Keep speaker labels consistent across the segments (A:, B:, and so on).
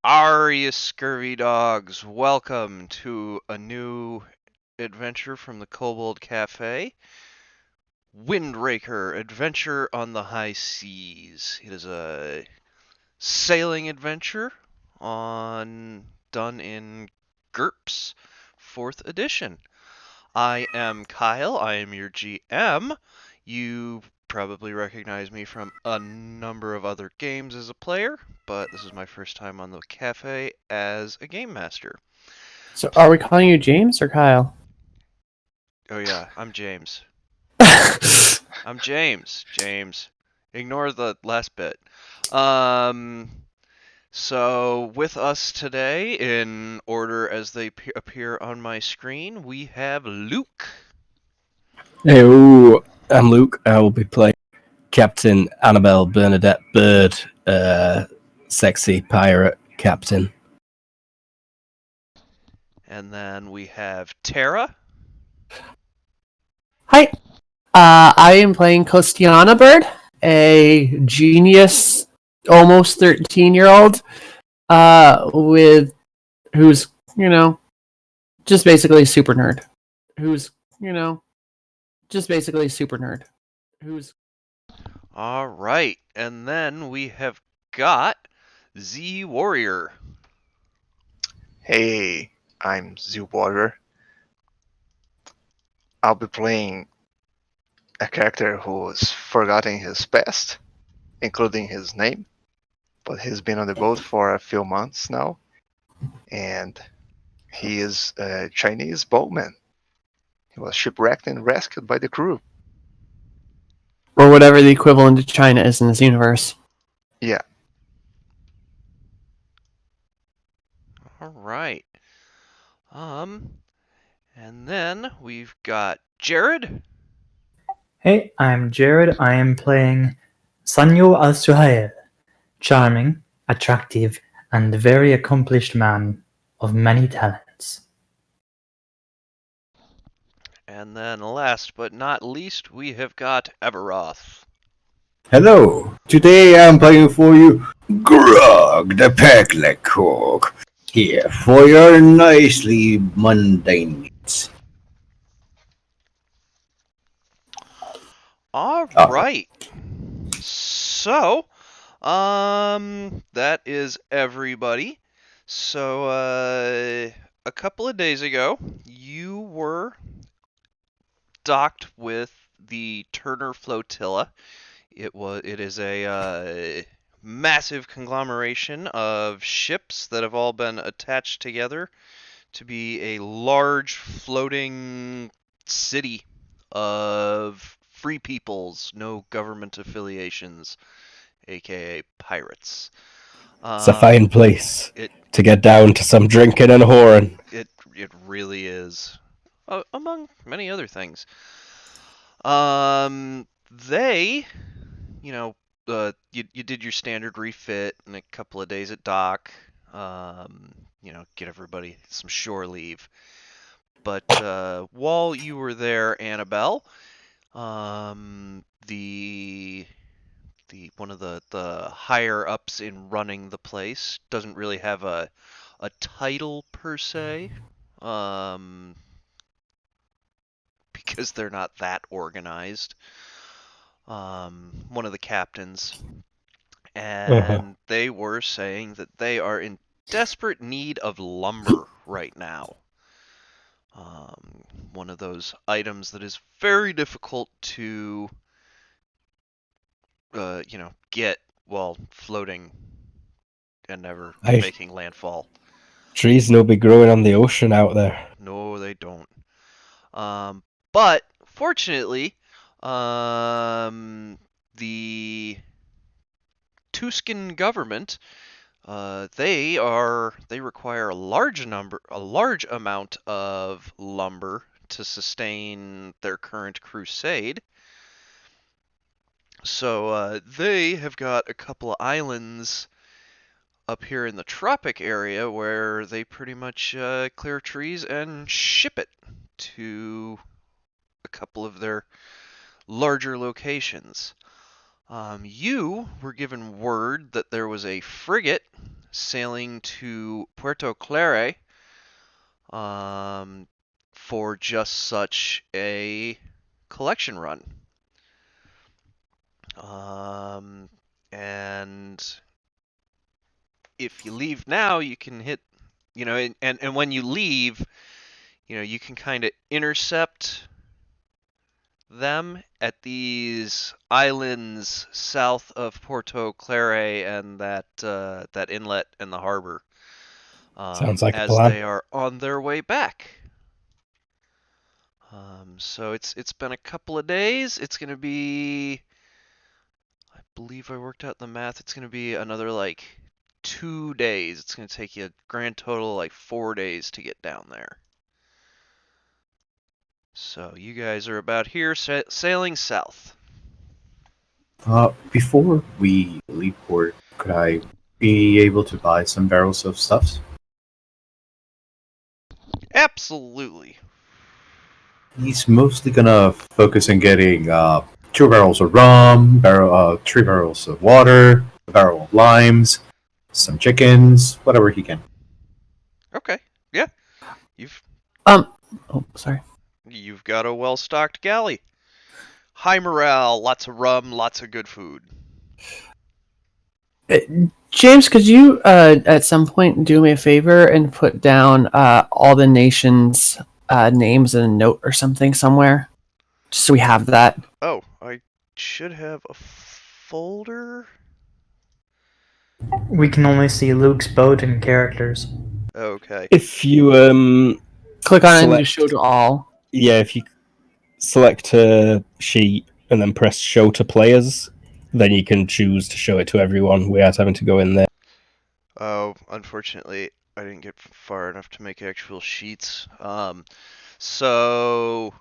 A: Are you scurvy dogs? Welcome to a new adventure from the Kobold Cafe. Windraker, Adventure on the High Seas. It is a sailing adventure done in GURPS 4th edition. I am Kyle. I am your GM. You probably recognize me from a number of other games as a player, but this is my first time on the cafe as a game master.
B: So are we calling you James or Kyle?
A: Oh yeah, I'm James. I'm James. James. Ignore the last bit. Um, so with us today, in order as they appear on my screen, we have Luke.
C: Hello, I'm Luke. I will be playing Captain Annabelle Bernadette Bird, sexy pirate captain.
A: And then we have Tara.
B: Hi. I am playing Costiana Bird, a genius, almost 13-year-old, with who's just basically a super nerd. Who's just basically a super nerd. Who's
A: All right. And then we have got Z Warrior.
D: Hey, I'm Zillwater. I'll be playing a character who's forgotten his past, including his name, but he's been on the boat for a few months now, and he is a Chinese boatman. He was shipwrecked and rescued by the crew.
B: or whatever the equivalent to China is in this universe.
D: Yeah,
A: All right. And then we've got Jared.
E: Hey, I'm Jared. I am playing Sanyo Al-Suhail, charming, attractive, and very accomplished man of many talents.
A: And then last but not least, we have got Everoth.
F: Hello, today I'm playing for you Grog the Pegleg Cook, here for your nicely mundane needs.
A: All right. So, that is everybody. So, a couple of days ago, you were docked with the Turner Flotilla. It is a massive conglomeration of ships that have all been attached together to be a large floating city of free peoples, no government affiliations, aka pirates.
C: It's a fine place
A: It
C: to get down to some drinking and whoring.
A: it really is, among many other things. They, you know, you did your standard refit in a couple of days at dock. Get everybody some shore leave. But while you were there, Annabelle, the one of the higher ups in running the place doesn't really have a title per se, um, because they're not that organized. One of the captains, and they were saying that they are in desperate need of lumber right now. One of those items that is very difficult to, get while floating and never making landfall.
C: Trees no be growing on the ocean out there.
A: No, they don't. But fortunately, the Tuscan government, they require a large amount of lumber to sustain their current crusade. So they have got a couple of islands up here in the tropic area where they pretty much clear trees and ship it to a couple of their larger locations. You were given word that there was a frigate sailing to Puerto Clare for just such a collection run. And if you leave now, you can hit, and when you leave, you can kind of intercept them at these islands south of Porto Clare and that inlet and the harbor.
C: Sounds like a
A: as
C: plan.
A: they are on their way back. So it's been a couple of days. It's gonna be, I believe I worked out the math. It's gonna be another like 2 days. It's gonna take you a grand total like 4 days to get down there. So you guys are about here sailing south.
F: Before we leave port, could I be able to buy some barrels of stuffs?
A: Absolutely.
F: He's mostly gonna focus on getting 2 barrels of rum, 3 barrels of water, a barrel of limes, some chickens, whatever he can.
A: Okay. Yeah. You've
B: Oh, sorry.
A: You've got a well-stocked galley. High morale, lots of rum, lots of good food.
B: James, could you at some point do me a favor and put down all the nations' names in a note or something somewhere? Just so we have that.
A: Oh, I should have a folder.
E: We can only see Luke's boat and characters.
A: Okay.
C: If you
B: Click on it and
C: select-
B: do show to all.
C: if you select a sheet and then press show to players, then you can choose to show it to everyone without having to go in there.
A: Oh, unfortunately, I didn't get far enough to make actual sheets. So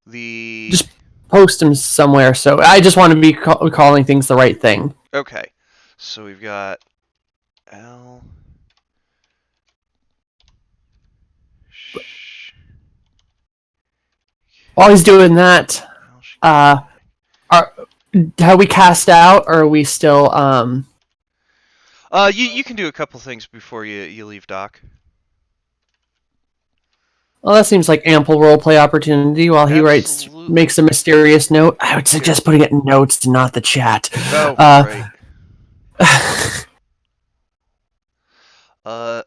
A: the
B: Just post them somewhere. So I just want to be calling things the right thing.
A: okay. So we've got L.
B: While he's doing that, have we cast out, or are we still
A: You can do a couple things before you leave, Doc.
B: Well, that seems like ample roleplay opportunity while he
A: Absolutely.
B: makes a mysterious note. I would suggest putting it in notes and not the chat.
A: Oh, right.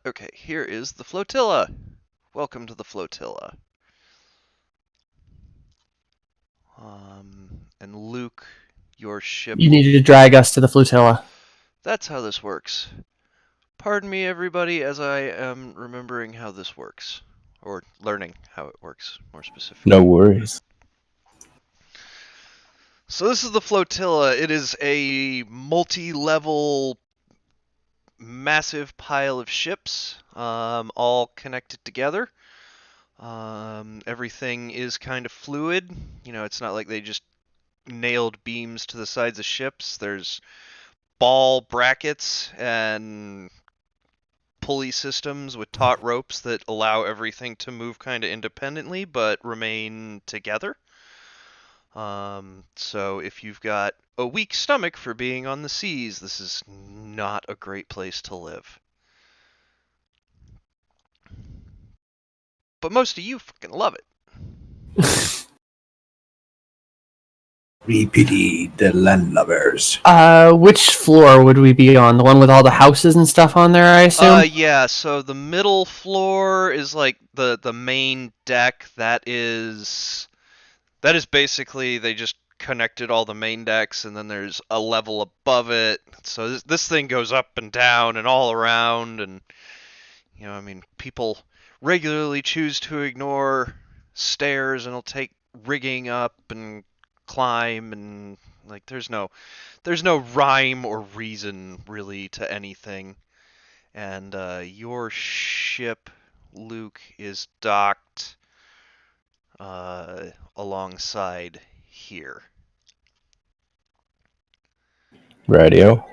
A: Okay, here is the flotilla. Welcome to the flotilla. And Luke, your ship.
B: You needed to drag us to the flotilla.
A: That's how this works. Pardon me, everybody, as I am remembering how this works. Or learning how it works, more specifically.
C: No worries.
A: So this is the flotilla. It is a multi-level, massive pile of ships, all connected together. Everything is kind of fluid. It's not like they just nailed beams to the sides of ships. There's ball brackets and pulley systems with taut ropes that allow everything to move kind of independently but remain together. So if you've got a weak stomach for being on the seas, this is not a great place to live. But most of you fucking love it.
F: We pity the landlubbers.
B: Which floor would we be on? The one with all the houses and stuff on there, I assume?
A: Yeah, so the middle floor is like the main deck. That is basically, they just connected all the main decks, and then there's a level above it. So this thing goes up and down and all around, and people regularly choose to ignore stairs, and it'll take rigging up and climb, and like there's no rhyme or reason really to anything. And your ship, Luke, is docked alongside here.
C: Radio.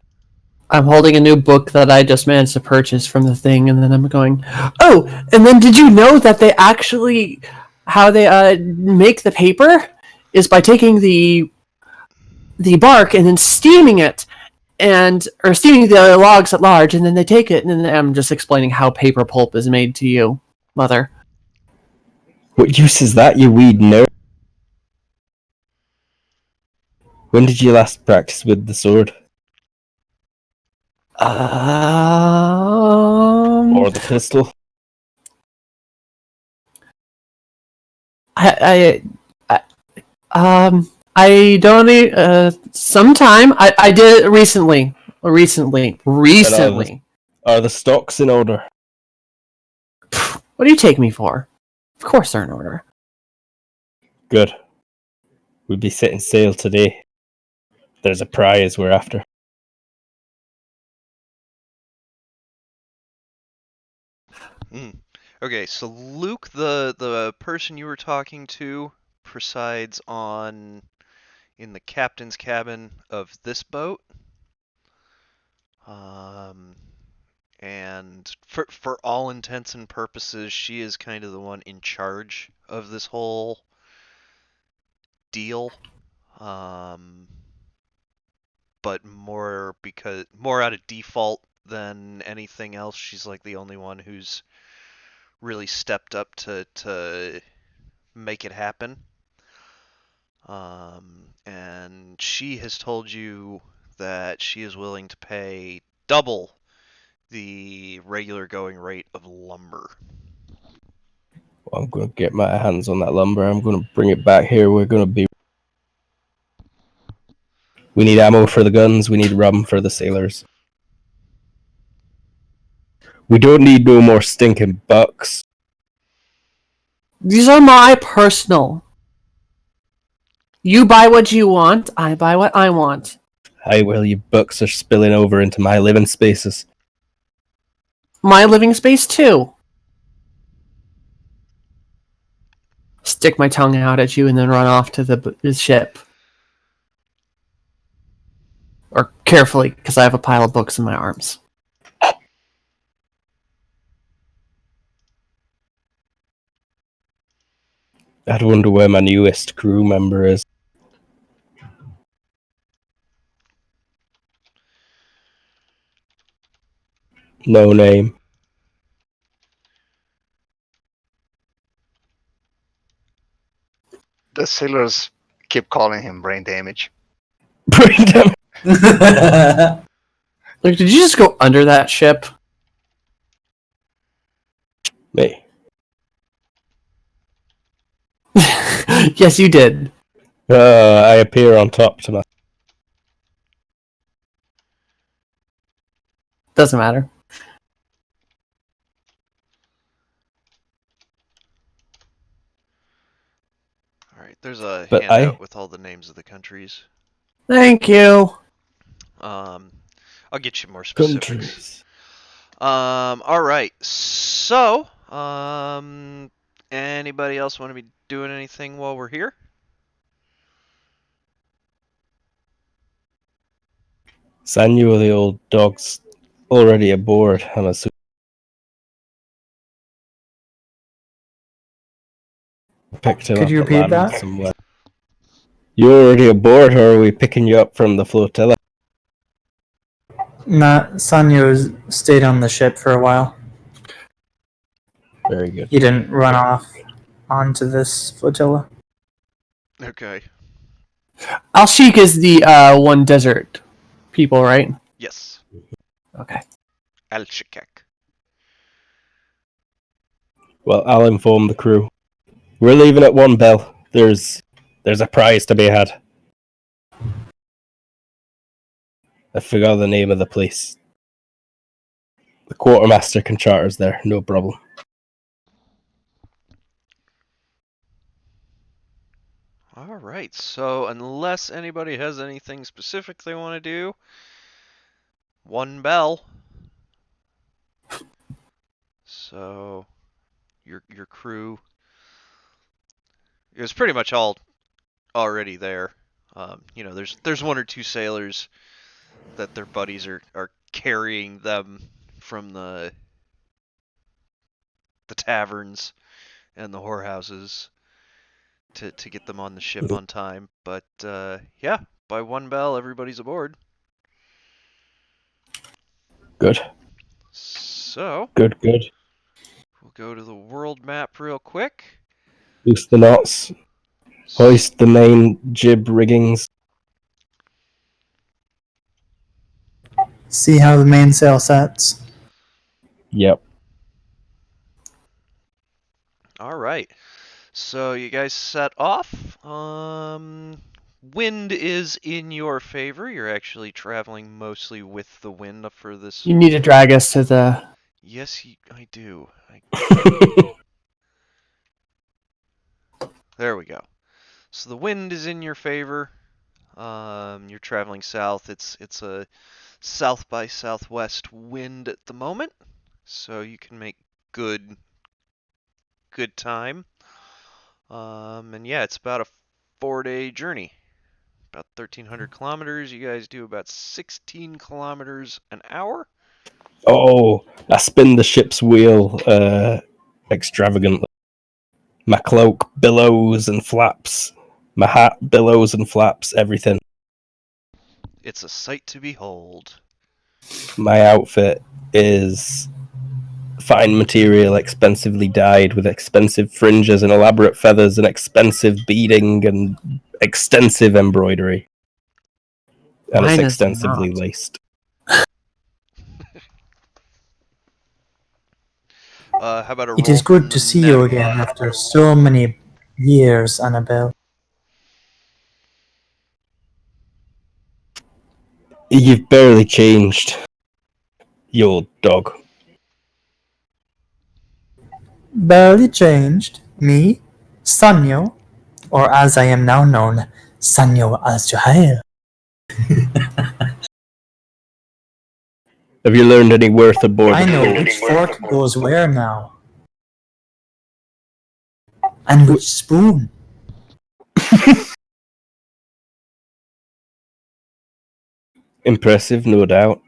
B: I'm holding a new book that I just managed to purchase from the thing, and then I'm going, oh, and then did you know that they actually, how they make the paper is by taking the bark and then steaming it, and or steaming the logs at large, and then they take it, and then I'm just explaining how paper pulp is made to you, Mother.
C: What use is that, you weed nerd? When did you last practice with the sword? Or the pistol?
B: I don't. Sometime I did it recently. Recently.
C: Are the stocks in order?
B: What do you take me for? Of course they're in order.
C: Good. We'll be setting sail today. There's a prize we're after.
A: Okay, so Luke, the person you were talking to, presides in the captain's cabin of this boat. And for all intents and purposes, she is kind of the one in charge of this whole deal. But more out of default than anything else, she's like the only one who's really stepped up to make it happen. And she has told you that she is willing to pay double the regular going rate of lumber.
C: Well, I'm going to get my hands on that lumber. I'm going to bring it back here. We need ammo for the guns. We need rum for the sailors. We don't need no more stinking bucks.
B: These are my personal. You buy what you want, I buy what I want.
C: Aye, well, you bucks are spilling over into my living spaces.
B: My living space too. Stick my tongue out at you and then run off to the ship. Or carefully, because I have a pile of books in my arms.
C: I'd wonder where my newest crew member is. No name.
D: The sailors keep calling him brain damage.
C: Brain damage.
B: Like, did you just go under that ship?
C: Me.
B: Yes, you did.
C: I appear on top to my...
B: Doesn't matter.
A: Alright, there's a
C: But
A: handout with all the names of the countries.
B: Thank you.
A: I'll get you more specifics.
C: Countries.
A: Alright, so, anybody else want to be doing anything while we're here?
C: Samuel, the old dog's already aboard, I'm assuming. Picked him
E: Could
C: up
E: you
C: at
E: repeat
C: land
E: that?
C: somewhere. You're already aboard, or are we picking you up from the flotilla?
E: Nah, Sanyo stayed on the ship for a while.
C: Very good.
E: He didn't run off onto this flotilla.
A: Okay.
B: Al-Sheikh is the one desert people, right?
A: Yes.
B: Okay.
A: Al-Shikak.
C: Well, I'll inform the crew. We're leaving at 1 bell. There's a prize to be had. I forgot the name of the place. The quartermaster can charter us there, no problem.
A: Alright, so unless anybody has anything specific they want to do, 1 bell. So your crew is pretty much all already there. There's 1 or 2 sailors that their buddies are carrying them from the taverns and the whorehouses to get them on the ship on time. But yeah, by 1 bell, everybody's aboard.
C: Good.
A: So,
C: Good.
A: we'll go to the world map real quick.
C: Loose the knots. Hoist the main jib riggings.
E: See how the mainsail sets.
C: Yep.
A: All right. So you guys set off. Wind is in your favor. You're actually traveling mostly with the wind for this.
B: You need to drag us to the.
A: Yes, I do. There we go. So the wind is in your favor. You're traveling south. It's a south by southwest wind at the moment, so you can make good time. And yeah, it's about a 4-day journey. About 1,300 kilometers. You guys do about 16 kilometers an hour.
C: Oh, I spin the ship's wheel extravagantly. My cloak billows and flaps. My hat billows and flaps. Everything.
A: It's a sight to behold.
C: My outfit is fine material, expensively dyed with expensive fringes and elaborate feathers and expensive beading and extensive embroidery. And
B: Mine
C: it's
B: is
C: extensively
B: not.
C: laced.
A: How about a
E: It
A: roll
E: is
A: from
E: good
A: the
E: to see you again after so many years, Annabelle.
C: You've barely changed, you old dog.
E: Barely changed. Me? Sanyo? Or as I am now known, Sanyo al-Suhail.
C: Have you learned any worth aboard
E: I
C: the
E: know
C: boat?
E: which fork goes where now. And which spoon.
C: Impressive, no doubt.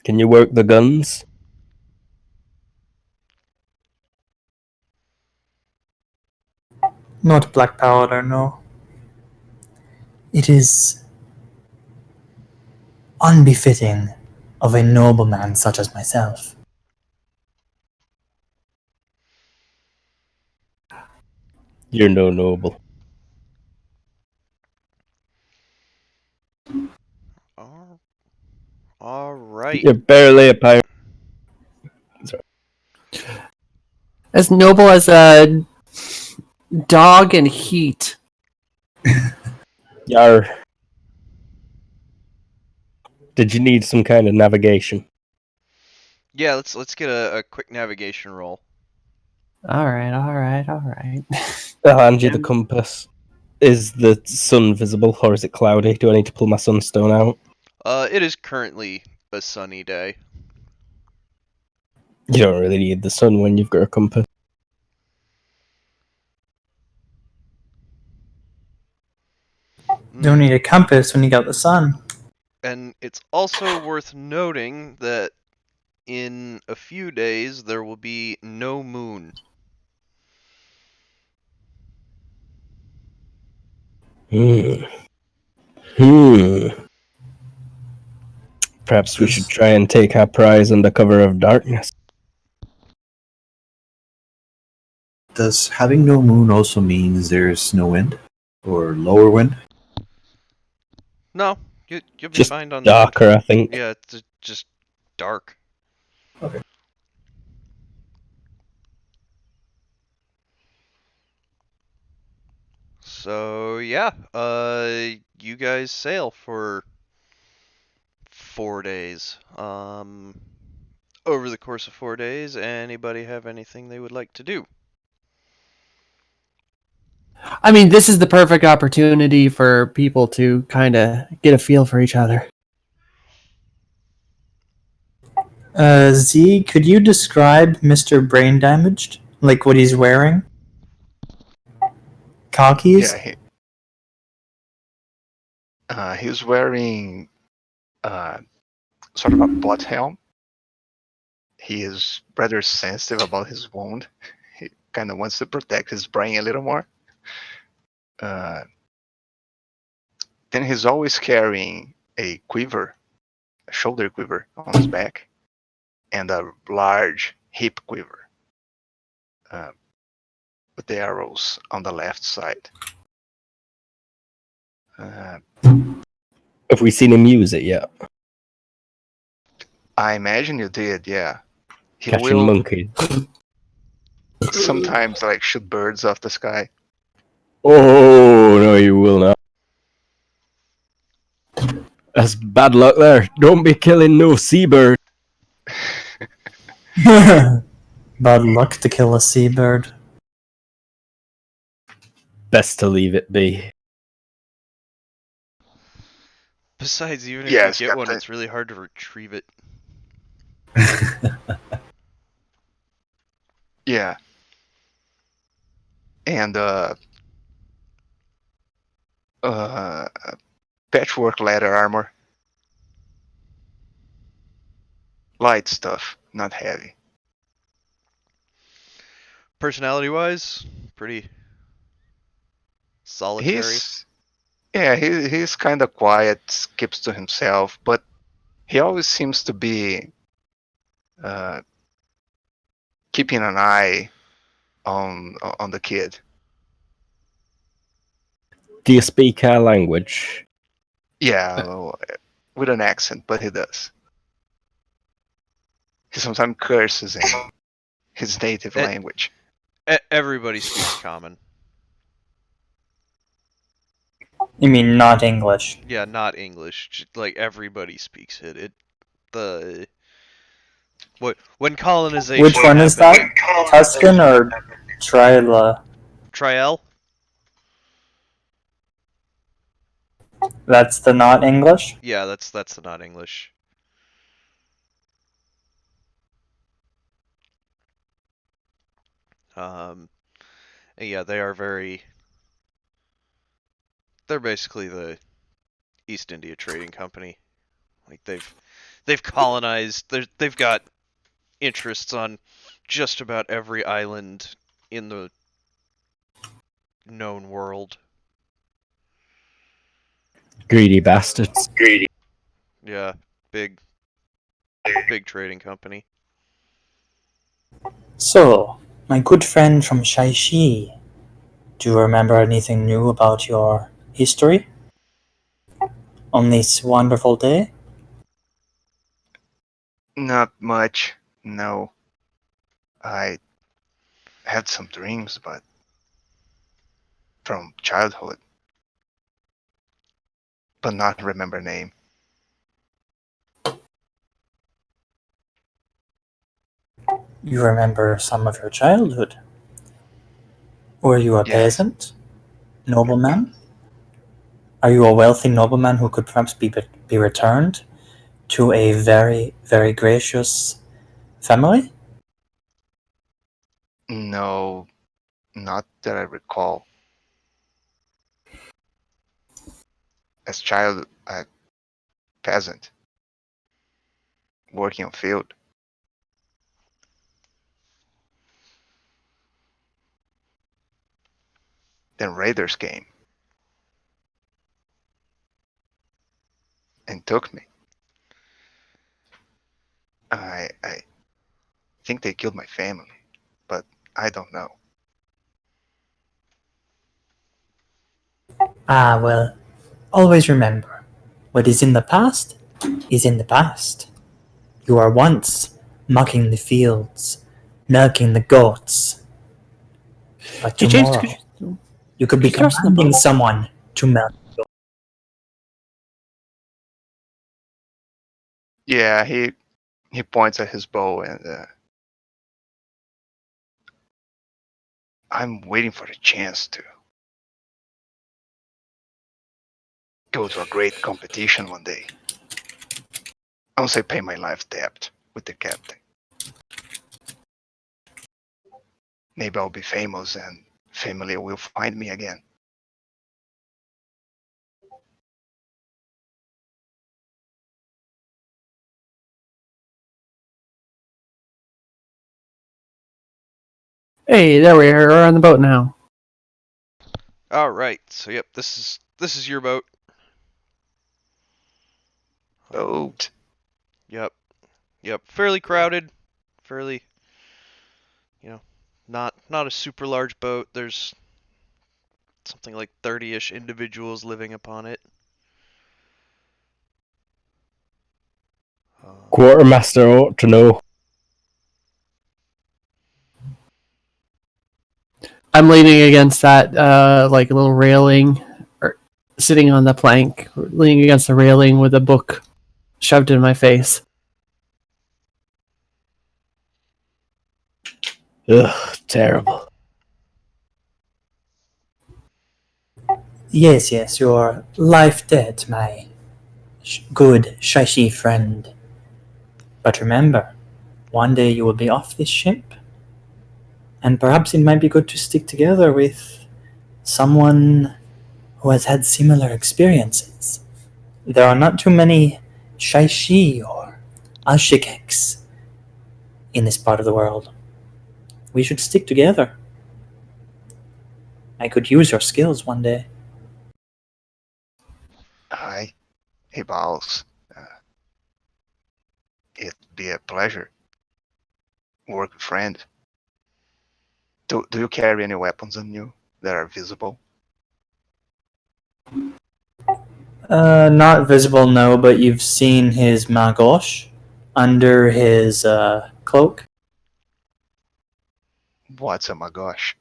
C: Can you work the guns?
E: Not black powder, no. It is unbefitting of a nobleman such as myself.
C: You're no noble.
A: All right.
C: You're barely a pirate.
B: As noble as a dog in heat.
C: Yar. Did you need some kind of navigation?
A: Yeah, let's get a quick navigation roll.
B: All right.
C: I'll hand you the compass. Is the sun visible or is it cloudy? Do I need to pull my sunstone out?
A: It is currently a sunny day.
C: You don't really need the sun when you've got a compass.
E: Don't need a compass when you got the sun.
A: And it's also worth noting that in a few days there will be no moon.
C: Perhaps we should try and take our prize under cover of darkness.
F: Does having no moon also means there's no wind? Or lower wind?
A: No, you'll be
C: Just
A: fine on
C: darker, I think.
A: Yeah, it's just dark.
F: Okay.
A: So yeah, you guys sail for 4 days. Over the course of 4 days, anybody have anything they would like to do?
B: I mean, this is the perfect opportunity for people to kind of get a feel for each other.
E: Z, could you describe Mr. Brain Damaged? Like what he's wearing? Khakis?
D: Yeah, he's wearing sort of a butt helm. He is rather sensitive about his wound. He kind of wants to protect his brain a little more. Then he's always carrying a quiver, a shoulder quiver on his back, and a large hip quiver with the arrows on the left side.
C: Have we seen him use it yet?
D: I imagine you did, yeah. He
C: Catching
D: will
C: monkeys.
D: sometimes like shoot birds off the sky.
C: Oh, no, you will not. That's bad luck there. Don't be killing no seabird.
E: Bad luck to kill a seabird.
C: Best to leave it be.
A: Besides, even if
D: Yes,
A: you get one,
D: Captain.
A: it's really hard to retrieve it.
D: Yeah. And patchwork leather armor. Light stuff, not heavy.
A: Personality-wise, pretty solitary.
D: He's kind of quiet, keeps to himself, but he always seems to be keeping an eye on the kid.
C: Do you speak our language?
D: Yeah, with an accent, but he does. He sometimes curses in his native language.
A: Everybody speaks common.
E: You mean not English?
A: Yeah, not English. Like everybody speaks it. When colonization
E: Which one is that?
A: happened,
E: Tuscan or Trila?
A: Triel?
E: That's the not English?
A: Yeah, that's the not English. Yeah, they are very. They're basically the East India Trading Company. Like they've colonized. They've got interests on just about every island in the known world.
C: Greedy bastards.
A: Yeah, big trading company.
E: So, my good friend from Shaishi, do you remember anything new about your history on this wonderful day?
D: Not much, no. I had some dreams, but from childhood, but not remember name.
E: You remember some of your childhood? Were you a
D: Yes.
E: peasant? Nobleman? Are you a wealthy nobleman who could perhaps be returned to a very, very gracious family?
D: No, not that I recall. As child, a peasant, working on field. Then raiders came and took me. I think they killed my family, but I don't know.
E: Ah, well, always remember, what is in the past is in the past. You are once mucking the fields, milking the goats. But
B: Hey, James,
E: tomorrow, you could be
B: could you throw us in the
E: commanding
B: boat?
E: someone to milk.
D: Yeah, he points at his bow and I'm waiting for the chance to go to a great competition one day. I won't say pay my life debt with the captain. Maybe I'll be famous and family will find me again.
B: Hey, there we are. We're on the boat now.
A: All right. So yep, this is your boat.
D: Boat.
A: Yep. Yep. Fairly crowded. Fairly, not a super large boat. There's something like 30-ish individuals living upon it.
C: Quartermaster ought to know.
B: I'm leaning against that like little railing, or sitting on the plank, leaning against the railing with a book shoved in my face.
C: Ugh, terrible.
E: Yes, your life debt, my good Shashi friend. But remember, one day you will be off this ship, and perhaps it might be good to stick together with someone who has had similar experiences. There are not too many Shaishi or Ashikeks in this part of the world. We should stick together. I could use your skills one day.
D: Hi. Hey, boss. It'd be a pleasure. Work with friend. Do you carry any weapons on you that are visible?
E: Not visible, no, but you've seen his magosh under his cloak.
D: What's a magosh?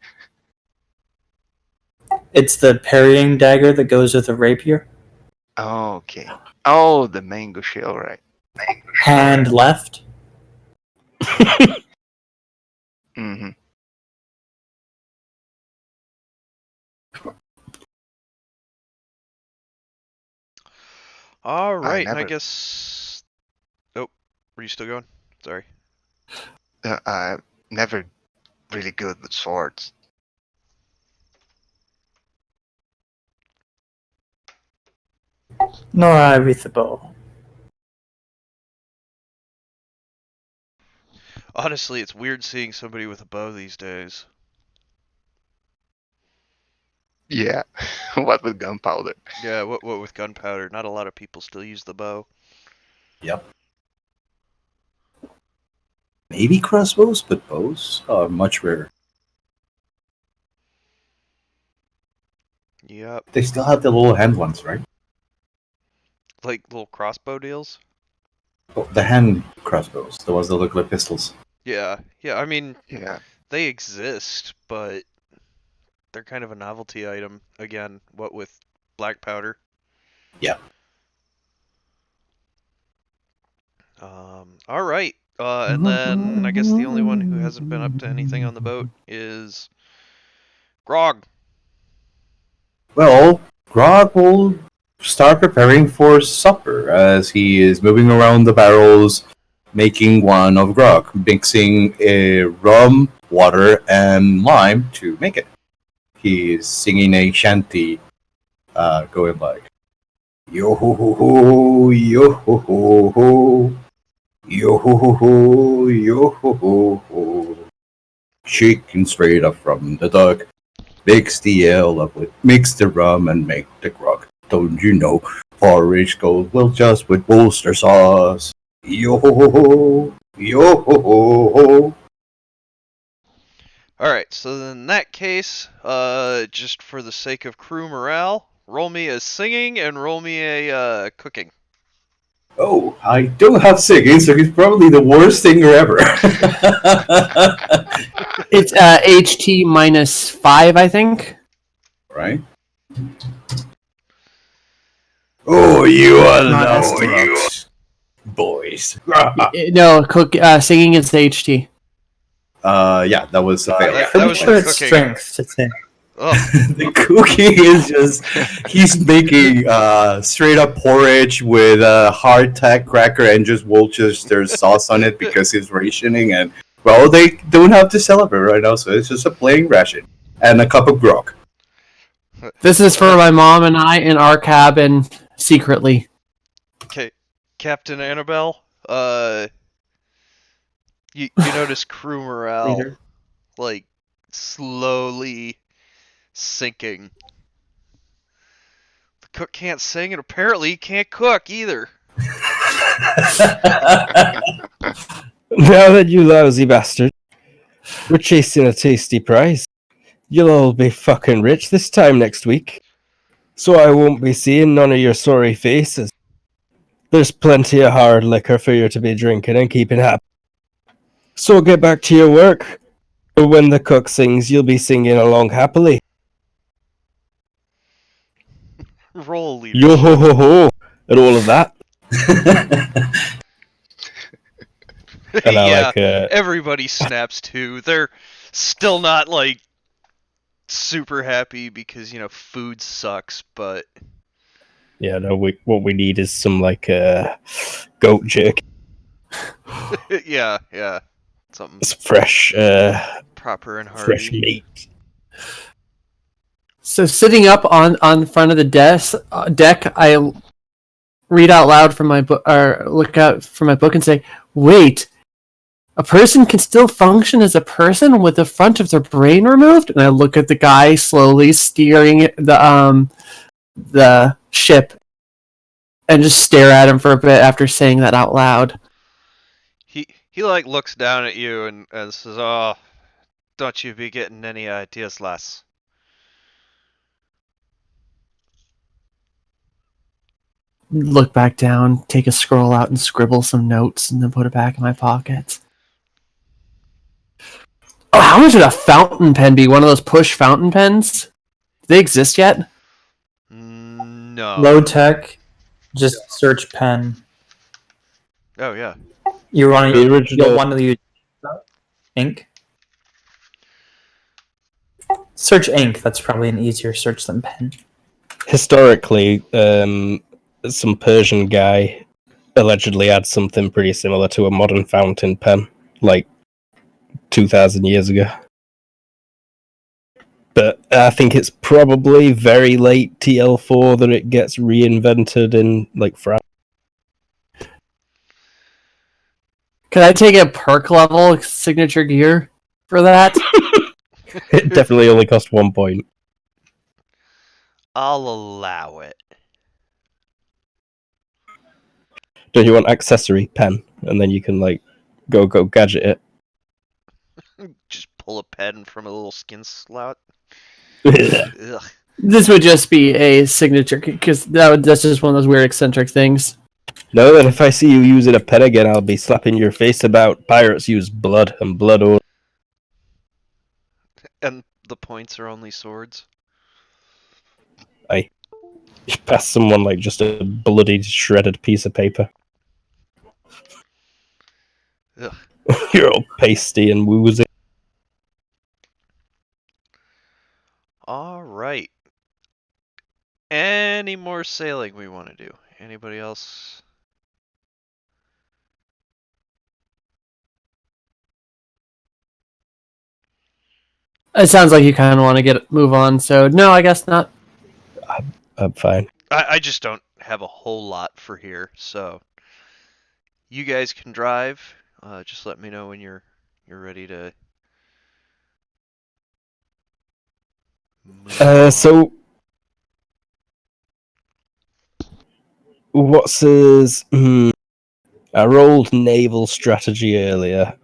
E: It's the parrying dagger that goes with a rapier.
D: Okay. Oh, the mango shell, right?
E: Hand left.
D: Mm-hmm.
A: All right, and I
D: never-
A: guess. Oh, were you still going? Sorry.
D: Never really good with swords.
E: Nor I with the bow.
A: Honestly, it's weird seeing somebody with a bow these days.
D: Yeah. What with gunpowder?
A: Yeah, what with gunpowder? Not a lot of people still use the bow.
F: Yep. Maybe crossbows, but bows are much rarer.
A: Yep,
F: They still have the little hand ones, right?
A: like little crossbow deals.
F: Oh, the hand crossbows, the ones that look like pistols.
A: Yeah, I mean,
D: Yeah.
A: they exist, but they're kind of a novelty item. Again, what with black powder.
F: Yeah.
A: All right. And then I guess the only one who hasn't been up to anything on the boat is Grog.
F: Well, Grog will start preparing for supper as he is moving around the barrels, making one of grog, mixing rum, water, and lime to make it. He is singing a shanty, going like, yo ho ho ho, yo ho ho ho, yo ho ho ho, yo ho ho ho. Shaking straight up from the duck. Mix the ale up with mix the rum and make the grog. Don't you know porridge goes well just with Worcester sauce? Yo ho ho ho, yo ho ho ho.
A: All right. So in that case, just for the sake of crew morale, roll me a singing and roll me a cooking.
F: Oh, I don't have singing, so he's probably the worst singer ever.
B: It's HT -5, I think.
F: Right? Oh, you are
E: Not
F: the
E: ST.
F: you boys.
B: No, singing is HT.
F: Yeah, that was a failure.
A: That
E: Pretty
A: was
E: sure
A: the
E: it's
A: cooking.
E: strength to sing.
A: Ugh.
F: The cooking is just he's making straight up porridge with a hardtack cracker and just Worcester sauce on it because he's rationing, and well, they don't have to celebrate right now, so it's just a plain ration and a cup of grog.
B: This is for my mom and I in our cabin secretly.
A: Okay, Captain Annabelle. You notice crew morale
E: Leader.
A: like slowly sinking. The cook can't sing, and apparently he can't cook either.
C: Now then, you lousy bastard. We're chasing a tasty prize. You'll all be fucking rich this time next week. So I won't be seeing none of your sorry faces. There's plenty of hard liquor for you to be drinking and keeping happy. So get back to your work. Or when the cook sings, you'll be singing along happily.
A: Roll
C: Yo ho
A: leadership.
C: ho ho! And all of that. And I
A: Yeah,
C: like
A: everybody snaps too. They're still not like super happy because food sucks, but
C: yeah, no, what we need is some like goat jerky.
A: yeah, something
C: It's fresh
A: proper and
C: fresh
A: hearty.
C: meat.
B: So sitting up on front of the deck, I read out loud from my book, or look out from my book and say, "Wait, a person can still function as a person with the front of their brain removed?" And I look at the guy slowly steering the ship, and just stare at him for a bit after saying that out loud.
A: He like looks down at you and says, "Oh, don't you be getting any ideas, lass."
B: Look back down, take a scroll out, and scribble some notes, and then put it back in my pocket. Oh, how much would a fountain pen be? One of those push fountain pens? Do they exist yet?
A: No.
E: Low tech, just search pen.
A: Oh yeah.
E: You want
C: The
E: to
C: original-
E: you'll want to use ink. Search ink. That's probably an easier search than pen.
C: Historically, some Persian guy allegedly had something pretty similar to a modern fountain pen, like 2,000 years ago. But I think it's probably very late TL4 that it gets reinvented in like France.
B: Could I take a perk level signature gear for that?
C: It definitely only cost 1 point.
A: I'll allow it.
C: Do you want accessory pen? And then you can like go gadget it.
A: Just pull a pen from a little skin slot.
C: Yeah.
A: Ugh.
B: This would just be a signature, because that's just one of those weird eccentric things.
C: Know that if I see you using a pen again, I'll be slapping your face about pirates use blood and blood oil.
A: And the points are only swords.
C: You pass someone like just a bloody shredded piece of paper.
A: Ugh.
C: You're all pasty and woozy.
A: All right. Any more sailing we want to do? Anybody else?
B: It sounds like you kind of want to move on, so no, I guess not.
C: I'm fine.
A: I just don't have a whole lot for here, so you guys can drive. Just let me know when you're ready to move on.
C: So what's his? I rolled naval strategy earlier.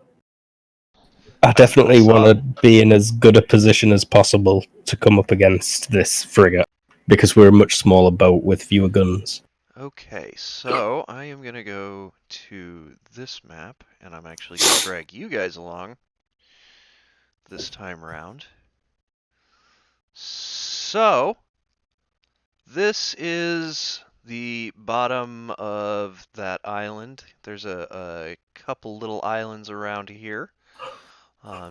C: I definitely want to be in as good a position as possible to come up against this frigate because we're a much smaller boat with fewer guns.
A: Okay, so I am gonna go to this map, and I'm actually gonna drag you guys along this time around. So this is the bottom of that island. There's a couple little islands around here,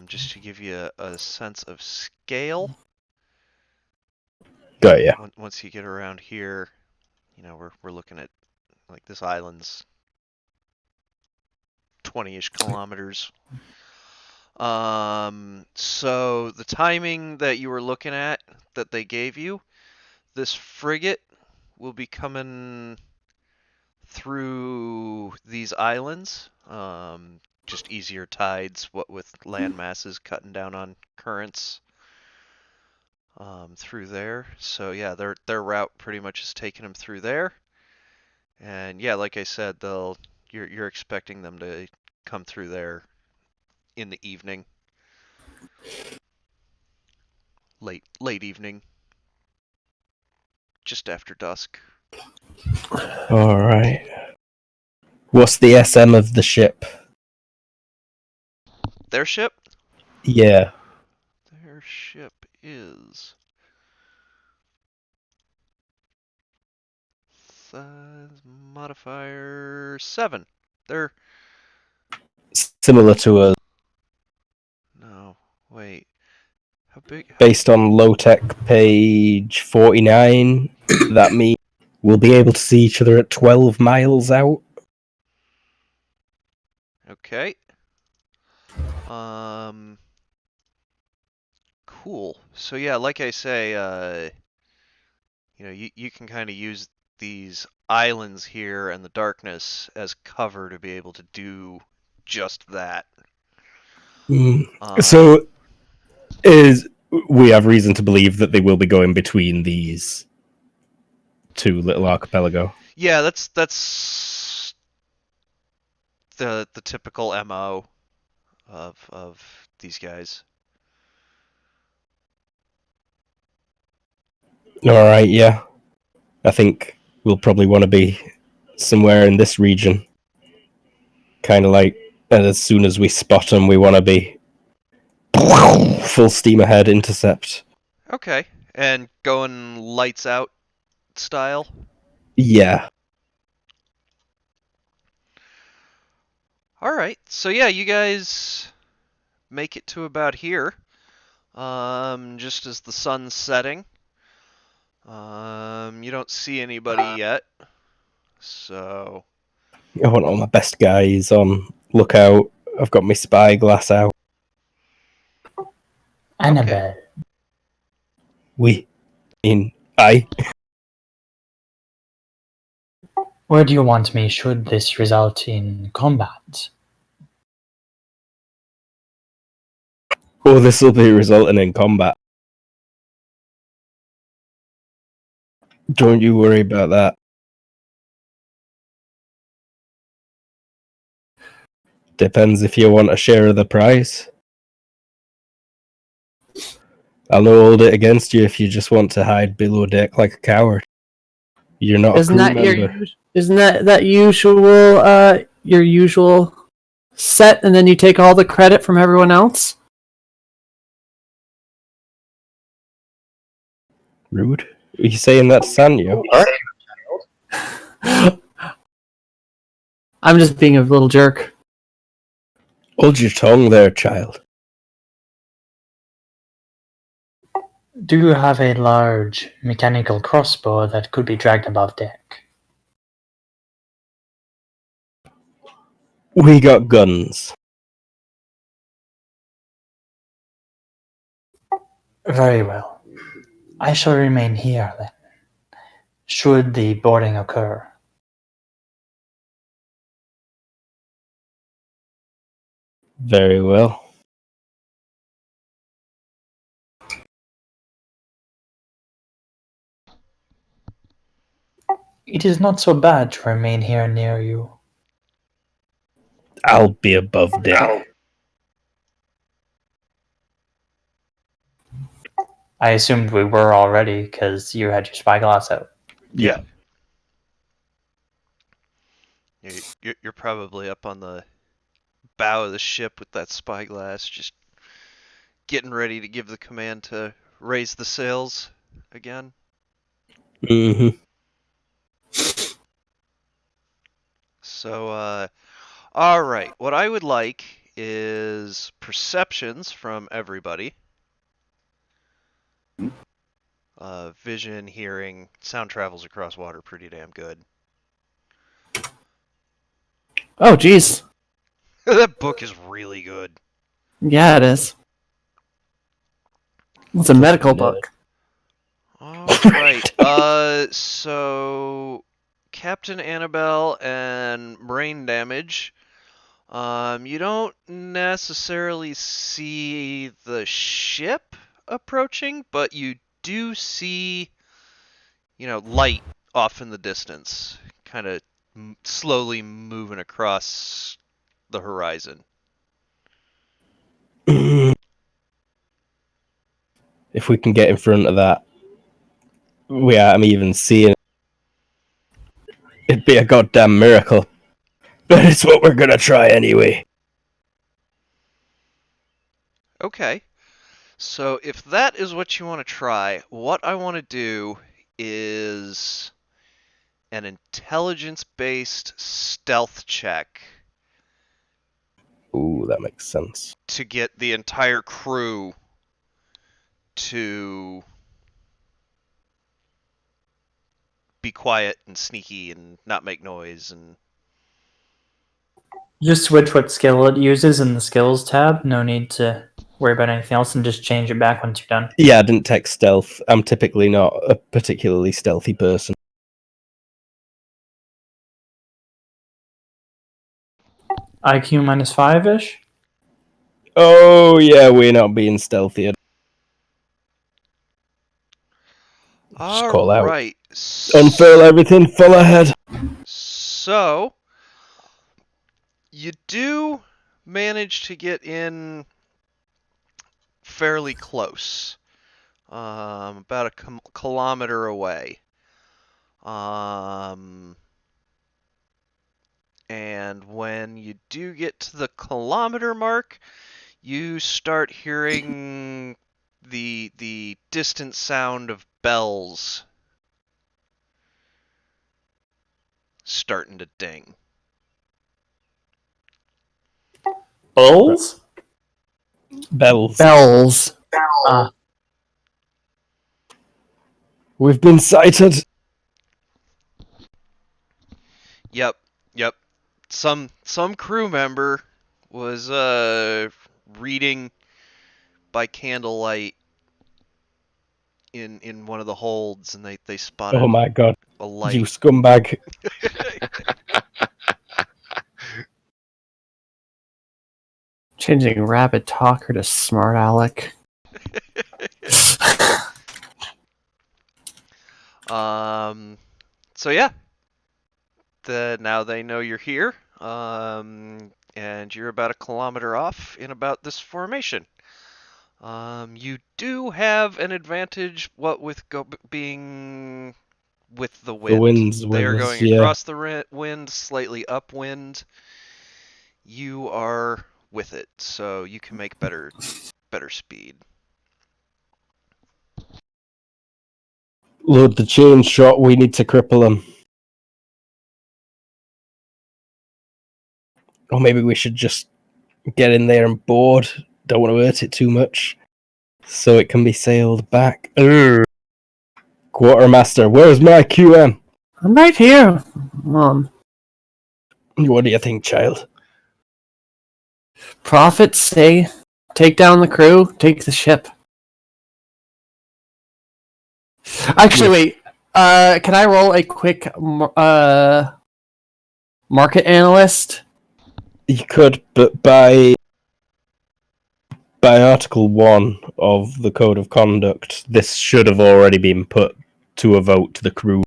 A: just to give you a sense of scale.
C: Got ya.
A: Once you get around here, we're looking at like this island's 20-ish kilometers. So the timing that you were looking at that they gave you, this frigate will be coming through these islands. Just easier tides, what with land masses cutting down on currents through there. So yeah, their route pretty much is taking them through there. And yeah, like I said, they'll you're expecting them to come through there in the evening, late evening, just after dusk.
C: All right. What's the SM of the ship?
A: Their ship?
C: Yeah.
A: Their ship is size modifier 7. They're
C: Similar to us,
A: no, wait. How big?
C: based on low tech page 49. That means we'll be able to see each other at 12 miles out.
A: Okay. Cool. So yeah, like I say, you can kind of use these islands here and the darkness as cover to be able to do just that.
C: So, is we have reason to believe that they will be going between these two little archipelago?
A: Yeah, that's the typical MO of these guys.
C: All right, yeah. I think we'll probably want to be somewhere in this region. Kind of like, and as soon as we spot them, we want to be full steam ahead, intercept.
A: Okay. And going lights out style?
C: Yeah.
A: Alright, so yeah, you guys make it to about here. Just as the sun's setting. You don't see anybody yet. So
C: I want all my best guys on lookout. I've got my spyglass out.
E: Annabelle,
C: I.
E: where do you want me should this result in combat?
C: Oh, this will be resulting in combat. Don't you worry about that. Depends if you want a share of the prize. I'll not hold it against you if you just want to hide below deck like a coward. You're not
B: Isn't
C: a crew
B: that
C: member.
B: isn't that usual your usual set, and then you take all the credit from everyone else?
C: Rude. Are you saying that to Sanyo?
B: I'm just being a little jerk.
C: Hold your tongue there, child.
E: Do you have a large mechanical crossbow that could be dragged above deck?
C: We got guns.
E: Very well. I shall remain here then, should the boarding occur.
C: Very well.
E: It is not so bad to remain here near you.
C: I'll be above deck.
E: I assumed we were already because you had your spyglass out.
C: Yeah.
A: you're probably up on the bow of the ship with that spyglass, just getting ready to give the command to raise the sails again.
C: Mm-hmm.
A: So, alright, what I would like is perceptions from everybody. Vision, hearing, sound travels across water pretty damn good.
B: Oh, geez.
A: That book is really good.
B: Yeah, it is. It's a medical book.
A: Alright, so Captain Annabelle and brain damage. You don't necessarily see the ship approaching, but you do see, light off in the distance, kind of slowly moving across the horizon.
C: If we can get in front of that, I'm even seeing it. It'd be a goddamn miracle. But it's what we're gonna try anyway.
A: Okay. So if that is what you want to try, what I want to do is an intelligence-based stealth check
C: Ooh, that makes sense.
A: to get the entire crew to be quiet and sneaky and not make noise and
E: Just switch what skill it uses in the skills tab. No need to worry about anything else, and just change it back once you're done.
C: Yeah, I didn't take stealth. I'm typically not a particularly stealthy person.
E: IQ -5-ish.
C: Oh yeah, we're not being stealthy. Just call out.
A: Alright.
C: Unfurl everything, full ahead.
A: So you do manage to get in fairly close. About a kilometer away. And when you do get to the kilometer mark, you start hearing the distant sound of bells starting to ding.
E: Bulls?
C: Bells.
B: Bells.
C: We've been sighted.
A: Yep. Some crew member was reading by candlelight in one of the holds, and they spotted
C: Oh my god,
A: a light.
C: you scumbag.
B: Changing Rabbit Talker to Smart Alec.
A: So yeah. Now they know you're here. And you're about a kilometer off in about this formation. You do have an advantage, what with being with the wind.
C: The wind's
A: They
C: with
A: are
C: us,
A: going
C: yeah.
A: across the wind, slightly upwind. You are with it, so you can make better speed.
C: Load the chain shot, we need to cripple them. Or maybe we should just get in there and board. Don't want to hurt it too much. So it can be sailed back. Quartermaster, where's my QM?
B: I'm right here, Mom.
C: What do you think, child?
B: Prophets say, take down the crew, take the ship. Actually, wait. Can I roll a quick market analyst?
C: You could, but by Article 1 of the Code of Conduct, this should have already been put to a vote to the crew.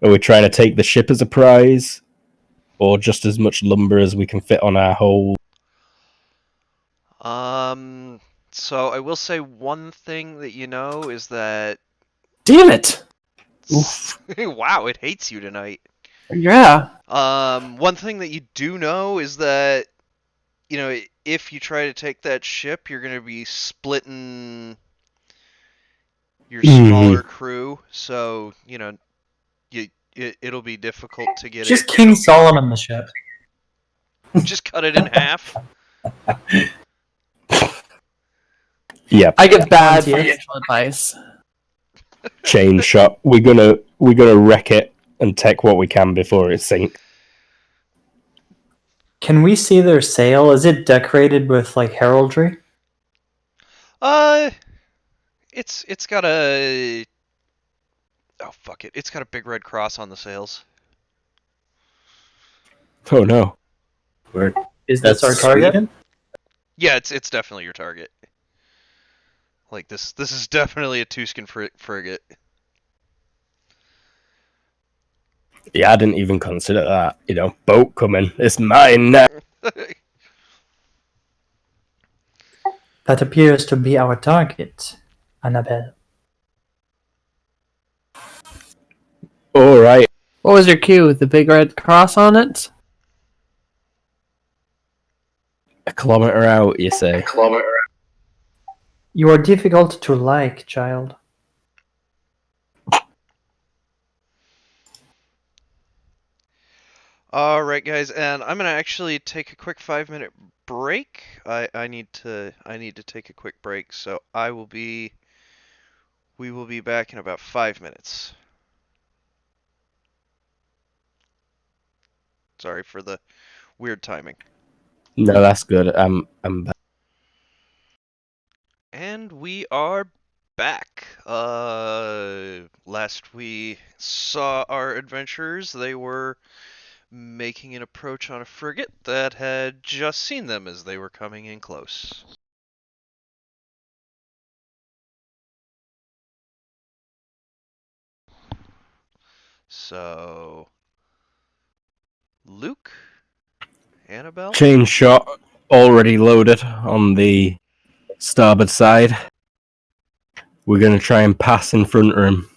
C: Are we trying to take the ship as a prize? Or just as much lumber as we can fit on our hold?
A: So I will say one thing that you know is that...
B: Damn it!
C: Oof.
A: Wow, it hates you tonight.
B: Yeah.
A: One thing that you do know is that, you know, if you try to take that ship, you're going to be splitting your smaller crew, so, you know, it'll be difficult to get
E: Just
A: it.
E: King Solomon the ship.
A: Just cut it in half.
C: Yeah.
B: I give bad
E: Volunteer.
B: financial advice.
C: Chain shot. We're gonna wreck it and take what we can before it sinks.
E: Can we see their sail? Is it decorated with like heraldry?
A: It's got a... Oh, fuck it. It's got a big red cross on the sails.
C: Oh no.
F: Where
E: Is this our target?
F: Sweden?
A: Yeah, it's definitely your target. Like, this is definitely a Tuscan frigate.
C: Yeah, I didn't even consider that. Boat coming. It's mine now.
E: That appears to be our target, Annabelle.
C: All right.
B: What was your cue? The big red cross on it?
C: A kilometer out, you say?
E: You are difficult to like, child.
A: All right, guys, and I'm gonna actually take a quick 5-minute break. I need to take a quick break, so we will be back in about 5 minutes. Sorry for the weird timing.
C: No, that's good. I'm back.
A: And we are back. Last we saw our adventurers, they were making an approach on a frigate that had just seen them as they were coming in close. So, Luke, Annabelle?
C: Chain shot already loaded on the starboard side. We're going to try and pass in front of him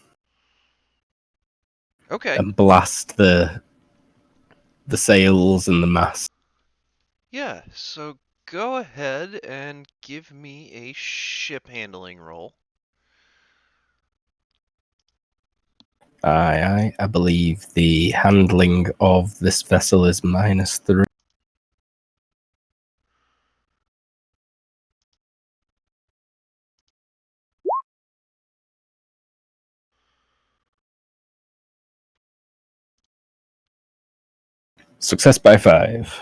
A: Okay.
C: and blast the sails and the mast.
A: Yeah, so go ahead and give me a ship handling roll.
C: Aye. I believe the handling of this vessel is -3. Success by 5.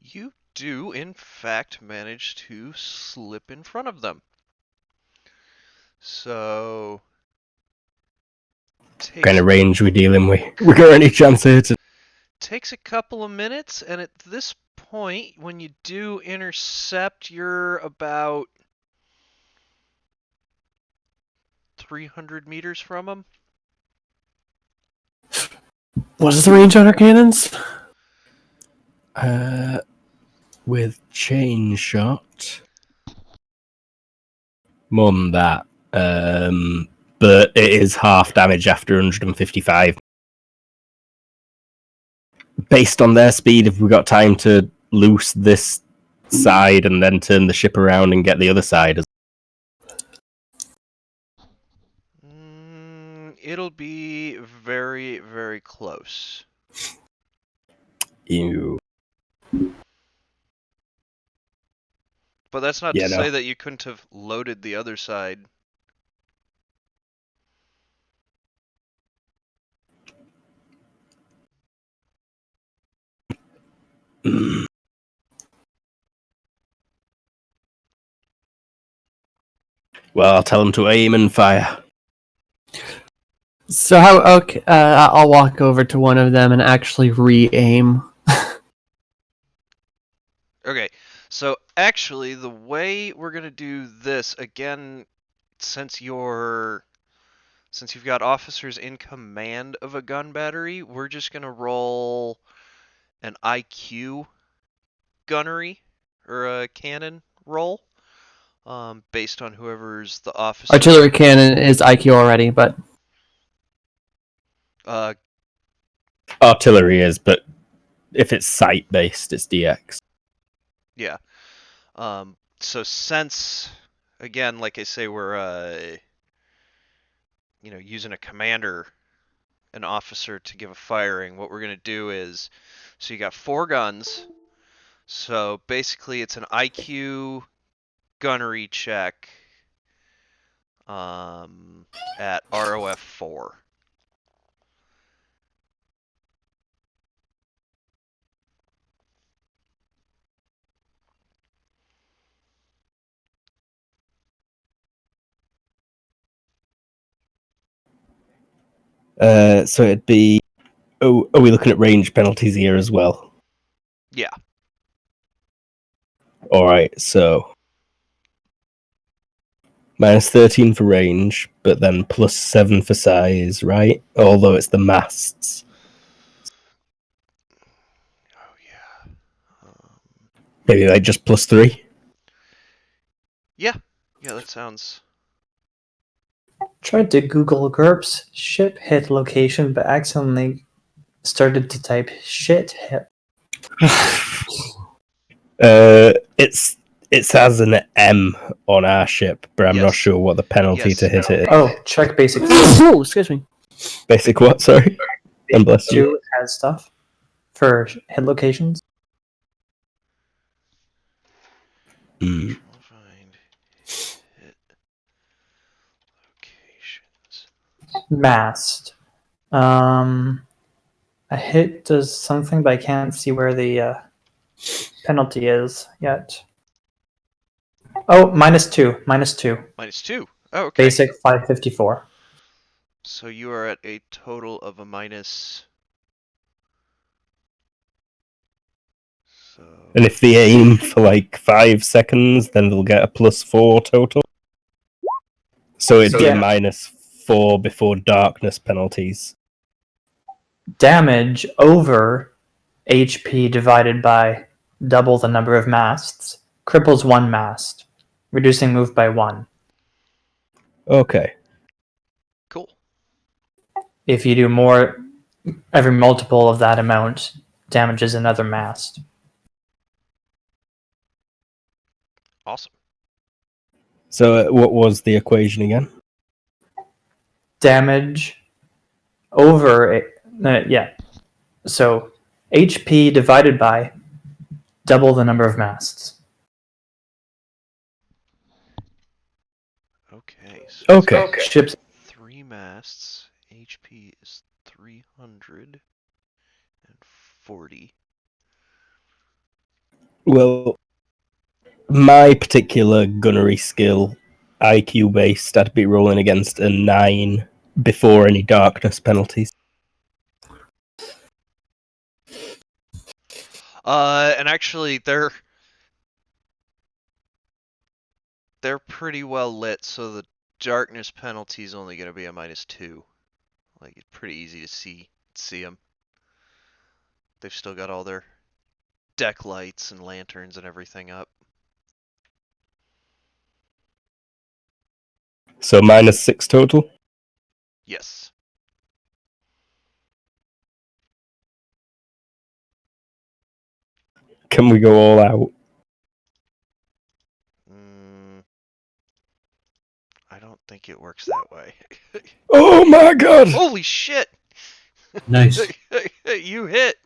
A: You do, in fact, manage to slip in front of them. So,
C: Kind of range we dealing with. We got any chance here to...
A: takes a couple of minutes, and at this point, when you do intercept, you're about 300 meters from them.
B: What is the range on our cannons?
C: With chain shot. More than that. But it is half damage after 155. Based on their speed, have we got time to loose this side and then turn the ship around and get the other side?
A: It'll be very, very close.
C: You.
A: But that's not
C: Yeah,
A: to
C: no.
A: say that you couldn't have loaded the other side.
C: Well, I'll tell them to aim and fire.
B: So how? Okay, I'll walk over to one of them and actually re-aim.
A: Okay, so actually, the way we're gonna do this again, since you've got officers in command of a gun battery, we're just gonna roll an IQ gunnery or a cannon roll, based on whoever's the officer.
B: Artillery cannon is IQ already, but
C: Artillery is, but if it's sight based, it's DX.
A: Yeah. So since, again, like I say, we're using a commander, an officer to give a firing, what we're gonna do is, so you got 4 guns. So basically, it's an IQ gunnery check at ROF 4.
C: So it'd be... Oh, are we looking at range penalties here as well?
A: Yeah.
C: Alright, so... Minus 13 for range, but then plus 7 for size, right? Although it's the masts.
A: Oh yeah.
C: Maybe like just plus 3.
A: Yeah, that sounds.
E: Tried to Google GURPS ship hit location, but accidentally started to type shit hit.
C: It has an M on our ship, but I'm not
A: Yes.
C: sure what the penalty
A: Yes.
C: to hit it is.
E: Oh, check basic
B: Oh, excuse me.
C: Basic what? Sorry. And bless you.
E: 2 has stuff for hit locations.
C: Mm.
A: I'll find hit locations.
E: Mast. A hit does something, but I can't see where the penalty is yet. Oh, -2. -2.
A: -2. Oh, okay.
E: Basic 554.
A: So you are at a total of a minus. So.
C: And if they aim for like 5 seconds, then they'll get a plus 4 total. So it'd be
E: Yeah.
C: -4 before darkness penalties.
E: Damage over HP divided by double the number of masts cripples 1 mast, reducing move by 1.
C: Okay.
A: Cool.
E: If you do more, every multiple of that amount damages another mast.
A: Awesome.
C: So what was the equation again?
E: Damage over yeah. So HP divided by double the number of masts.
A: Okay. So
C: Okay.
E: Ships
A: 3 masts. HP is 340.
C: Well, my particular gunnery skill, IQ based, I'd be rolling against a 9 before any darkness penalties.
A: And actually, they're pretty well lit, so the darkness penalty is only going to be a -2. Like, it's pretty easy to see them. They've still got all their deck lights and lanterns and everything up.
C: So -6 total.
A: Yes.
C: Can we go all out?
A: I don't think it works that way.
C: Oh my god!
A: Holy shit!
F: Nice.
A: You hit!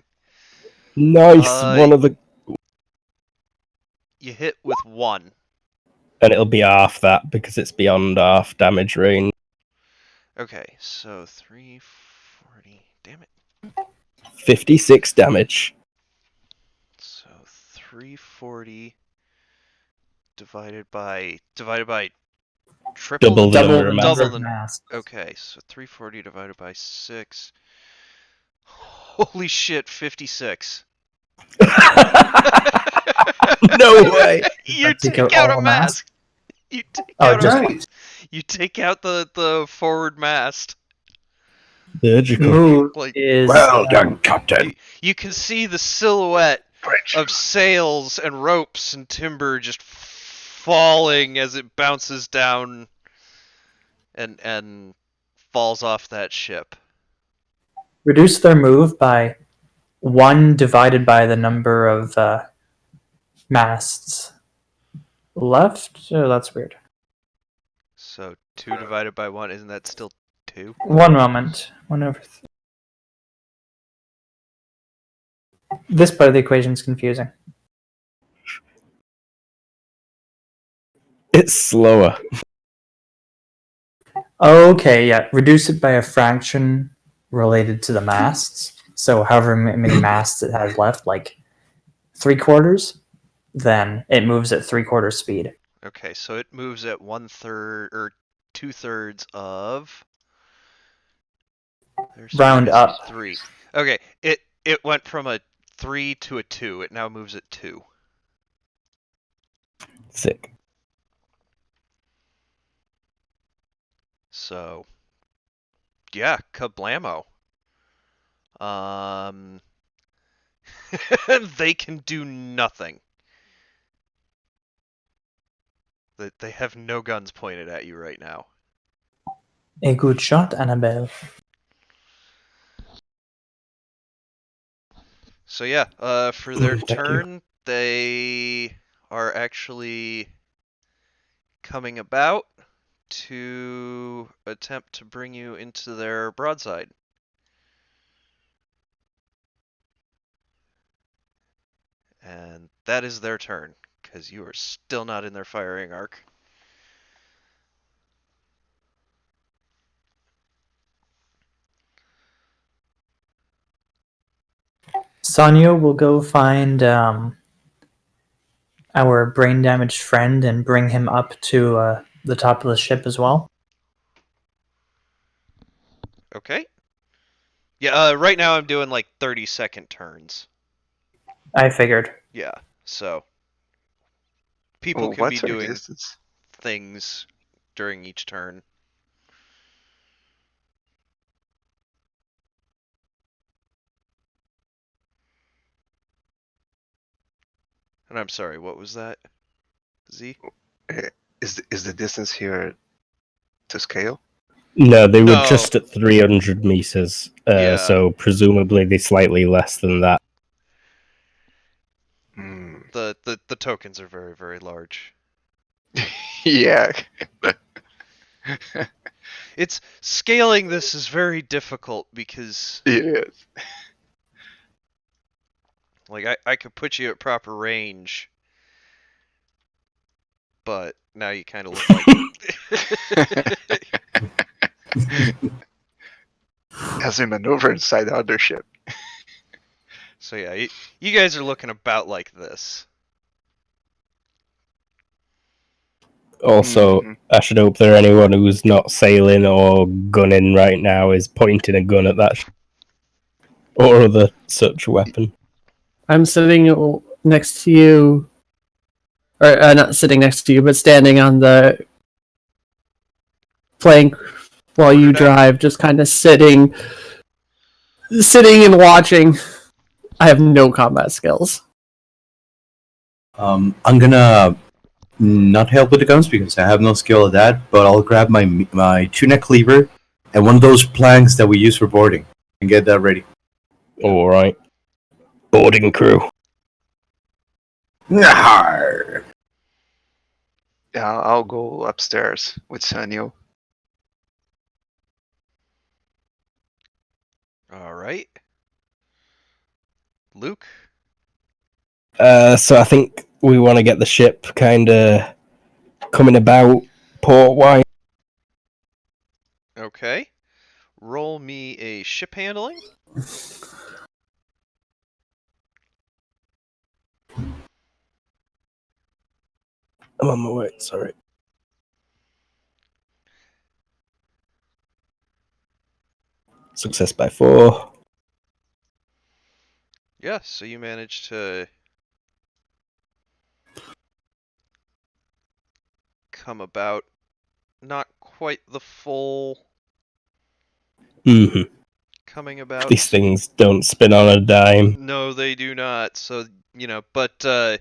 C: Nice! One of the.
A: You hit with 1.
C: And it'll be half that because it's beyond half damage range.
A: Okay, so 340. Damn it.
C: 56 damage.
A: So 340 divided by triple
C: Double the
E: Double
C: number
E: the
C: of
E: number
C: masts.
E: of
A: the-
E: masts.
A: Okay, so 340 divided by 6. Holy shit, 56.
C: No way!
A: You
E: Take
A: take
E: out
A: out
E: all
A: a
E: masks?
A: mast. You take
E: Oh,
A: out
E: just
F: Nice.
A: you take out the forward mast.
C: Surgical.
E: move
A: Like,
E: is
F: Well done, Captain.
A: You can see the silhouette
D: French.
A: of sails and ropes and timber just falling as it bounces down and falls off that ship.
E: reduce their move by 1 divided by the number of masts left. Oh, that's weird.
A: So 2 divided by 1, isn't that still 2?
E: One moment. 1 over. This part of the equation is confusing.
C: It's slower.
E: Okay, yeah. Reduce it by a fraction related to the masts. So however many masts it has left, like 3/4, then it moves at 3/4 speed.
A: Okay, so it moves at 1/3 or 2/3 of. There's
E: Round up.
A: 3. Okay, it went from a 3 to a 2. It now moves at 2.
C: Sick.
A: So, yeah, kablamo. Um, they can do nothing. They have no guns pointed at you right now.
E: A good shot, Annabelle.
A: So yeah, for their
C: Thank you.
A: turn, they are actually coming about to attempt to bring you into their broadside. And that is their turn, because you are still not in their firing arc.
E: Sonia will go find our brain damaged friend and bring him up to the top of the ship as well.
A: Okay? Yeah, right now I'm doing like 30-second turns.
E: I figured.
A: Yeah, so people
D: Oh,
A: can be
D: what's our
A: doing
D: distance?
A: things during each turn. And I'm sorry, what was that? Z?
D: Is the distance here to scale?
C: No, they were
A: No.
C: just at 300 meters,
A: Yeah.
C: so presumably they're slightly less than that.
D: Hmm.
A: The tokens are very, very large.
D: Yeah.
A: It's scaling this is very difficult because
D: It is.
A: like I could put you at proper range, but now you kind of look like
D: As we maneuver inside the other ship.
A: So yeah, you guys are looking about like this.
C: Also,
D: Mhm.
C: I should hope that anyone who's not sailing or gunning right now is pointing a gun at that or other such weapon.
B: I'm sitting next to you, or not sitting next to you, but standing on the plank while you
A: Quarterdeck.
B: drive, just kind of sitting and watching. I have no combat skills.
F: I'm gonna not help with the guns because I have no skill at that. But I'll grab my tuna cleaver and one of those planks that we use for boarding and get that ready.
C: Alright. Boarding crew.
F: Yarr.
D: Yeah, I'll go upstairs with Sanyo.
A: All right. Luke.
C: So I think we want to get the ship kind of coming about port-wise.
A: Okay. Roll me a ship handling.
C: I'm on my way, sorry. Success by 4.
A: Yeah, so you managed to come about not quite the full
C: Mm-hmm.
A: coming about.
C: These things don't spin on a dime.
A: No, they do not. So, but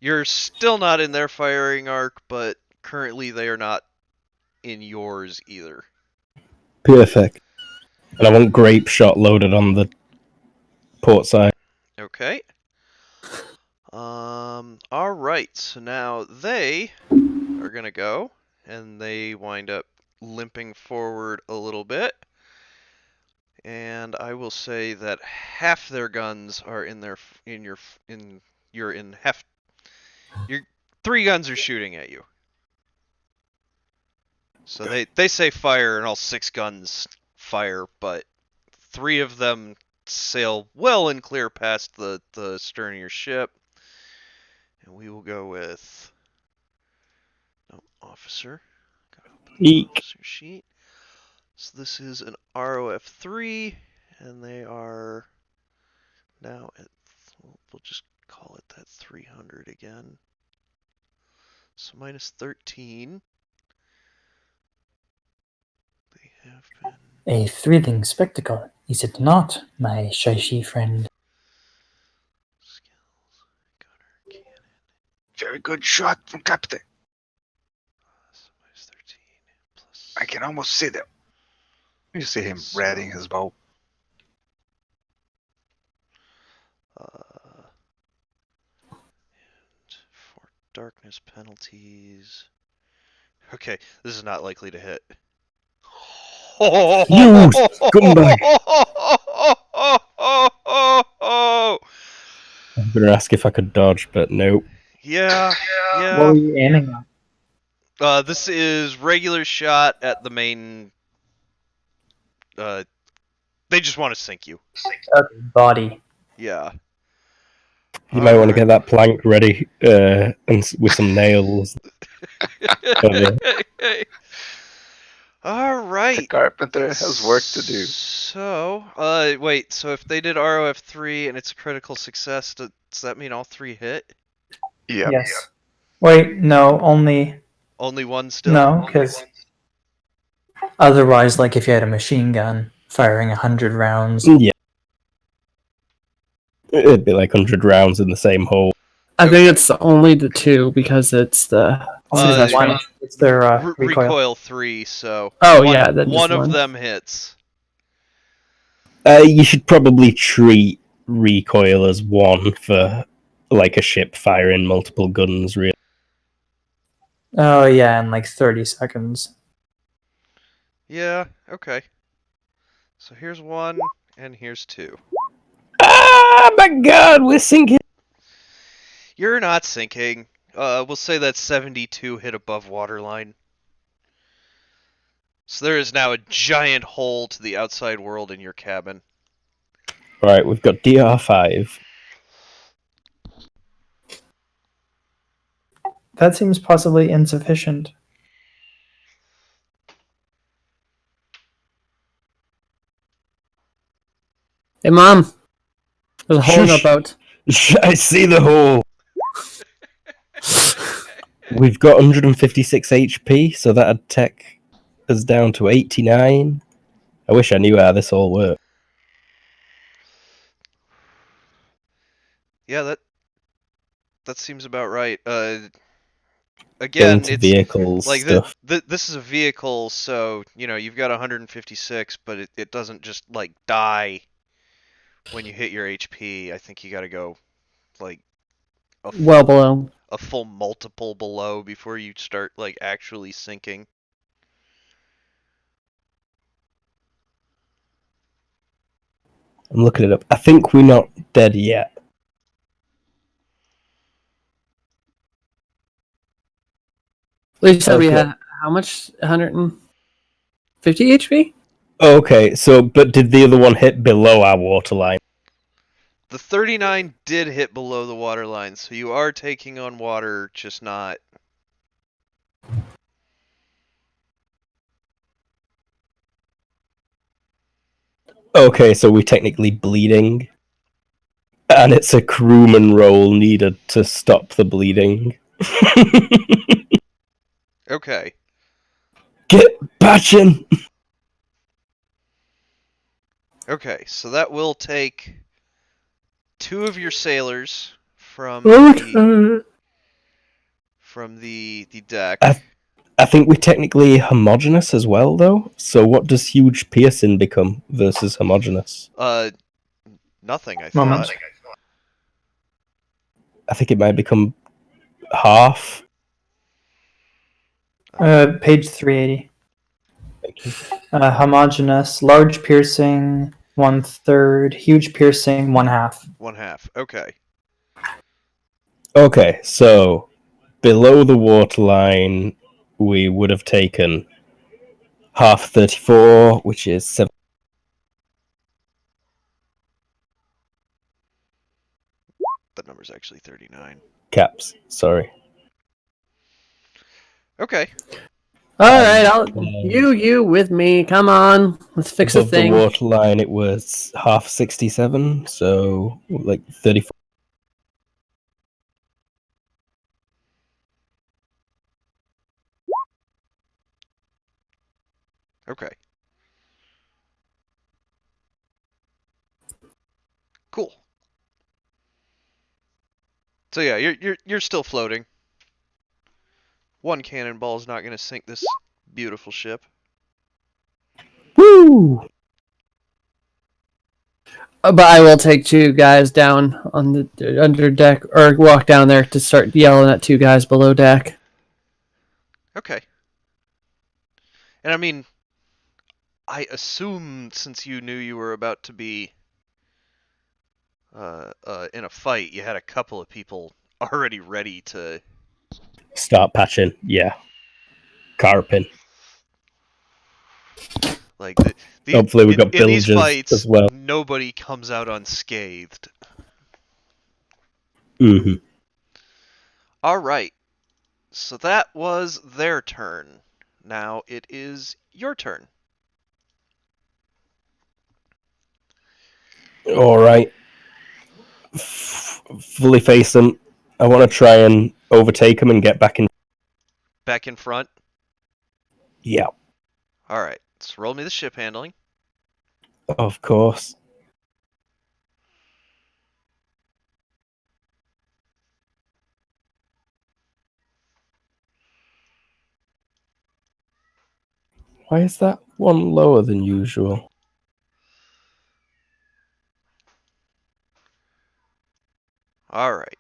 A: you're still not in their firing arc, but currently they are not in yours either.
C: Perfect. And I want grape shot loaded on the port side.
A: Okay. All right. So now they are gonna go, and they wind up limping forward a little bit. And I will say that half their guns are in half. Your 3 guns are shooting at you. So they say fire, and all 6 guns fire, but 3 of them sail well and clear past the stern of your ship. And we will go with no officer. Gotta open the
C: Eek.
A: officer sheet. So this is an ROF3, and they are now at. We'll just call it that 300 again. So minus 13.
E: A thrilling spectacle, is it not, my shishi friend?
A: Skills. Gunner. Cannon.
D: Very good shot from Captain.
A: Minus 13. Plus.
D: I can almost see them. You see him readying his bow.
A: And for darkness penalties. Okay, this is not likely to hit.
C: You scumbag! I'm gonna ask if I could dodge, but nope.
A: Yeah,
E: What
A: yeah.
E: were you aiming at?
A: This is regular shot at the main. They just want to sink you.
E: Okay, body.
A: Yeah.
C: You might want to get that plank ready with some nails.
A: All
D: The
A: right.
D: carpenter has work to do.
A: So, wait. So if they did ROF 3 and it's a critical success, does that mean all 3 hit?
D: Yep.
E: Yes. Wait, no, only
A: Only one still?
E: no, because otherwise, like if you had a machine gun firing 100 rounds,
C: Yeah. It'd be like 100 rounds in the same hole.
B: I think it's only the 2 because it's the
E: only
B: success
E: one.
B: rate.
E: It's their recoil.
A: Recoil 3, so
B: Oh,
A: one,
B: yeah, then
A: one
B: just
A: of
B: one.
A: them hits.
C: You should probably treat recoil as 1 for like a ship firing multiple guns, really.
E: Oh yeah, in like 30 seconds.
A: Yeah, okay. So here's 1, and here's 2.
C: Ah, my god, we're sinking!
A: You're not sinking. We'll say that's 72 hit above waterline. So there is now a giant hole to the outside world in your cabin.
C: Right, we've got DR5.
E: That seems possibly insufficient.
B: Hey, Mom. There's a hole in our
C: Shush.
B: boat.
C: I see the hole! We've got 156 HP, so that'd take us down to 89. I wish I knew how this all worked.
A: Yeah, that seems about right.
C: Go
A: Again,
C: into
A: it's
C: vehicles
A: like
C: stuff.
A: this is a vehicle, so you've got 156, but it doesn't just like die when you hit your HP. I think you got to go like
B: Well below.
A: a full multiple below before you start like actually sinking.
C: I'm looking it up. I think we're not dead yet.
B: You said we
C: Okay.
B: had how much? 150 HP?
C: Okay, so, but did the other one hit below our waterline?
A: The 39 did hit below the water line, so you are taking on water, just not.
C: Okay, so we're technically bleeding. And it's a crewman roll needed to stop the bleeding.
A: Okay.
C: Get batching!
A: Okay, so that will take 2 of your sailors from the deck.
C: I think we're technically homogenous as well, though. So what does huge piercing become versus homogenous?
A: Nothing, I
E: Moment.
A: thought.
C: I think it might become half.
E: Page 380. Homogeneous, large piercing, 1/3, huge piercing, 1/2.
A: 1/2. Okay.
C: Okay, so below the waterline, we would have taken half 34, which is 7.
A: That number's actually 39.
C: Caps, sorry.
A: Okay.
B: Alright, you with me. Come on. Let's fix the
C: Above the
B: thing.
C: waterline, it was half 67, so like 34.
A: Okay. So yeah, you're still floating. One cannonball is not going to sink this beautiful ship.
B: Woo! But I will take 2 guys down on the under deck, or walk down there to start yelling at 2 guys below deck.
A: Okay. And I mean, I assumed since you knew you were about to be in a fight, you had a couple of people already ready to.
C: Start patching. Yeah. Carping.
A: Like
C: Hopefully we've got
A: in these
C: villagers
A: fights,
C: as well.
A: nobody comes out unscathed.
C: Mm-hmm.
A: All right. So that was their turn. Now it is your turn.
C: All right. Fully face them. I want to try and overtake them and get back in.
A: Back in front.
C: Yeah,
A: All right. So roll me the ship handling.
C: of course. Why is that one lower than usual?
A: All right.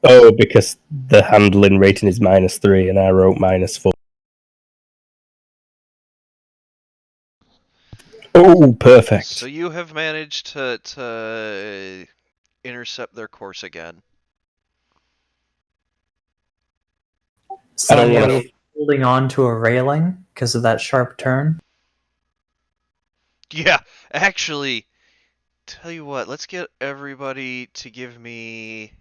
C: Oh, because the handling rating is -3 and I wrote -4. Oh, perfect.
A: So you have managed to intercept their course again.
C: I don't
E: Sonya
C: wanna-
E: holding on to a railing because of that sharp turn.
A: Yeah, actually, tell you what, let's get everybody to give me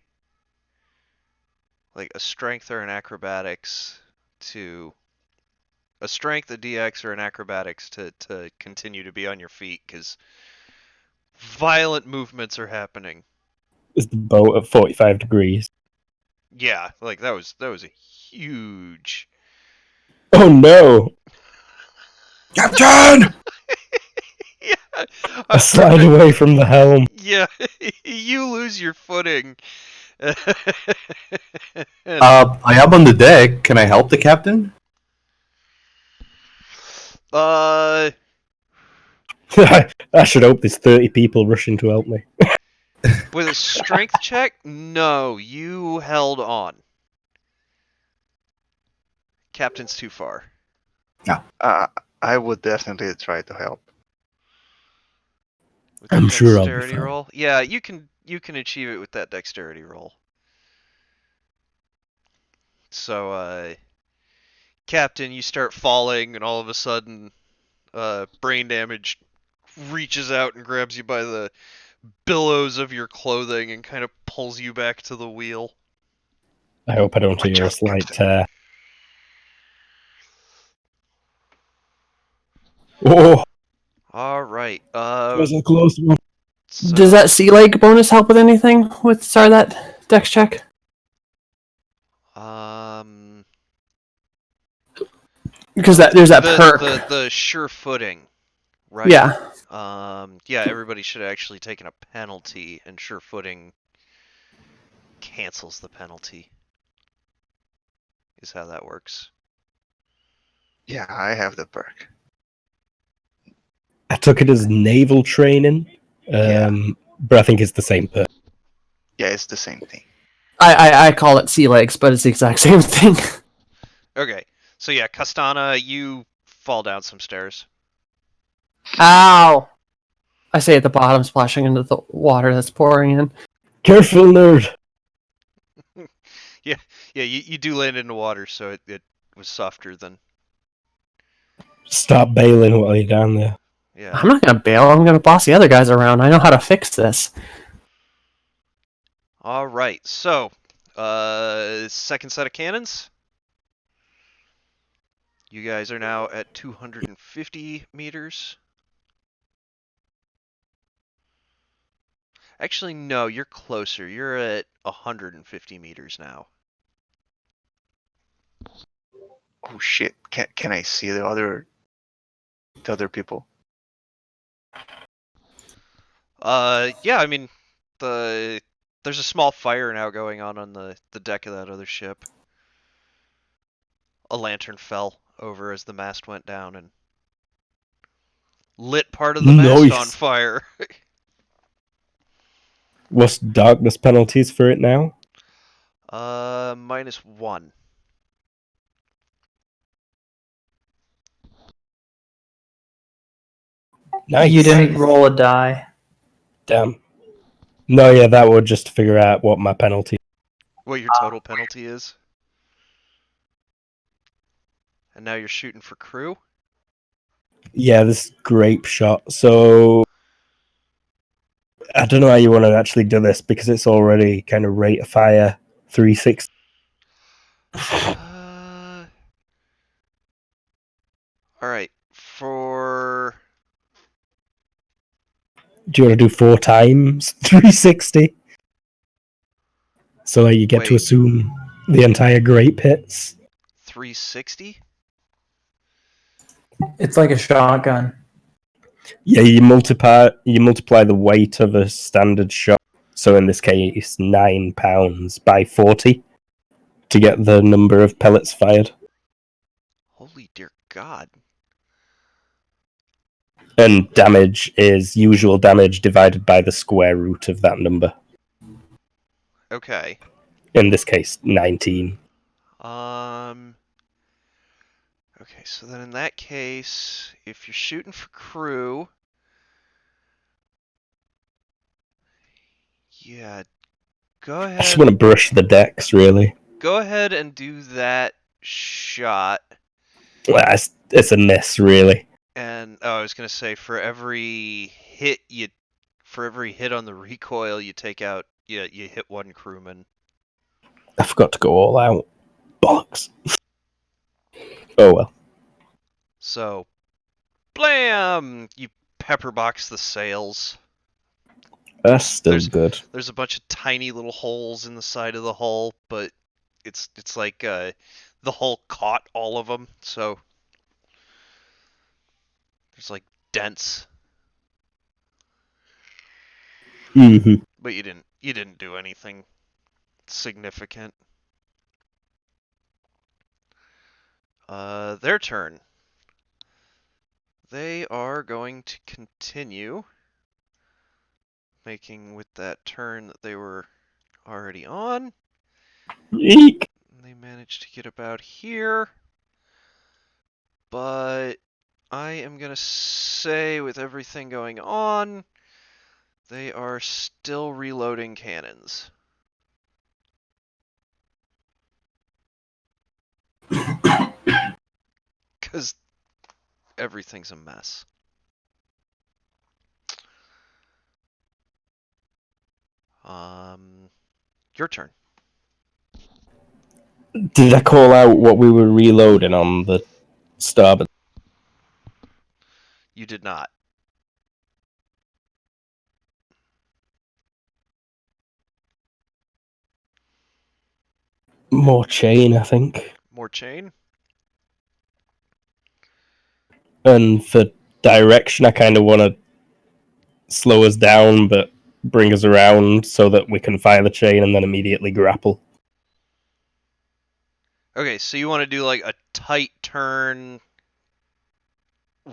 A: like a strength or an acrobatics to a strength, a DX, or an acrobatics to continue to be on your feet because violent movements are happening.
C: Is the boat at 45 degrees?
A: Yeah, like that was a huge.
C: Oh no!
F: Captain!
A: Yeah,
C: I slide away from the helm.
A: yeah, you lose your footing. And-
F: I am on the deck. Can I help the captain?
A: uh,
C: I should hope there's 30 people rushing to help me.
A: with a strength check, no, you held on. Captain's too far.
D: I would definitely try to help.
A: With that
C: I'm sure I'll be
A: dexterity
C: fine.
A: roll, yeah, you can achieve it with that dexterity roll. So, Captain, you start falling, and all of a sudden, brain damage reaches out and grabs you by the billows of your clothing and kind of pulls you back to the wheel.
C: I hope I don't
D: Watch
C: hear a
D: out,
C: slight
D: Captain.
C: tear. Oh,
A: All right.
C: that was a close one.
A: So,
B: Does that sea leg bonus help with anything with that dex check? Because there's that perk.
A: the sure footing, right?
B: Yeah.
A: Yeah, everybody should have actually taken a penalty, and sure footing cancels the penalty. Is how that works.
D: Yeah, I have the perk.
C: I took it as naval training,
D: Yeah.
C: but I think it's the same perk.
D: Yeah, it's the same thing.
B: I call it sea legs, but it's the exact same thing.
A: Okay, so yeah, Castana, you fall down some stairs.
B: Ow! I say at the bottom, splashing into the water that's pouring in.
C: Careful, nerd!
A: Yeah, you do land in the water, so it was softer than.
C: Stop bailing while you're down there.
A: Yeah.
B: I'm not gonna bail. I'm gonna boss the other guys around. I know how to fix this.
A: All right, so second set of cannons. You guys are now at 250 meters. Actually, no, you're closer. You're at 150 meters now.
D: Oh shit! Can I see the other people?
A: Yeah, I mean, the There's a small fire now going on the deck of that other ship. A lantern fell over as the mast went down and lit part of the mast on
C: Nice.
A: fire.
C: What's darkness penalties for it now?
A: -1.
C: Nice.
E: You didn't roll a die.
C: Damn. No, yeah, that would just figure out what my penalty.
A: What your total penalty is. And now you're shooting for crew?
C: Yeah, this grape shot. So I don't know how you want to actually do this because it's already kind of rate of fire 360.
A: Alright, for...
C: Do you want to do 4 times 360? So like you get to
A: Wait.
C: assume the entire grape hits.
A: 360?
E: It's like a shotgun.
C: Yeah, you multiply the weight of a standard shot. So in this case, 9 pounds by 40 to get the number of pellets fired.
A: Holy dear God.
C: And damage is usual damage divided by the square root of that number.
A: Okay.
C: In this case, 19.
A: Okay, so then in that case, if you're shooting for crew... Yeah, go
C: I just
A: ahead.
C: want to brush the decks, really.
A: Go ahead and do that shot.
C: Well, it's a miss, really.
A: And I was gonna say for every hit on the recoil, you take out you hit one crewman.
C: I forgot to go all out. Bollocks. Oh well.
A: So, blam! You pepperbox the sails.
C: That's still good.
A: There's a bunch of tiny little holes in the side of the hull, but it's like the hull caught all of them, so there's like dents.
C: Mm-hmm.
A: But you didn't do anything significant. Their turn. They are going to continue making with that turn that they were already on.
C: Eek.
A: They managed to get about here. But I am going to say with everything going on, they are still reloading cannons. Because everything's a mess. Your turn.
C: Did I call out what we were reloading on the starboard?
A: You did not.
C: More chain, I think.
A: More chain?
C: And for direction, I kind of want to slow us down, but bring us around so that we can fire the chain and then immediately grapple.
A: Okay, so you want to do like a tight turn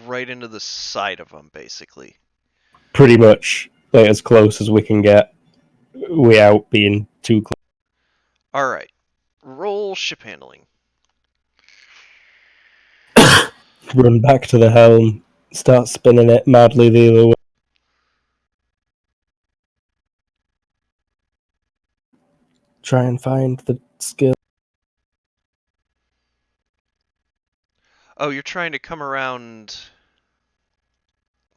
A: right into the side of them, basically.
C: Pretty much like as close as we can get without being too close.
A: Alright. Roll ship handling.
C: Run back to the helm, start spinning it madly the other way. Try and find the skill.
A: Oh, you're trying to come around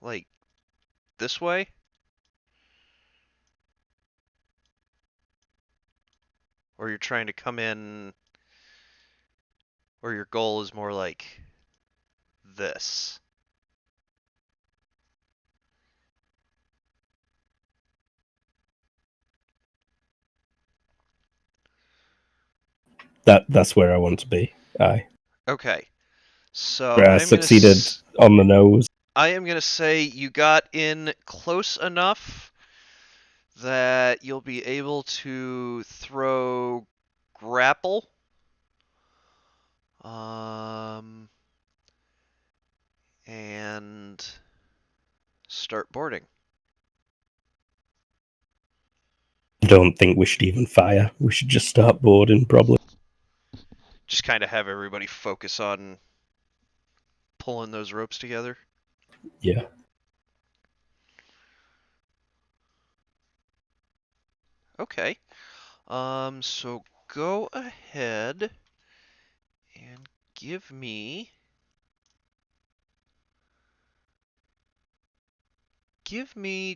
A: like this way? Or you're trying to come in, or your goal is more like this?
C: That's where I want to be. Aye.
A: Okay. So
C: Where I succeeded on the nose.
A: I am gonna say you got in close enough that you'll be able to throw grapple. And start boarding.
C: I don't think we should even fire. We should just start boarding, probably.
A: Just kind of have everybody focus on pulling those ropes together.
C: Yeah.
A: Okay. So go ahead and give me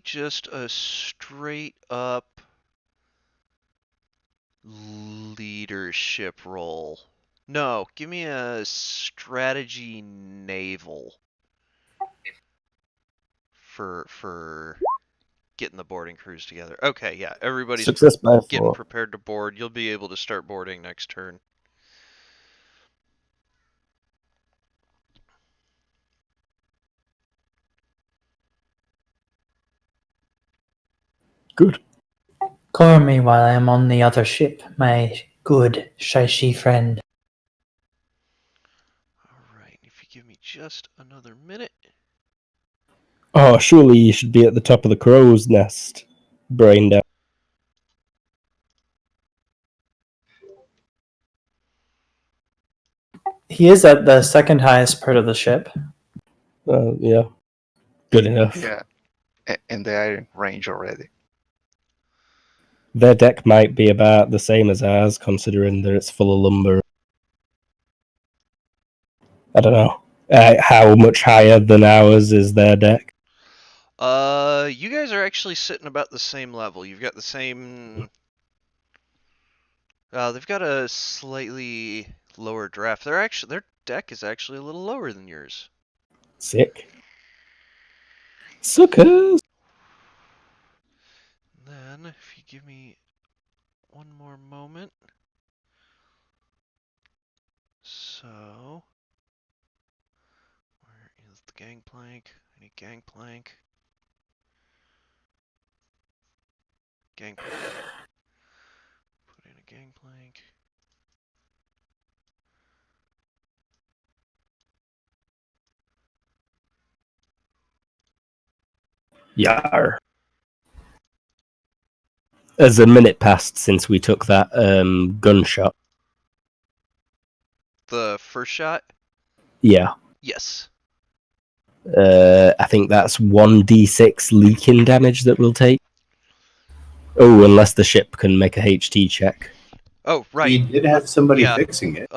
A: just a straight up leadership roll. No, give me a strategy naval for getting the boarding crews together. Okay, yeah, everybody's
C: Success by
A: getting
C: 4.
A: prepared to board. You'll be able to start boarding next turn.
C: Good.
E: Cover me while I am on the other ship, my good Shaishi friend.
A: Alright, if you give me just another minute.
C: Oh, surely you should be at the top of the crow's nest. Brain dead.
E: He is at the second highest part of the ship.
C: Yeah. Good enough.
D: Yeah, and they are in range already.
C: Their deck might be about the same as ours, considering that it's full of lumber. I don't know. How much higher than ours is their deck?
A: You guys are actually sitting about the same level. You've got the same. They've got a slightly lower draft. Their deck is actually a little lower than yours.
C: Sick. Suckers!
A: Then, if you give me one more moment. So, where is the gangplank? I need gangplank. Gangplank. Put in a gangplank.
C: Yar. As a minute passed since we took that gunshot.
A: The first shot?
C: Yeah.
A: Yes.
C: I think that's 1d6 leaking damage that we'll take. Oh, unless the ship can make a HT check.
A: Oh,
F: We
A: right.
F: did have somebody
A: Yeah.
F: fixing it.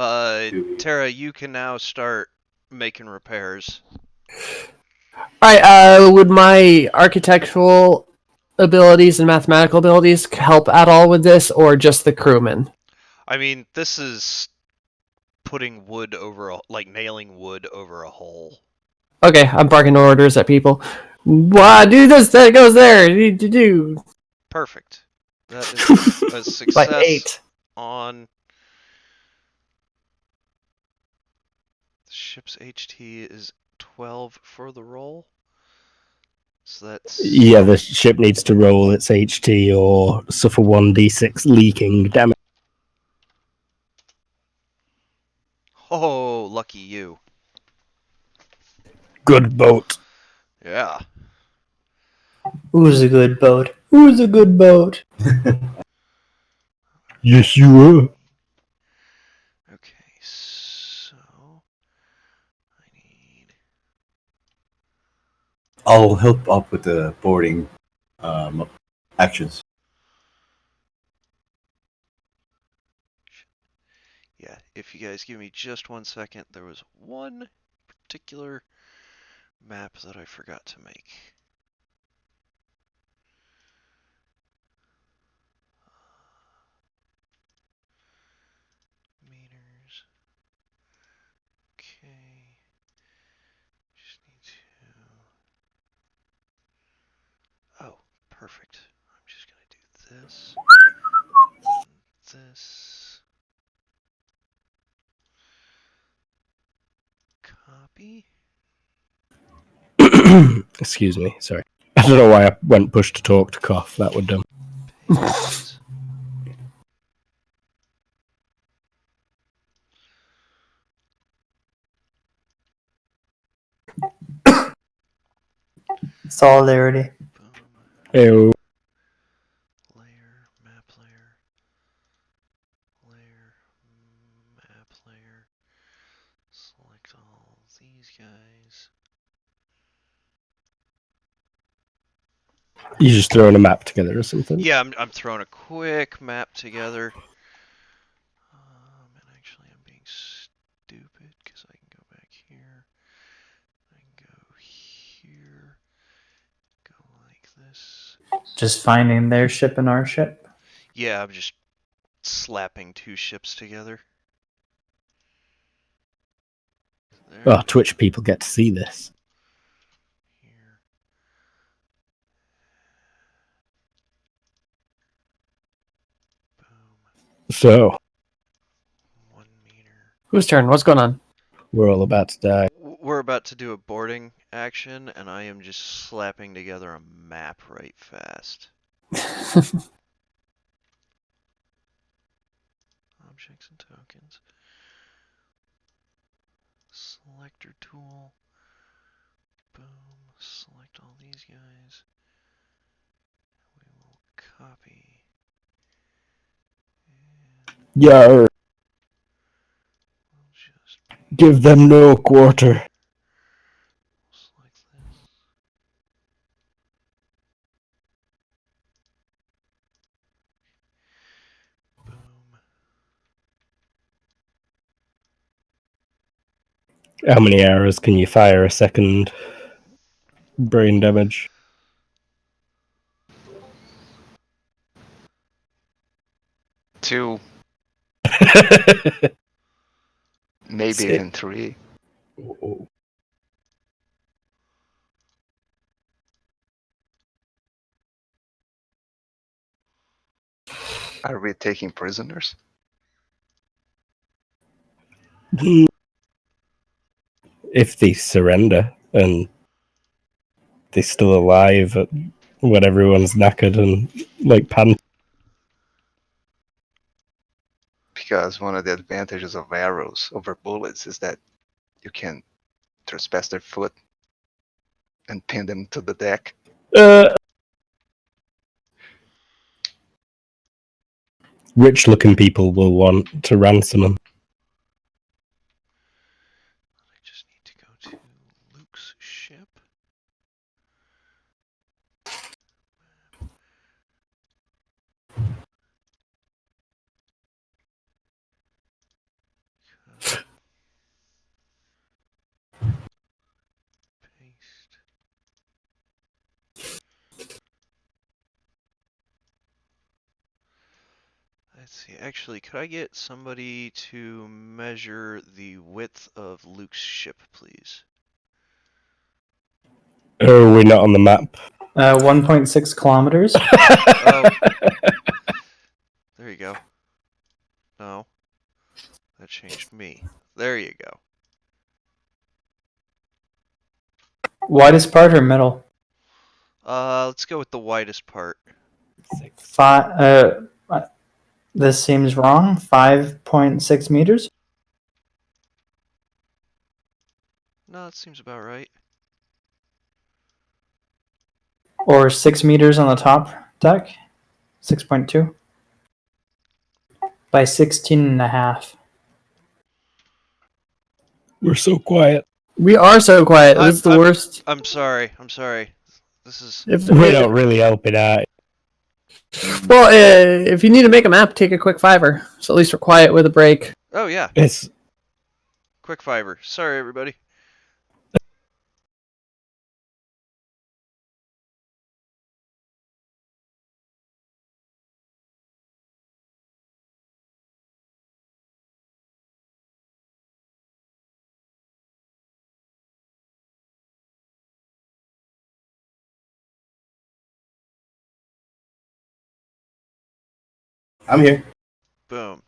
A: Tara, you can now start making repairs.
B: Alright, would my architectural abilities and mathematical abilities help at all with this, or just the crewman?
A: I mean, this is putting wood over nailing wood over a hole.
B: Okay, I'm barking orders at people. Why do this? That goes there. Do.
A: Perfect. That is a success
B: Like 8.
A: on the ship's HT is 12 for the roll. So that's
C: Yeah, the ship needs to roll its HT or suffer 1d6 leaking damage.
A: oh, lucky you.
C: Good boat.
A: Yeah.
E: Who's a good boat? Who's a good boat?
C: Yes, you were.
A: Okay, so I need.
F: I'll help up with the boarding actions.
A: Yeah, if you guys give me just 1 second, there was one particular map that I forgot to make. Meters. Okay. Just need to. Oh, perfect. I'm just gonna do this. This. Copy.
C: Excuse me, sorry. I don't know why I went push to talk to cough. That would
A: guys.
E: Solidarity.
A: Boom.
C: Ew.
A: Layer, map layer. Layer, map layer. Select all these guys.
C: You just throwing a map together or something?
A: Yeah, I'm throwing a quick map together. And actually I'm being stupid because I can go back here. I can go here. Go like this.
E: Just finding their ship and our ship.
A: Yeah, I'm just slapping two ships together. There.
C: Oh, Twitch people get to see this.
A: Here. Boom.
C: So,
A: 1 meter.
B: Whose turn? What's going on?
C: we're all about to die.
A: We're about to do a boarding action, and I am just slapping together a map right fast. Objects and tokens. Selector tool. Boom. Select all these guys. We will copy. And
C: Yar,
A: we'll just
C: give them no quarter.
A: select this. Boom.
C: How many arrows can you fire a second? Brain damage.
D: 2, maybe
C: Sick.
D: even 3. Are we taking prisoners?
C: If they surrender and they're still alive when everyone's knackered and like pan.
D: Because one of the advantages of arrows over bullets is that you can trespass their foot and pin them to the deck.
C: Rich looking people will want to ransom them.
A: I just need to go to Luke's ship. Paste. Let's see. Actually, could I get somebody to measure the width of Luke's ship, please?
C: Oh, we're not on the map.
E: 1.6 kilometers.
A: Oh. There you go. No. That changed me. There you go.
E: Widest part or middle?
A: Let's go with the widest part.
E: This seems wrong. 5.6 meters.
A: No, that seems about right.
E: Or 6 meters on the top deck. 6.2. By 16.5.
C: We're so quiet.
B: We are so quiet. This is the worst.
A: I'm sorry. I'm sorry. This is...
C: We don't really help it out.
B: Well, if you need to make a map, take a quick fiver. So at least we're quiet with a break.
A: Oh, yeah.
C: It's
A: Quick fiver. Sorry, everybody.
F: I'm here.
A: Boom.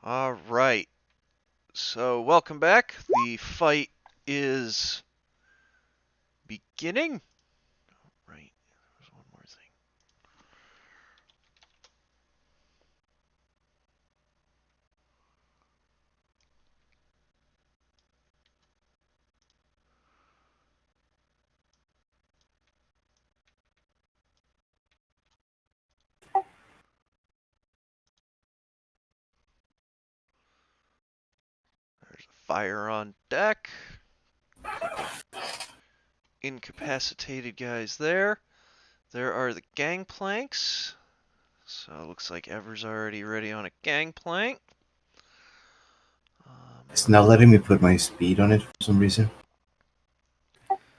A: All right. So, welcome back. The fight is beginning. Right. There's one more thing. fire on deck. Incapacitated guys there. There are the gangplanks. So it looks like Ever's already ready on a gangplank.
F: It's not letting me put my speed on it for some reason.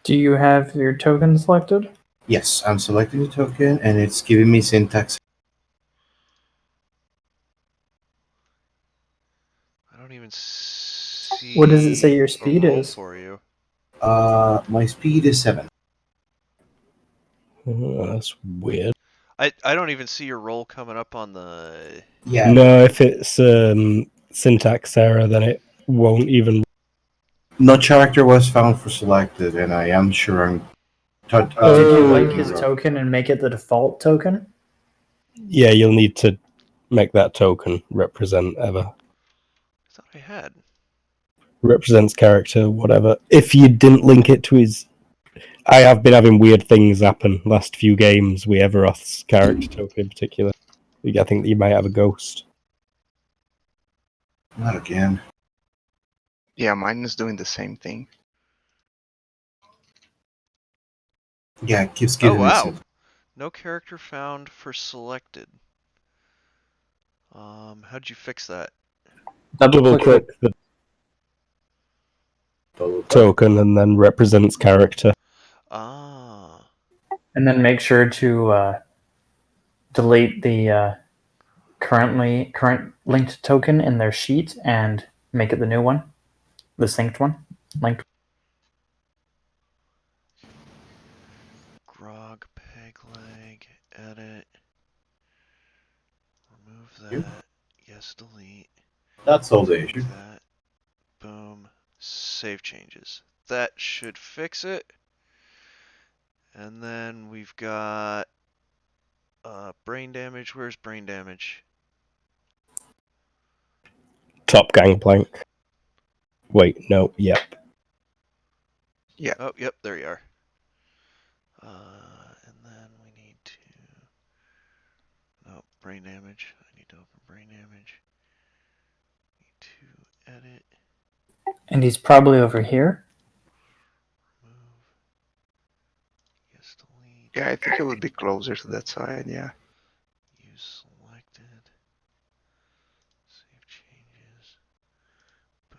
E: Do you have your token selected?
F: Yes, I'm selecting the token and it's giving me syntax.
A: I don't even see
E: What does it say your
A: a
E: speed
A: roll
E: is?
A: for you.
F: My speed is 7.
C: That's weird.
A: I don't even see your roll coming up on the.
F: Yeah.
C: No, if it's syntax error, then it won't even.
F: No character was found for selected, and I am sure I'm.
E: Did you
C: Oh.
E: link his token and make it the default token?
C: Yeah, you'll need to make that token represent Ever.
A: I thought I had.
C: Represents character, whatever. If you didn't link it to his. I have been having weird things happen last few games with Everoth's character token in particular. I think that you might have a ghost.
F: Not again.
D: Yeah, mine is doing the same thing.
F: Yeah, it keeps
A: Oh
F: giving me
A: wow!
F: some.
A: No character found for selected. How'd you fix that?
C: Double click the token and then represents character.
A: Ah.
E: And then make sure to delete the current linked token in their sheet and make it the new one, the synced one. Linked.
A: Grog, peg leg, edit. Remove that. Yes, delete.
F: That's all the issue.
A: That. Boom. Save changes. That should fix it. And then we've got brain damage. Where's brain damage?
C: Top gangplank. Wait, no, yep.
D: Yeah.
A: Oh, yep, there you are. And then we need to. No, brain damage. I need to open brain damage. Need to edit.
E: And he's probably over here.
A: Remove. Yes, delete.
D: Yeah, I think it would be closer to that side, yeah.
A: Use selected. Save changes. Boom.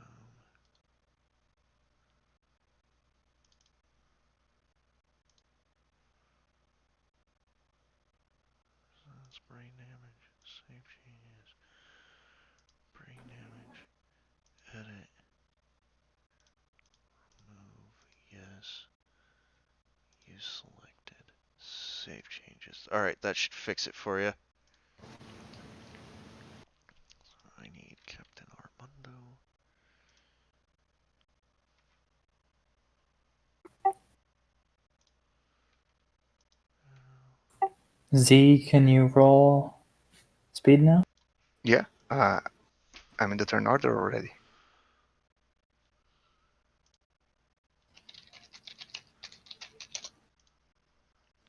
A: That's brain damage. Save changes. Brain damage. Edit. Remove. Yes. Use selected. Save changes. Alright, that should fix it for you. I need Captain Armando.
E: Z, can you roll speed now?
D: Yeah, I'm in the turn order already.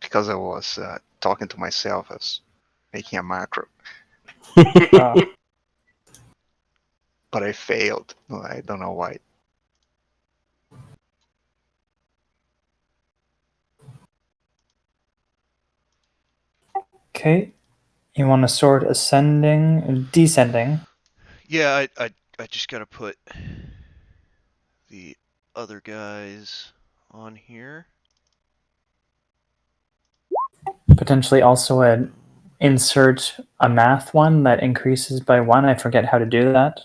D: Because I was talking to myself, I was making a macro,
E: Ah,
D: but I failed. I don't know why.
E: okay. You want to sort ascending, descending.
A: Yeah, I just gotta put the other guys on here.
E: Potentially also insert a math one that increases by 1. I forget how to do that.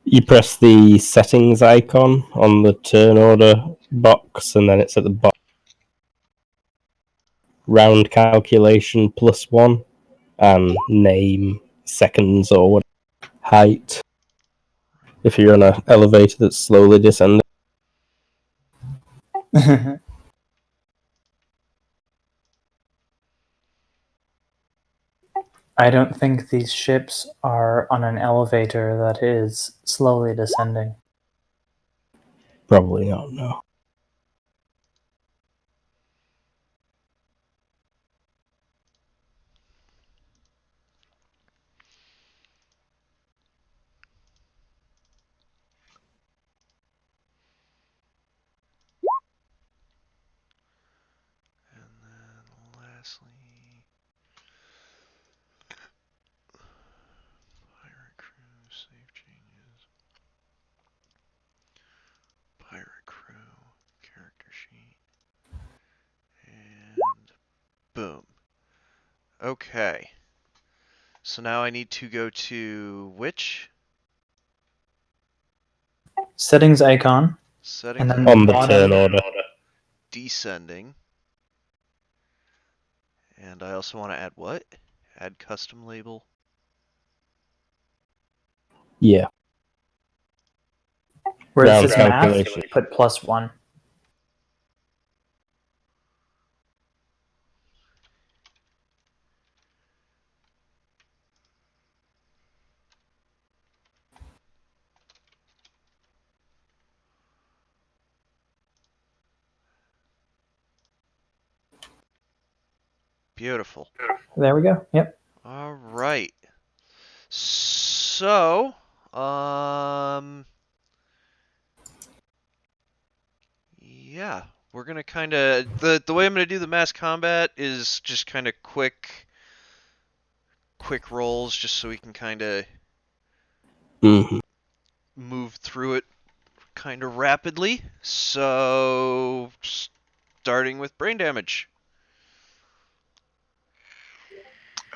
C: You press the settings icon on the turn order box, and then it's at the bottom. Round calculation +1, and name seconds or what height. If you're on an elevator that's slowly descending.
E: I don't think these ships are on an elevator that is slowly descending.
C: Probably not, no.
A: Boom. Okay. So now I need to go to which?
E: Settings icon,
A: Settings
E: and then
A: icon.
C: On the
E: bottom.
C: turn order.
A: Descending. And I also want to add what? Add custom label.
C: Yeah.
E: Where it
C: Round
E: says math,
C: calculation.
E: put +1.
A: Beautiful.
E: There we go. Yep.
A: All right. So, yeah, we're gonna kind of the way I'm gonna do the mass combat is just kind of quick rolls, just so we can kind of
C: Mm-hmm.
A: move through it kind of rapidly. So, starting with brain damage.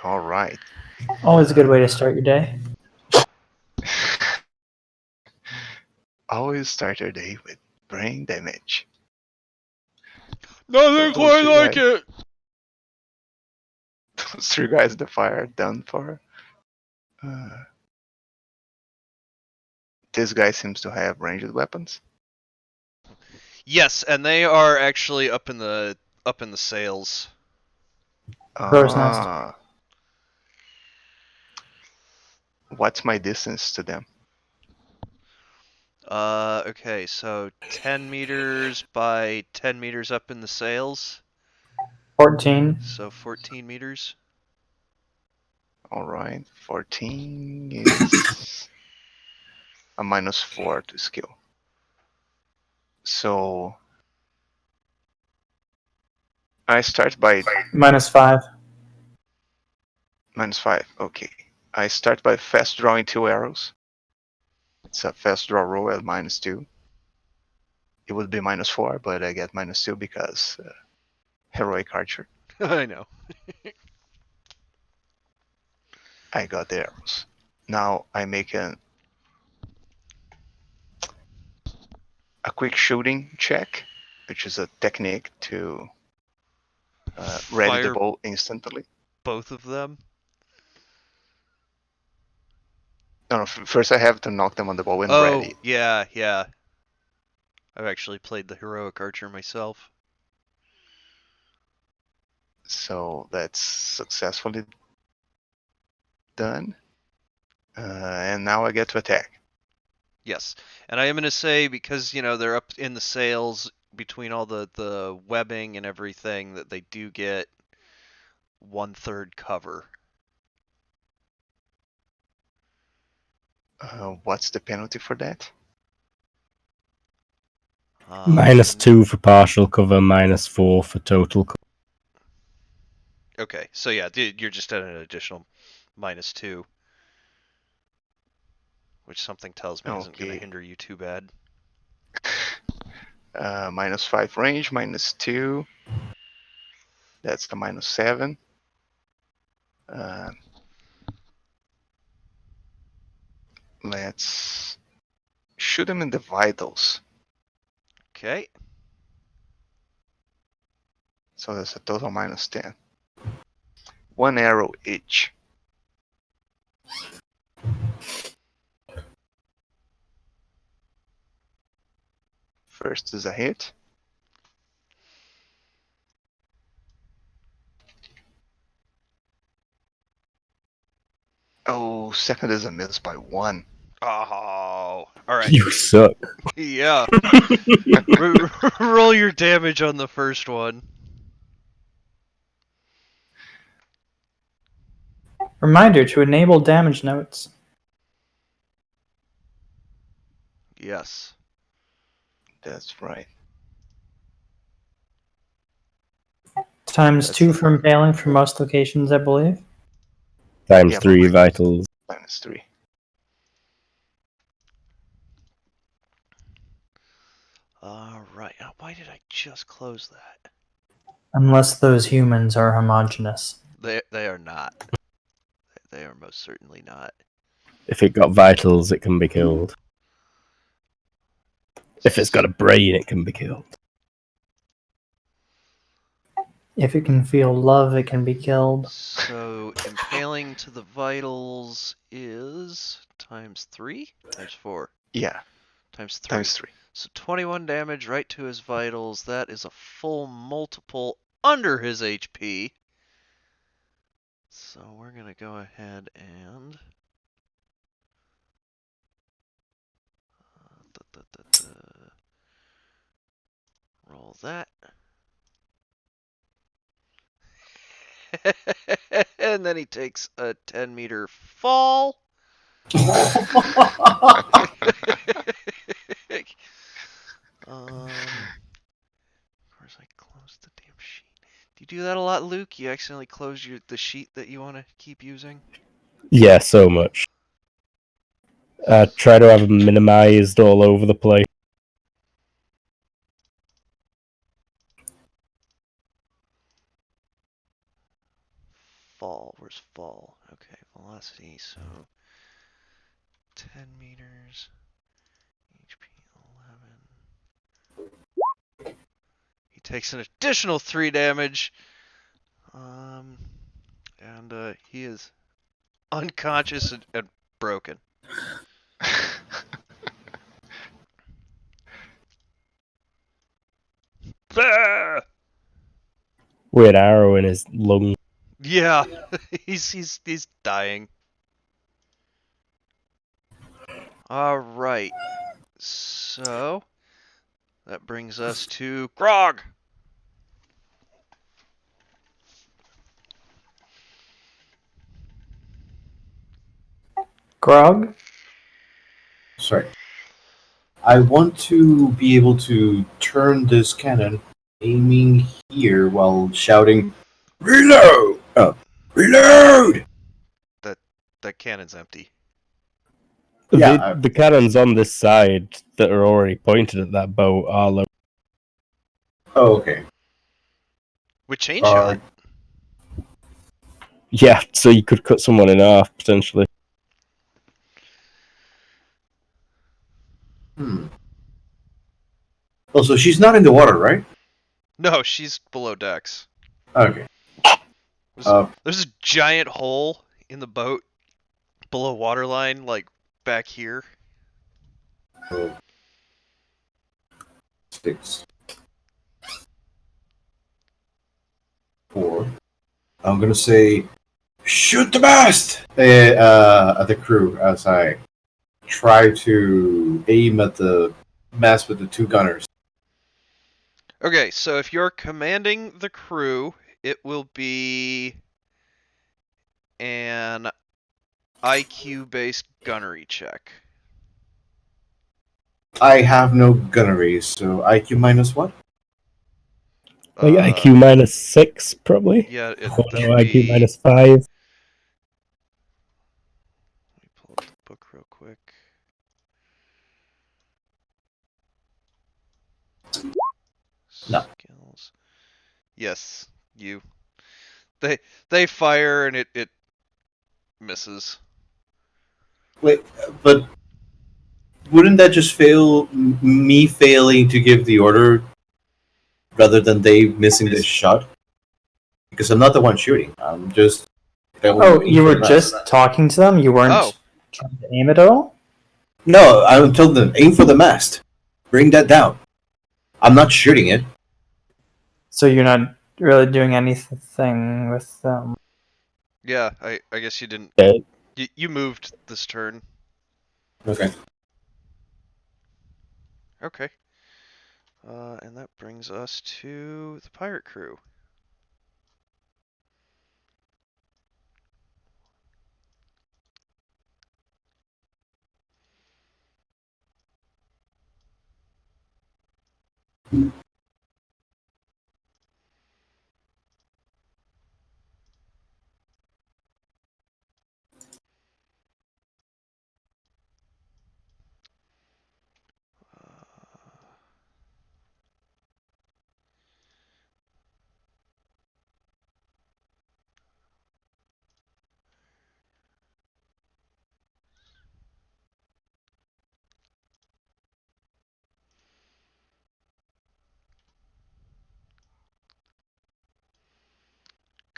D: All right.
E: Always a good way to start your day.
D: Always start your day with brain damage.
A: Nothing quite like it.
D: Those 3 guys in the fire done for. This guy seems to have ranged weapons.
A: Yes, and they are actually up in the sails.
E: Crow's nest.
D: Ah, what's my distance to them?
A: Okay, so 10 meters by 10 meters up in the sails.
E: 14.
A: So 14 meters.
D: All right, 14 is a -4 to skill. So I start by
E: -5.
D: -5. Okay, I start by fast drawing 2 arrows. It's a fast draw roll at -2. It would be -4, but I get -2 because heroic archer.
A: I know.
D: I got the arrows. Now I make a quick shooting check, which is a technique to ready the
A: Fire
D: bow instantly.
A: both of them.
D: No, first I have to knock them on the bow and
A: Oh,
D: ready.
A: yeah, yeah. I've actually played the heroic archer myself.
D: So that's successfully done. And now I get to attack.
A: Yes, and I am gonna say, because they're up in the sails between all the webbing and everything, that they do get 1/3 cover.
D: What's the penalty for that?
C: -2 for partial cover, -4 for total cover.
A: Okay, so yeah, you're just at an additional -2, which something tells me isn't going to
D: Okay.
A: hinder you too bad.
D: -5 range, -2. That's the -7. Let's shoot him in the vitals.
A: Okay.
D: So that's a total -10. 1 arrow each. First is a hit. Oh, second is a miss by 1.
A: Oh, all right.
C: You suck.
A: Yeah. Roll your damage on the first one.
E: Reminder to enable damage notes.
A: Yes.
D: That's right.
E: Times
D: That's
E: 2
D: the
E: for impaling for most locations, I believe.
C: Times
D: Yeah,
C: 3
D: but
C: vitals.
D: -3.
A: All right. Why did I just close that?
E: Unless those humans are homogenous.
A: They are not. They are most certainly not.
C: If it got vitals, it can be killed. If it's got a brain, it can be killed.
E: If it can feel love, it can be killed.
A: So impaling to the vitals is ×3? ×4?
D: Yeah,
A: ×3.
D: ×3.
A: So 21 damage right to his vitals. That is a full multiple under his HP. So we're going to go ahead and roll that. And then he takes a 10-meter fall. Of course I closed the damn sheet. Do you do that a lot, Luke? You accidentally close the sheet that you want to keep using?
C: Yeah, so much. Try to have them minimized all over the place.
A: Fall. Where's fall? Okay, velocity. So 10 meters. HP 11. He takes an additional 3 damage. And he is unconscious and broken. Ah!
C: Weird arrow in his lung.
A: Yeah, he's dying. All right. So that brings us to Grog.
E: Grog?
F: Sorry. I want to be able to turn this cannon, aiming here while shouting, "Reload! Reload!"
A: That cannon's empty.
F: Yeah,
C: The cannons on this side that are already pointed at that boat are low.
F: Oh, okay.
A: With chain shot.
C: Yeah, so you could cut someone in half, potentially.
F: Oh, so she's not in the water, right?
A: No, she's below decks.
F: Okay.
A: There's a giant hole in the boat below waterline, like back here.
F: 6, 4. I'm gonna say, shoot the mast! At the crew as I try to aim at the mast with the 2 gunners.
A: Okay, so if you're commanding the crew, it will be an IQ-based gunnery check.
F: I have no gunnery, so IQ minus what?
C: Like IQ -6, probably.
A: Yeah,
C: Oh,
A: this
C: no,
A: would
C: IQ
A: be.
C: -5.
A: Let me pull up the book real quick.
F: No.
A: Skills. Yes, you. They fire and it misses.
F: Wait, but wouldn't that just fail me failing to give the order rather than they missing the shot? Because I'm not the one shooting. I'm just.
E: Oh, you were just talking to them? You weren't trying to aim it at all?
F: No, I told them aim for the mast. Bring that down. I'm not shooting it.
E: So you're not really doing anything with them.
A: Yeah, I guess you didn't. You moved this turn.
F: Okay.
A: Okay. And that brings us to the pirate crew.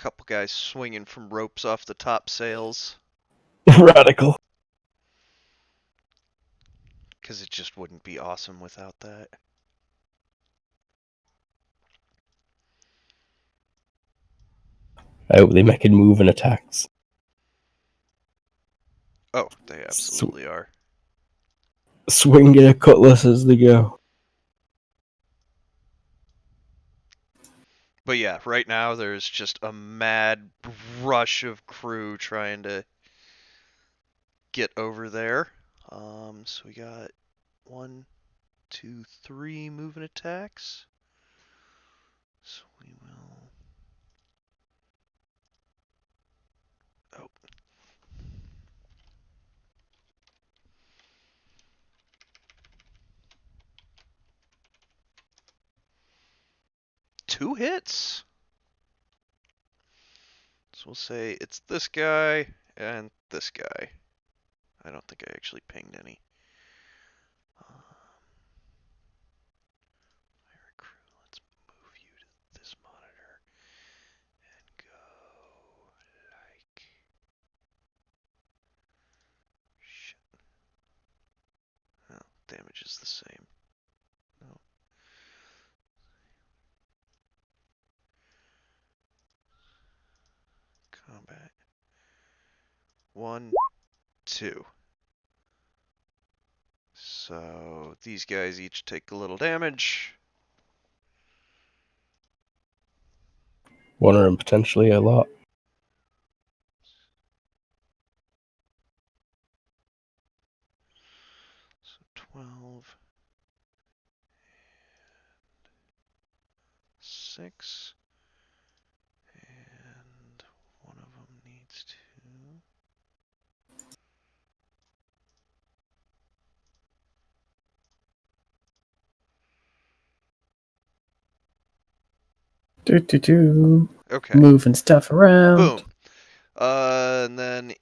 A: couple guys swinging from ropes off the topsails.
C: Radical.
A: Because it just wouldn't be awesome without that.
C: I hope they make it move and attacks.
A: Oh, they absolutely are.
C: Swinging a cutlass as they go.
A: But yeah, right now there's just a mad rush of crew trying to get over there. So we got 1, 2, 3 moving attacks. So we will. Oh. Two hits. So we'll say it's this guy and this guy. I don't think I actually pinged any. Pirate crew, let's move you to this monitor and go like. Shit. Oh, damage is the same. No. Combat. 1, 2. So these guys each take a little damage.
C: One of them potentially a lot.
A: So 12 and 6. And one of them needs to. Okay.
B: Moving stuff around.
A: Boom. And then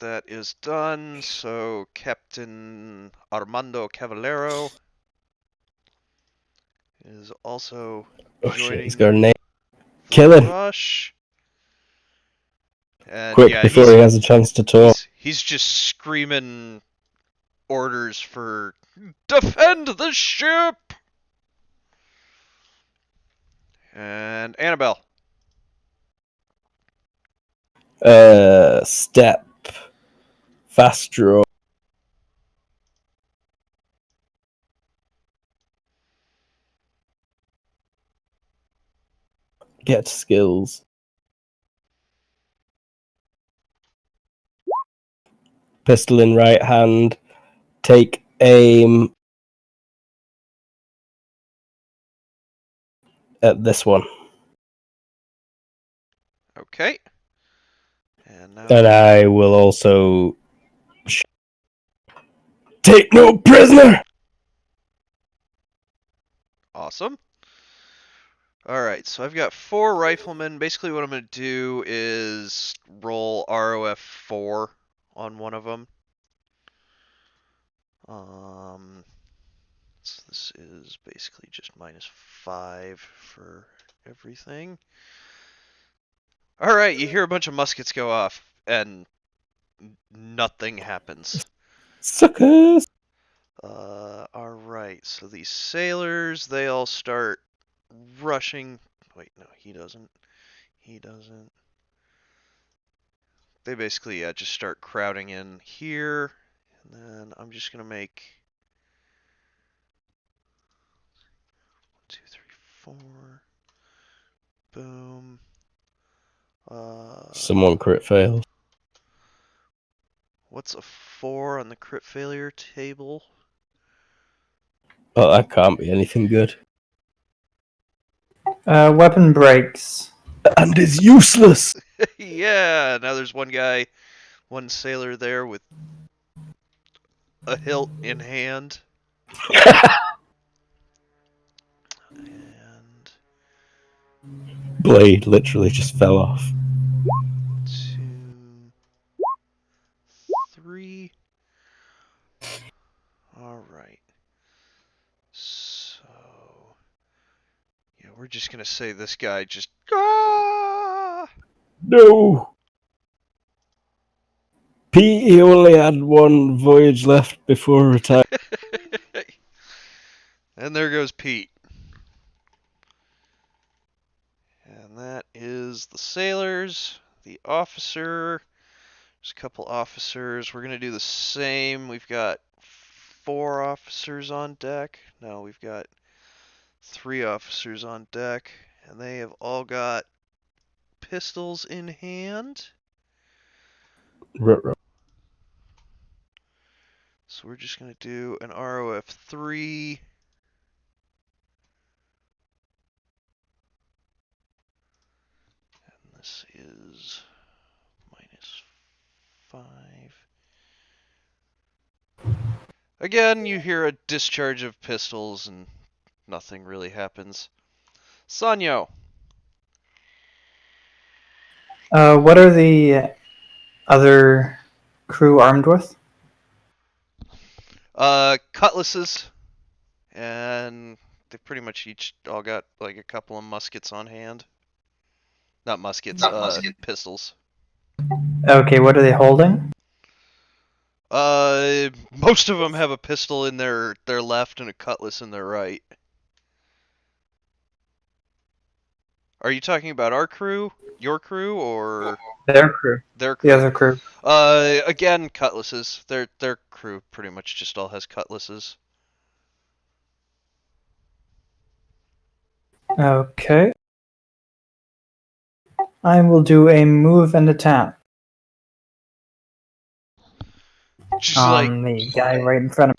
A: that is done. So Captain Armando Cavallero is also
C: Oh shit,
A: joining
C: he's got a name.
A: the
C: Kill him.
A: rush. And
C: Quick,
A: yeah,
C: before he has a chance to talk.
A: he's just screaming orders for defend the ship. And Annabelle.
C: Step. Fast draw. Get skills. Pistol in right hand. Take aim at this one.
A: Okay. And now.
C: And I will also take no prisoner.
A: Awesome. Alright, so I've got 4 riflemen. Basically what I'm going to do is roll ROF 4 on one of them. So this is basically just -5 for everything. Alright, you hear a bunch of muskets go off, and nothing happens.
C: Suckers.
A: Alright, so these sailors, they all start rushing. Wait, no, he doesn't. He doesn't. They basically just start crowding in here. And then I'm just going to make 1, 2, 3, 4. Boom.
C: Someone crit fails.
A: What's a 4 on the crit failure table?
C: Oh, that can't be anything good.
E: Weapon breaks.
C: And is useless.
A: Yeah, now there's one guy, one sailor there with a hilt in hand. And
C: Blade literally just fell off.
A: 2, 3. Alright. So, yeah, we're just gonna say this guy just. Ah!
C: No! Pete, he only had one voyage left before retiring.
A: And there goes Pete. And that is the sailors, the officer. There's a couple officers. We're going to do the same. We've got 4 officers on deck. No, we've got 3 officers on deck. And they have all got pistols in hand. So we're just going to do an ROF 3. And this is -5. Again, you hear a discharge of pistols and nothing really happens. Sanyo.
E: What are the other crew armed with?
A: Cutlasses. And they pretty much each all got like a couple of muskets on hand. Not muskets, pistols.
E: Okay, what are they holding?
A: Most of them have a pistol in their left and a cutlass in their right. Are you talking about our crew, your crew, or
E: Their crew.
A: their crew?
E: The other crew.
A: Again, cutlasses. Their crew pretty much just all has cutlasses.
E: Okay. I will do a move and attack
A: Just
E: on the guy right in front of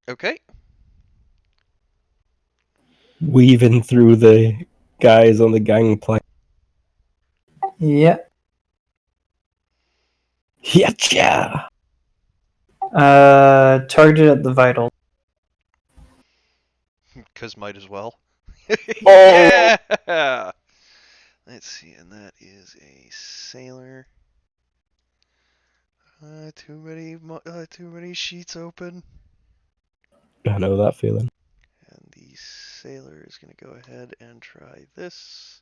A: okay.
C: Weaving through the guys on the gangplank.
E: me. Yeah.
C: Yatcha!
E: Targeted at the vital.
A: Cause might as well.
C: Oh!
A: Yeah. Let's see, and that is a sailor. Too many sheets open.
C: I know that feeling.
A: And the sailor is gonna go ahead and try this.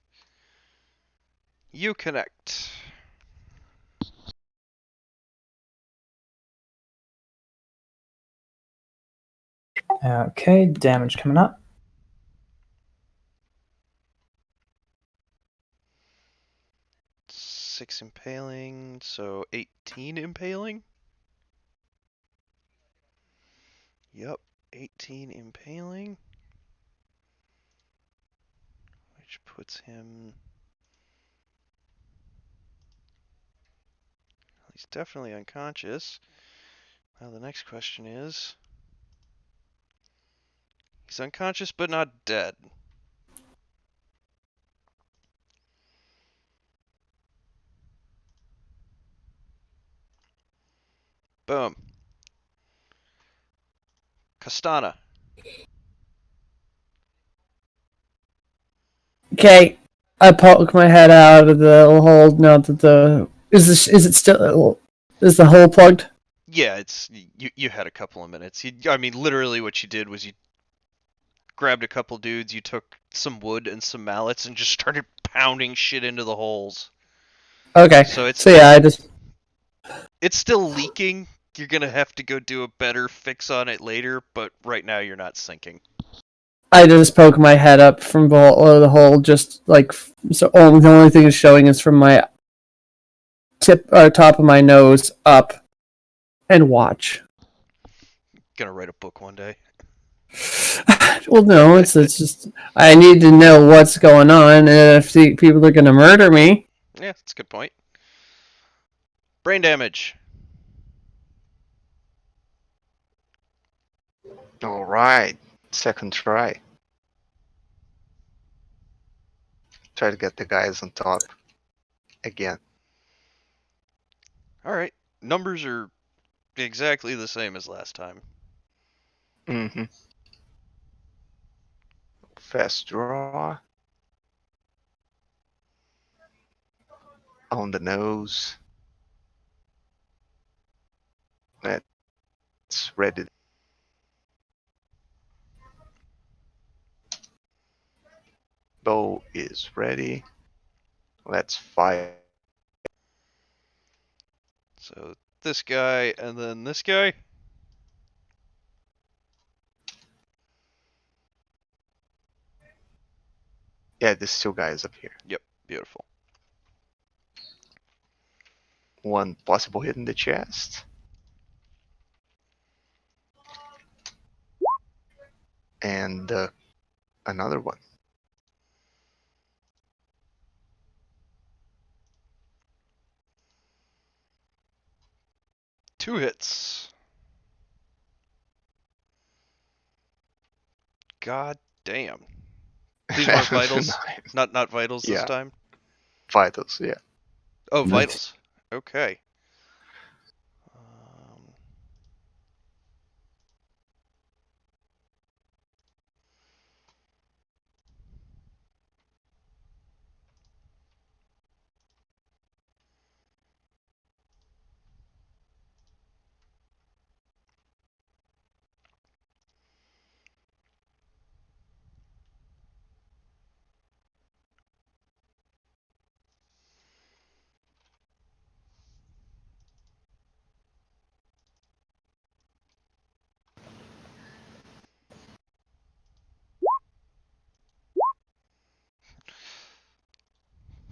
A: You connect.
E: Okay, damage coming up.
A: 6 impaling, so 18 impaling. Yep, 18 impaling. Which puts him... He's definitely unconscious. Now the next question is... He's unconscious but not dead. Boom. Castana.
B: Okay, I poke my head out of the hole. Now that the is the hole plugged?
A: Yeah, it's you had a couple of minutes. I mean, literally what you did was you grabbed a couple dudes, you took some wood and some mallets and just started pounding shit into the holes.
B: Okay,
A: So
B: yeah,
A: it's still leaking. You're gonna have to go do a better fix on it later, but right now you're not sinking.
B: I just poke my head up from below the hole, just like so. The only thing is showing is from my top of my nose up, and watch.
A: Gonna write a book one day.
B: Well, no, it's just I need to know what's going on, and if the people are gonna murder me.
A: Yeah, that's a good point. Brain damage.
D: All right, second try. Try to get the guys on top again.
A: Alright. Numbers are exactly the same as last time.
D: Mm-hmm. Fast draw. On the nose. That's ready. Bow is ready. Let's fire.
A: So this guy and then this guy.
D: Yeah, these two guys up here.
A: Yep, beautiful.
D: One possible hit in the chest. And another one.
A: Two hits. God damn. These weren't vitals. Not vitals this
D: Yeah.
A: time.
D: Vitals, yeah.
A: Oh,
F: Nice.
A: vitals. Okay.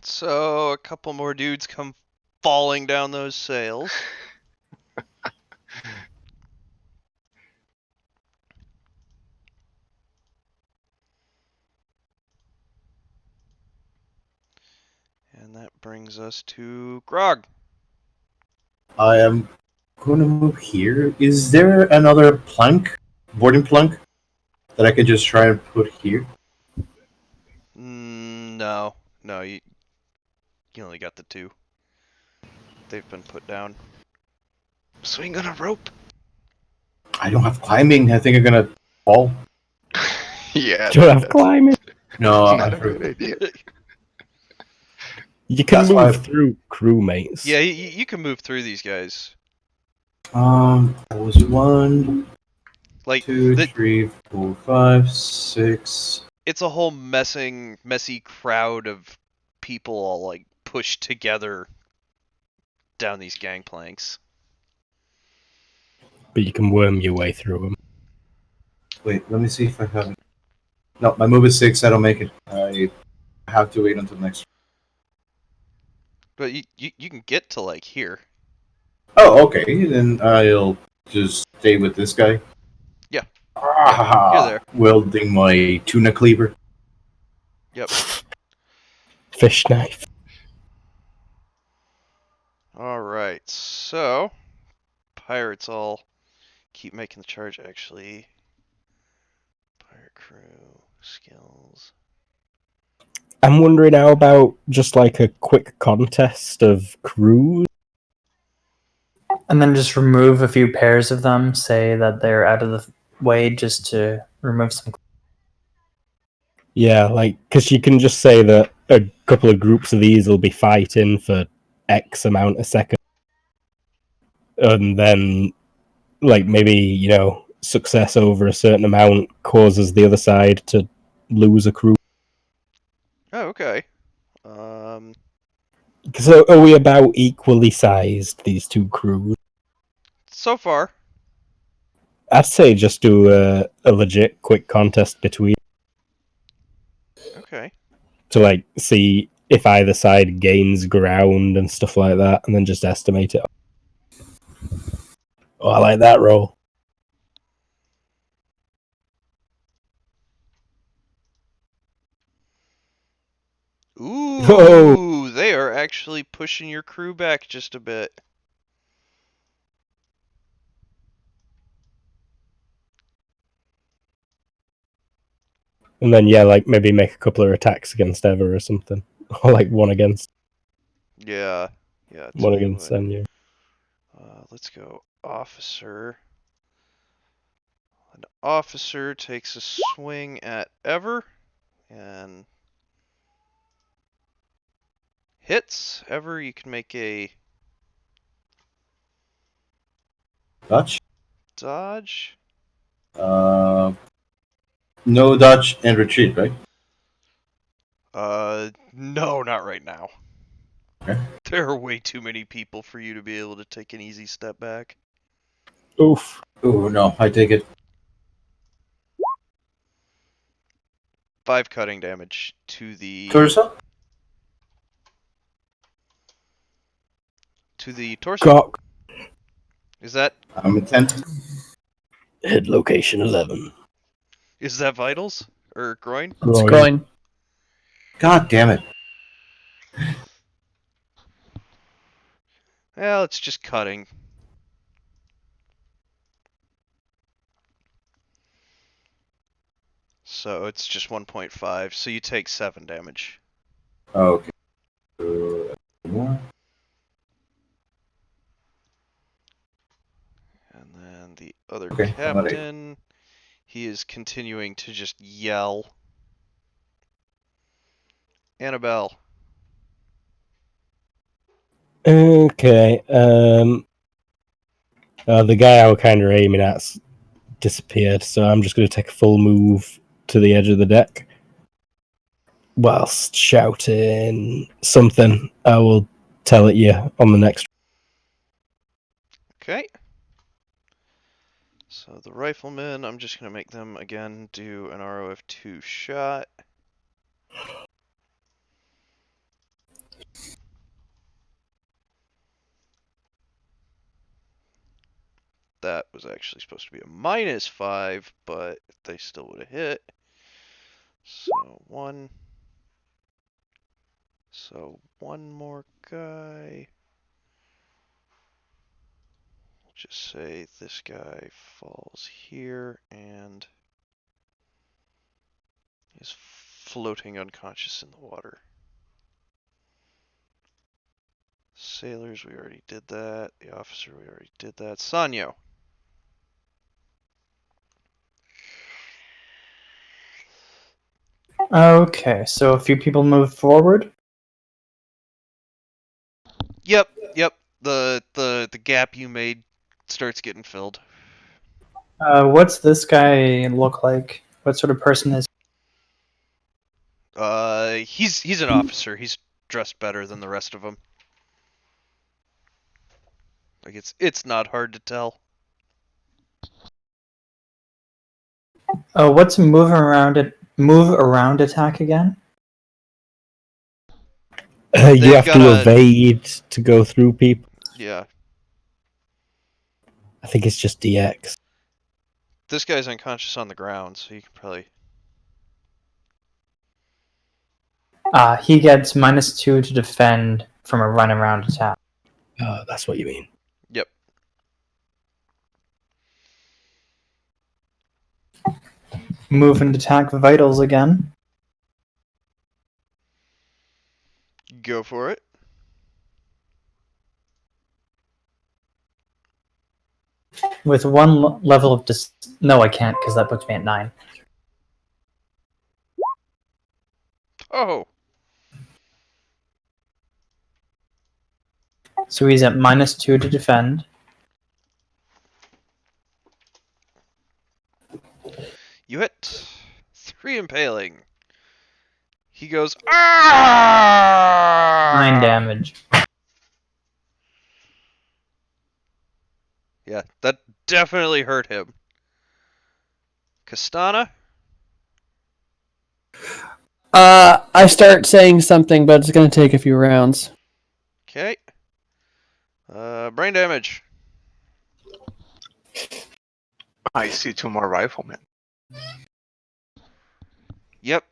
A: So a couple more dudes come falling down those sails. And that brings us to Grog.
F: I am going to move here. Is there another plank, boarding plank, that I can just try and put here?
A: No. No, you only got the two. They've been put down.
D: Swing on a rope.
F: I don't have climbing. I think I'm gonna fall.
D: Yeah.
C: Do you have
D: that's
C: climbing?
F: No,
D: not
F: I
D: a good
F: forgot.
D: idea.
C: You can
F: That's why
C: move
F: I've-
C: through crewmates.
A: Yeah, you can move through these guys.
F: That was 1,
A: Like
F: 2, 3, 4, 5, 6.
A: it's a whole messy crowd of people all like pushed together down these gangplanks.
C: But you can worm your way through them.
F: Wait, let me see if I have it. No, my move is 6. I don't make it. I have to wait until next.
A: But you can get to like here.
F: Oh, okay. Then I'll just stay with this guy.
A: Yeah.
F: Ah,
A: You're there.
F: Wielding my tuna cleaver.
A: Yep.
C: Fish knife.
A: Alright, so pirates all keep making the charge actually. Pirate crew, skills.
C: I'm wondering how about just like a quick contest of crews?
E: And then just remove a few pairs of them, say that they're out of the way just to remove some.
C: Yeah, like, because you can just say that a couple of groups of these will be fighting for X amount of seconds. And then, like, maybe, you know, success over a certain amount causes the other side to lose a crew.
A: Oh, okay.
C: Because are we about equally sized, these two crews?
A: So far.
C: I'd say just do a legit quick contest between
A: Okay.
C: to like see if either side gains ground and stuff like that, and then just estimate it. Oh, I like that roll.
A: Ooh,
C: Oh.
A: they are actually pushing your crew back just a bit.
C: And then yeah, like maybe make a couple of attacks against Ever or something, or like one against
A: Yeah. Yeah.
C: one
A: tell you
C: against
A: what.
C: Senyu.
A: Let's go officer. An officer takes a swing at Ever and hits. Ever, you can make a
F: Dutch.
A: dodge.
F: No dodge and retreat, right?
A: No, not right now. There are way too many people for you to be able to take an easy step back.
C: Oof.
F: Oh no, I take it.
A: 5 cutting damage to the
F: Torso?
A: torso.
C: Cock.
A: Is that
F: I'm intent.
C: Head location 11.
A: vitals or groin?
B: It's groin.
F: God damn it.
A: Well, it's just cutting. So it's just 1.5. So you take 7 damage.
F: Okay. More.
A: And then the other
F: Okay, I'm at 8.
A: captain, he is continuing to just yell. Annabelle.
C: Okay. The guy I was kind of aiming at's disappeared, so I'm just going to take a full move to the edge of the deck. Whilst shouting something, I will tell it you on the next.
A: Okay. So the riflemen, I'm just going to make them again do an ROF2 shot. That was actually supposed to be a -5, but they still would have hit. So 1. So 1 more guy. We'll just say this guy falls here and is floating unconscious in the water. Sailors, we already did that. The officer, we already did that. Sanyo.
E: Okay, so a few people moved forward.
A: Yep. The gap you made starts getting filled.
E: What's this guy look like? What sort of person is?
A: He's an officer. He's dressed better than the rest of them. Like it's not hard to tell.
E: Oh, what's move around it? Move around attack again?
C: You
A: They've
C: have
A: got
C: to
A: a-
C: evade to go through people.
A: Yeah.
C: I think it's just DX.
A: This guy's unconscious on the ground, so you can probably.
E: He gets -2 to defend from a run around attack.
C: That's what you mean.
A: Yep.
E: Move and attack vitals again.
A: Go for it.
E: With one level of no, I can't because that puts me at 9.
A: Oh.
E: So he's at -2 to defend.
A: You hit 3 impaling. He goes. Ah!
E: 9 damage.
A: Yeah, that definitely hurt him. Castana.
B: I start saying something, but it's going to take a few rounds.
A: Okay. Brain damage.
D: I see 2 more riflemen.
A: Yep.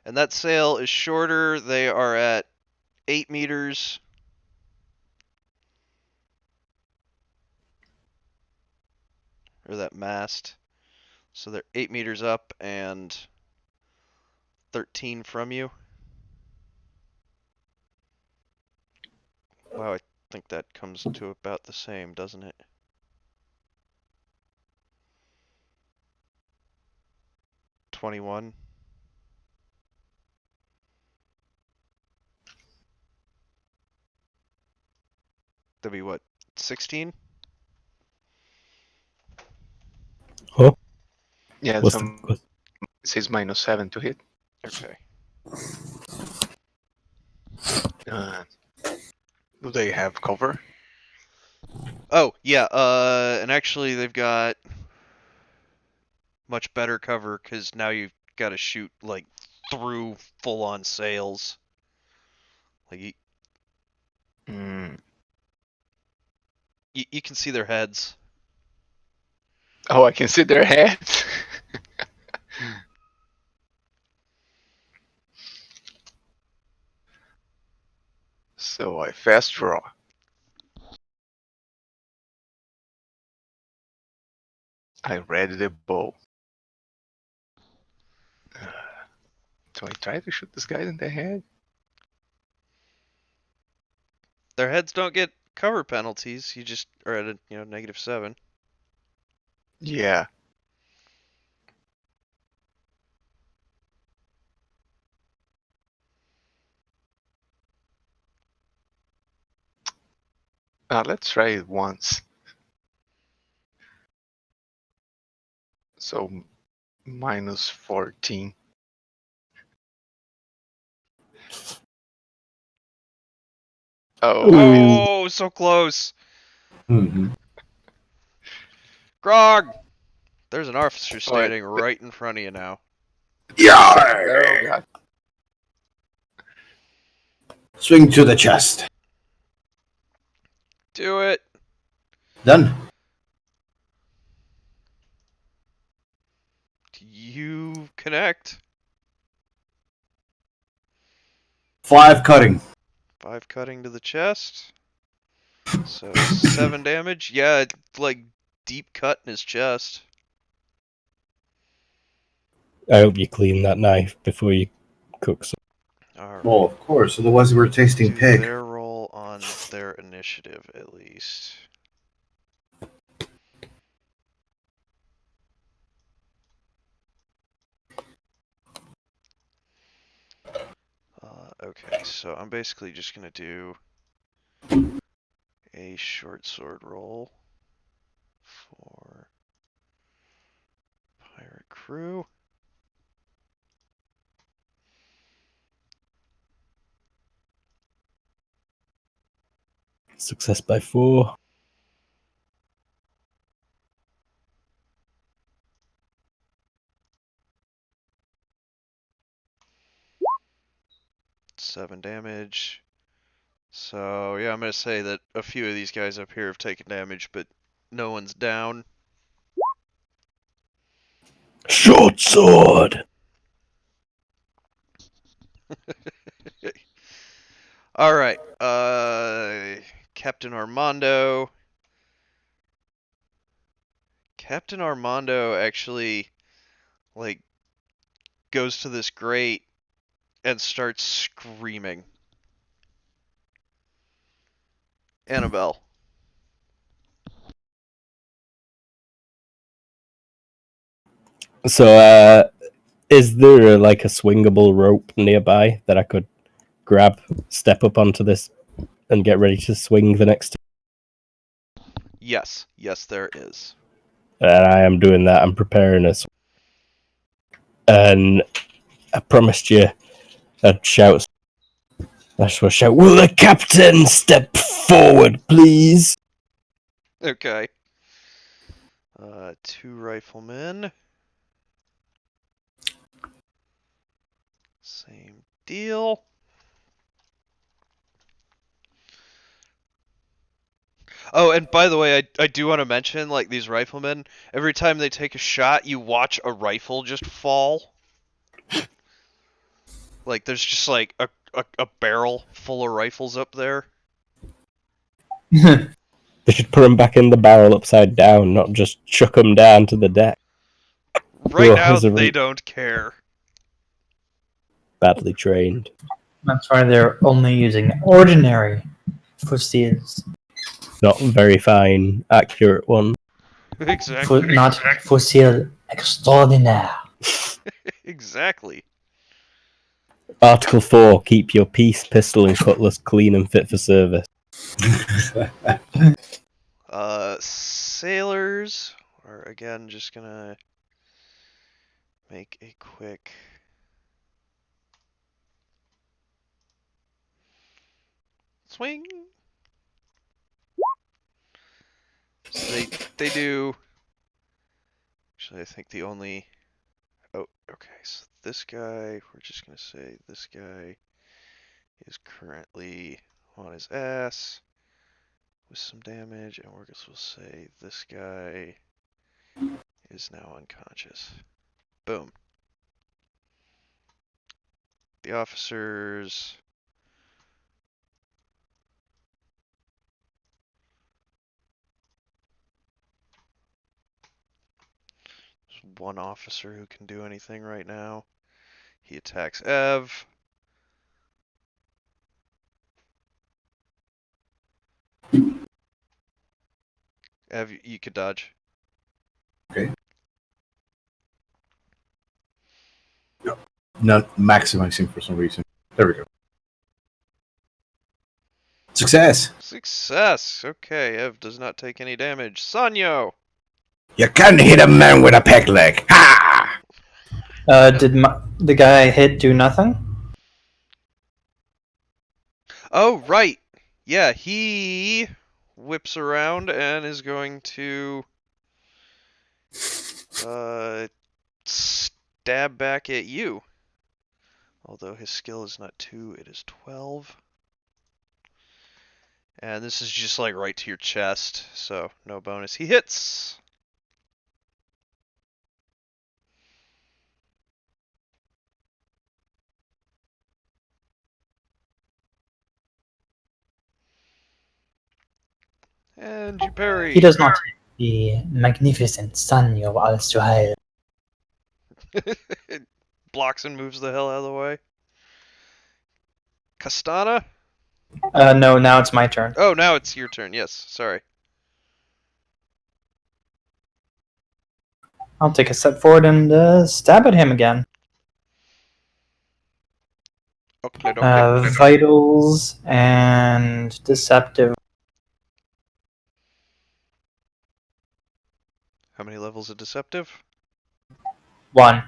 A: And that sail is shorter. They are at 8 meters. Or that mast. So they're 8 meters up and 13 from you. Wow, I think that comes to about the same, doesn't it? $21. That'd be what? 16?
C: Huh?
D: Yeah,
C: What's
D: some
C: the,
D: it says -7 to hit.
A: Okay.
D: Uh, Do they have cover?
A: Oh, yeah, and actually they've got much better cover because now you've got to shoot, like, through full-on sails. Like,
D: Hmm.
A: you can see their heads.
D: Oh, I can see their heads. So I fast draw. I ready the bow. Do I try to shoot this guy in the head?
A: Their heads don't get cover penalties. You just are at a, -7.
D: Yeah. Let's try it once. So minus 14. Oh,
A: Oh, so close.
F: Mm-hmm.
A: Grog! There's an officer
D: Wait,
A: standing right in front of you now.
D: oh god.
F: Swing to the chest.
A: Do it.
F: Done.
A: You connect.
F: 5 cutting.
A: 5 cutting to the chest. So 7 damage. Yeah, like deep cut in his chest.
C: I hope you clean that knife before you cook some.
A: Alright.
F: Well, of course. Otherwise, we're tasting
A: Do
F: pig.
A: their roll on their initiative at least. Okay, so I'm basically just gonna do a short sword roll for pirate crew.
C: Success by 4.
A: 7 damage. So yeah, I'm gonna say that a few of these guys up here have taken damage, but no one's down.
C: Short sword.
A: All right, Captain Armando. Captain Armando actually like goes to this grate and starts screaming. Annabelle.
C: So, is there like a swingable rope nearby that I could grab, step up onto this, and get ready to swing the next?
A: Yes, there is.
C: And I am doing that. I'm preparing us. And I promised you I'd shout. I just want to shout, will the captain step forward, please?
A: Okay. 2 riflemen. Same deal. Oh, and by the way, I do want to mention, like, these riflemen, every time they take a shot, you watch a rifle just fall. Like, there's just, like, a barrel full of rifles up there.
C: They should put them back in the barrel upside down, not just chuck them down to the deck.
A: Right now,
C: There's a
A: they don't care.
C: badly trained.
E: That's why they're only using ordinary fusiles.
C: Not very fine, accurate one.
A: Exactly.
E: Not fusil extraordinaire.
A: Exactly.
C: Article 4, keep your piece, pistol, and cutlass clean and fit for service.
A: Sailors are, again, just gonna make a quick... swing. they do. Actually, I think the only. Oh, okay. So this guy, we're just gonna say this guy is currently on his ass with some damage, and we're just will say this guy is now unconscious. Boom. The officers. There's one officer who can do anything right now. He attacks Ev. Ev, you could dodge.
F: Okay. No, not maximizing for some reason. There we go. Success!
A: Success! Okay, Ev does not take any damage. Sanyo!
F: You can't hit a man with a peg leg! Ha!
E: Did the guy hit do nothing?
A: Oh, right! Yeah, he whips around and is going to stab back at you. Although his skill is not 2, it is 12. And this is just like right to your chest, so no bonus. He hits! And you parry.
E: He does not hit the magnificent Sanyo al-Suhail.
A: It blocks and moves the hell out of the way. Castana?
E: No, now it's my turn.
A: Oh, now it's your turn. Yes, sorry.
E: I'll take a step forward and stab at him again.
A: Okay.
E: Vitals and Deceptive.
A: How many levels of deceptive?
E: 1.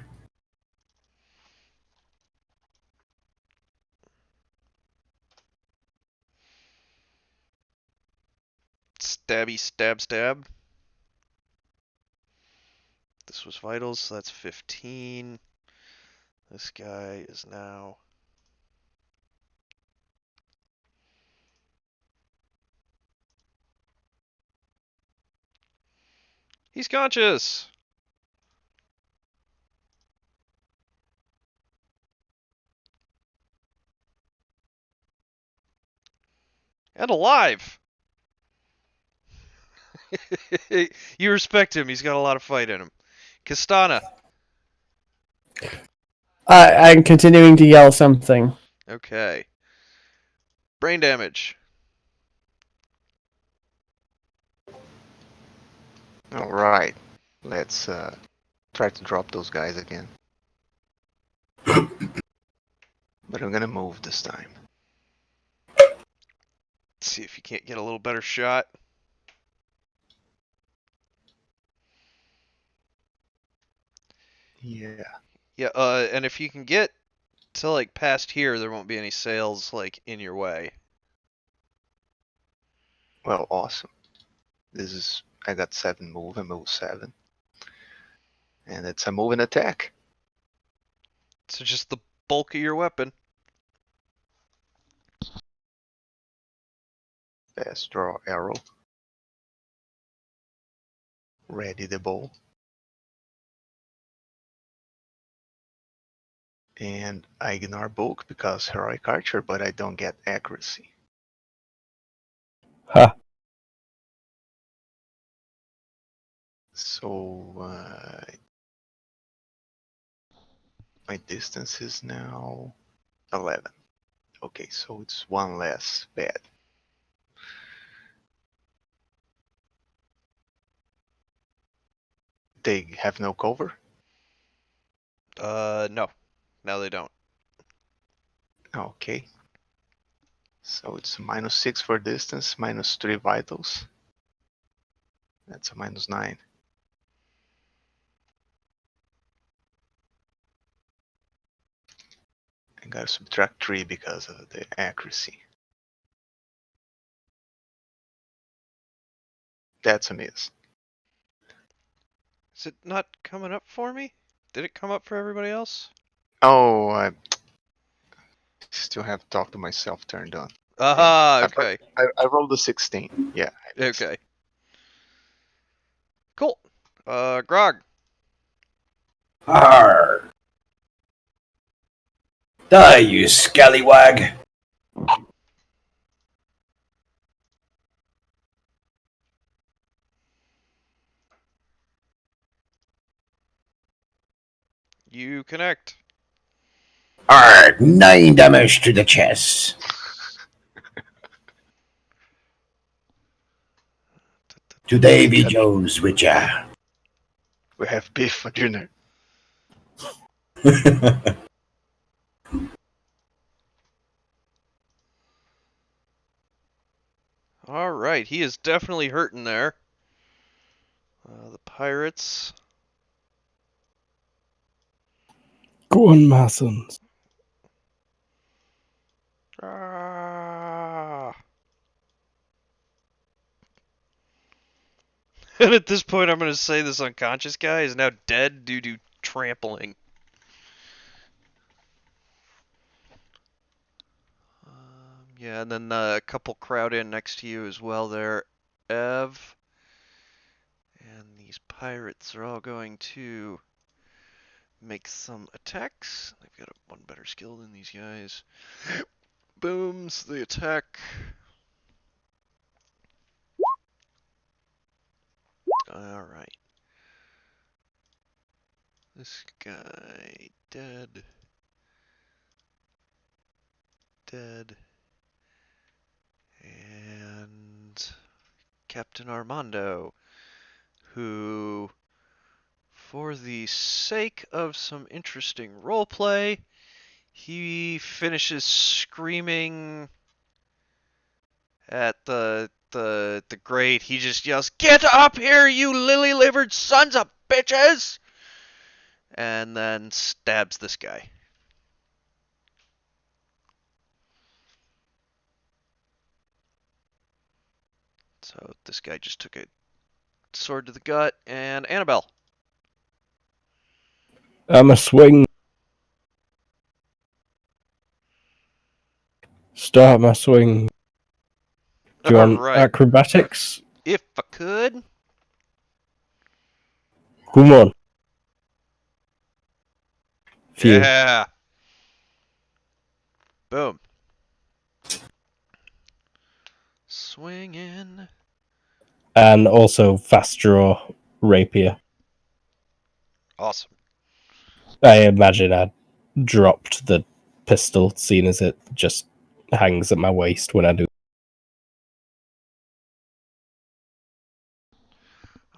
A: Stabby, stab, stab. This was vitals, so that's 15. This guy is now. He's conscious! And alive! You respect him, he's got a lot of fight in him. Castana.
B: I'm continuing to yell something.
A: Okay. Brain damage.
D: Alright. Let's try to drop those guys again. But I'm gonna move this time.
A: Let's see if you can't get a little better shot.
D: Yeah.
A: Yeah, and if you can get to like past here, there won't be any sails like in your way.
D: Well, awesome. This is I got 7 move, I move 7. And it's a move and attack.
A: So just the bulk of your weapon.
D: Fast draw arrow. Ready the bow. And I ignore bulk because heroic archer, but I don't get accuracy.
C: Ha.
D: So my distance is now 11. Okay, so it's 1 less bad. They have no cover?
A: No. Now they don't.
D: Okay. So it's -6 for distance, -3 vitals. That's a -9. I gotta subtract 3 because of the accuracy. That's a miss.
A: Is it not coming up for me? Did it come up for everybody else?
D: Oh, I still have talk to myself turned on.
A: Aha,
D: I,
A: okay.
D: I rolled a 16. Yeah. I missed.
A: Okay. Cool. Grog.
F: Arr! Die, you scallywag!
A: You connect.
F: Arr! 9 damage to the chest. To Davy Jones with ya.
D: We have beef for dinner.
A: Alright, he is definitely hurting there. The pirates.
C: Go on, my sons.
A: Ah. And at this point, I'm going to say this unconscious guy is now dead due to trampling. Yeah, and then a couple crowd in next to you as well there, Ev. And these pirates are all going to make some attacks. They've got one better skill than these guys. Booms, the attack. Alright. This guy, dead. Dead. And Captain Armando, who, for the sake of some interesting roleplay, he finishes screaming at the grate. He just yells, "Get up here, you lily-livered sons of bitches!" And then stabs this guy. So this guy just took a sword to the gut. And Annabelle.
C: I'm a swing. Start my swing. Do you want
A: Alright.
C: acrobatics?
A: If I could.
C: Come on. Phew.
A: Yeah. Boom. Swinging.
C: And also fast draw rapier.
A: Awesome.
C: I imagine I dropped the pistol, seeing as it just hangs at my waist when I do.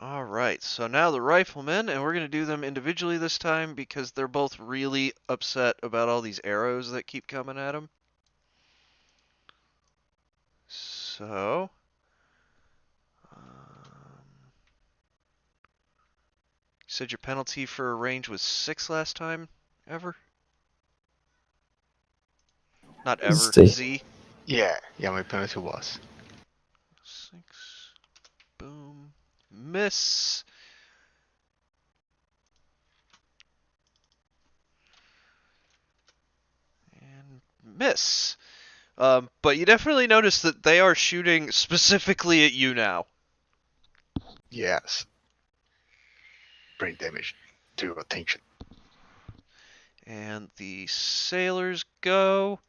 A: Alright, so now the riflemen, and we're going to do them individually this time because they're both really upset about all these arrows that keep coming at them. So, you said your penalty for a range was 6 last time? Ever? Not ever.
C: Z.
A: Z.
D: Yeah, my penalty was.
A: 6. Boom. Miss. And miss. But you definitely notice that they are shooting specifically at you now.
D: Yes. Bring damage to your attention.
A: And the sailors go.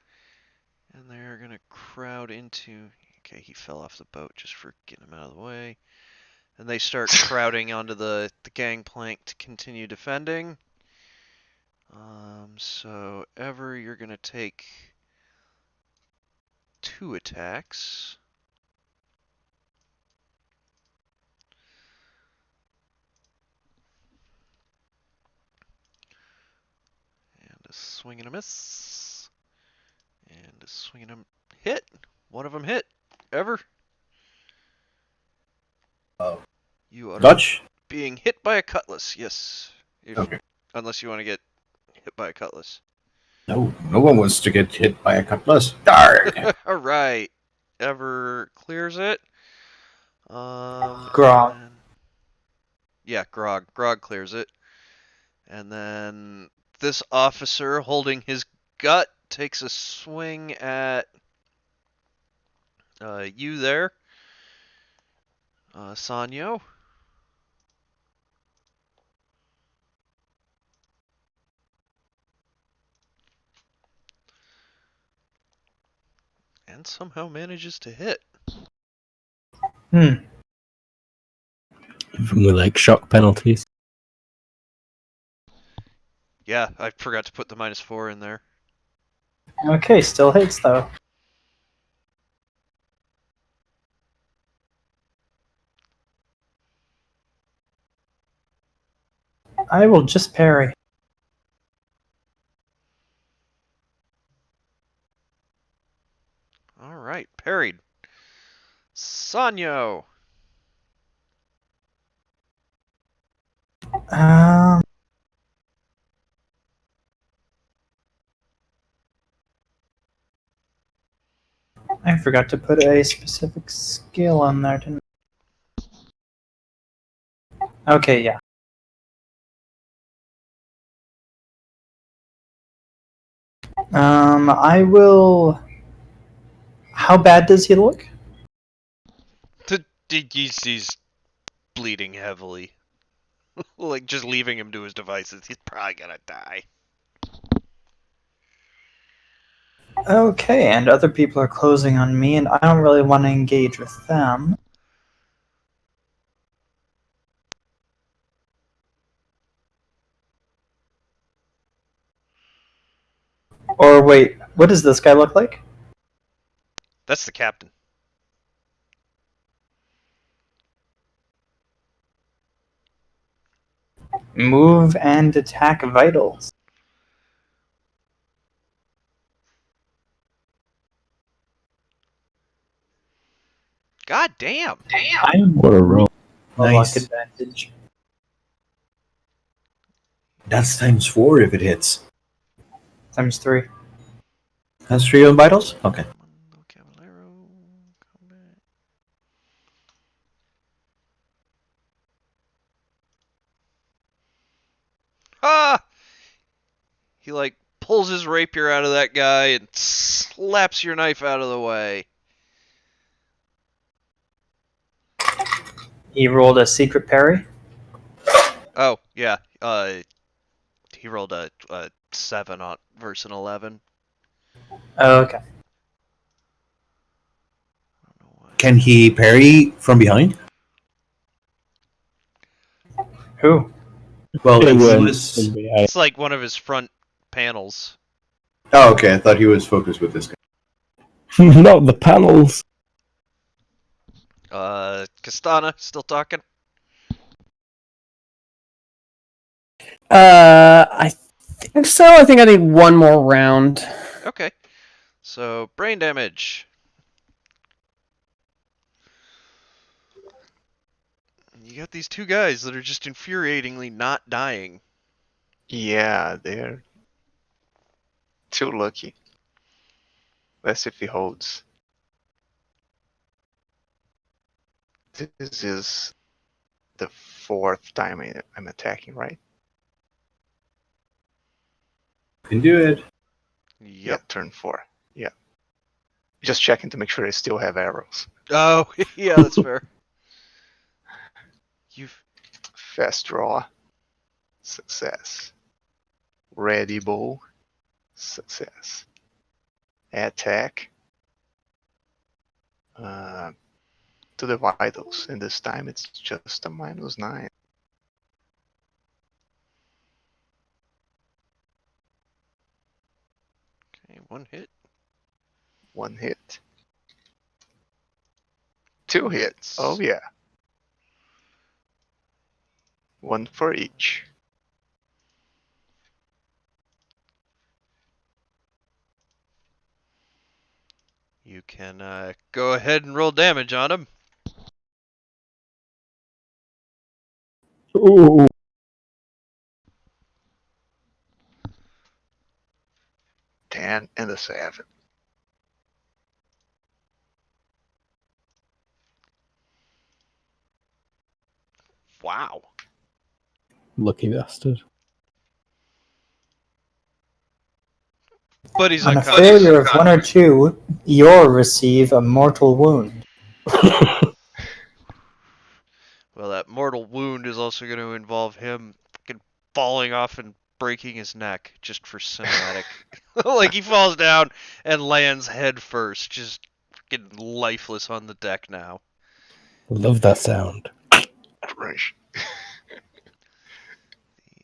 A: And they're going to crowd into... Okay, he fell off the boat just for getting him out of the way. And they start crowding onto the gangplank to continue defending. So, Ever, you're going to take 2 attacks. And a swing and a miss. And a swing and a hit. One of them hit. Ever.
F: Oh.
A: You are
F: Dutch?
A: being hit by a cutlass. Yes.
F: Okay.
A: Unless you want to get hit by a cutlass.
F: No, no one wants to get hit by a cutlass. Darn!
A: Alright. Ever clears it.
E: Grog.
A: And Yeah, Grog. Grog clears it. And then this officer holding his gut takes a swing at you there, Sanyo. And somehow manages to hit.
E: Hmm.
C: If we like shock penalties.
A: Yeah, I forgot to put the -4 in there.
E: Okay, still hits though. I will just parry.
A: All right, parried. Sanyo.
E: Um, I forgot to put a specific skill on there, didn't I? Okay, yeah. I will. How bad does he look?
A: He's bleeding heavily. Like, just leaving him to his devices, he's probably gonna die.
E: Okay, and other people are closing on me, and I don't really want to engage with them. Or wait, what does this guy look like?
A: That's the captain.
E: Move and attack vitals.
A: God damn!
E: I'm
C: What a roll.
E: a luck
F: Nice.
E: advantage.
F: That's ×4 if it hits.
E: Times 3.
F: That's 3 on vitals? Okay.
A: Caballero, combat. Ah! He, like, pulls his rapier out of that guy and slaps your knife out of the way.
E: He rolled a secret parry.
A: Oh, yeah. He rolled a 7 on versus an 11.
E: Okay.
A: I don't know why.
F: Can he parry from behind?
E: Who?
F: Well,
C: It
F: he
C: went
F: was.
C: from behind.
A: It's like one of his front panels.
F: Oh, okay. I thought he was focused with this guy.
C: Not the panels.
A: Castana, still talking?
B: I think so. I think I need one more round.
A: Okay. So, brain damage. You got these two guys that are just infuriatingly not dying.
D: Yeah, they're too lucky. Let's see if he holds. This is the 4th time I'm attacking, right?
F: Can do it.
D: Yeah,
A: Yep.
D: turn 4. Yeah. Just checking to make sure I still have arrows.
A: Oh, yeah, that's fair. You've
D: Fast draw. Success. Ready bow. Success. Attack. To the vitals, and this time it's just a -9.
A: okay, one hit.
D: 1 hit. 2 hits. Oh yeah. 1 for each.
A: You can go ahead and roll damage on him.
C: Ooh.
D: 10 and a 7.
A: Wow.
C: Lucky bastard.
A: But he's
E: On a
A: unconscious.
E: failure of 1 or 2, you'll receive a mortal wound.
A: Well, that mortal wound is also going to involve him fucking falling off and breaking his neck just for cinematic. Like he falls down and lands head first, just fucking lifeless on the deck now.
C: Love that sound.
D: Crunch.
A: The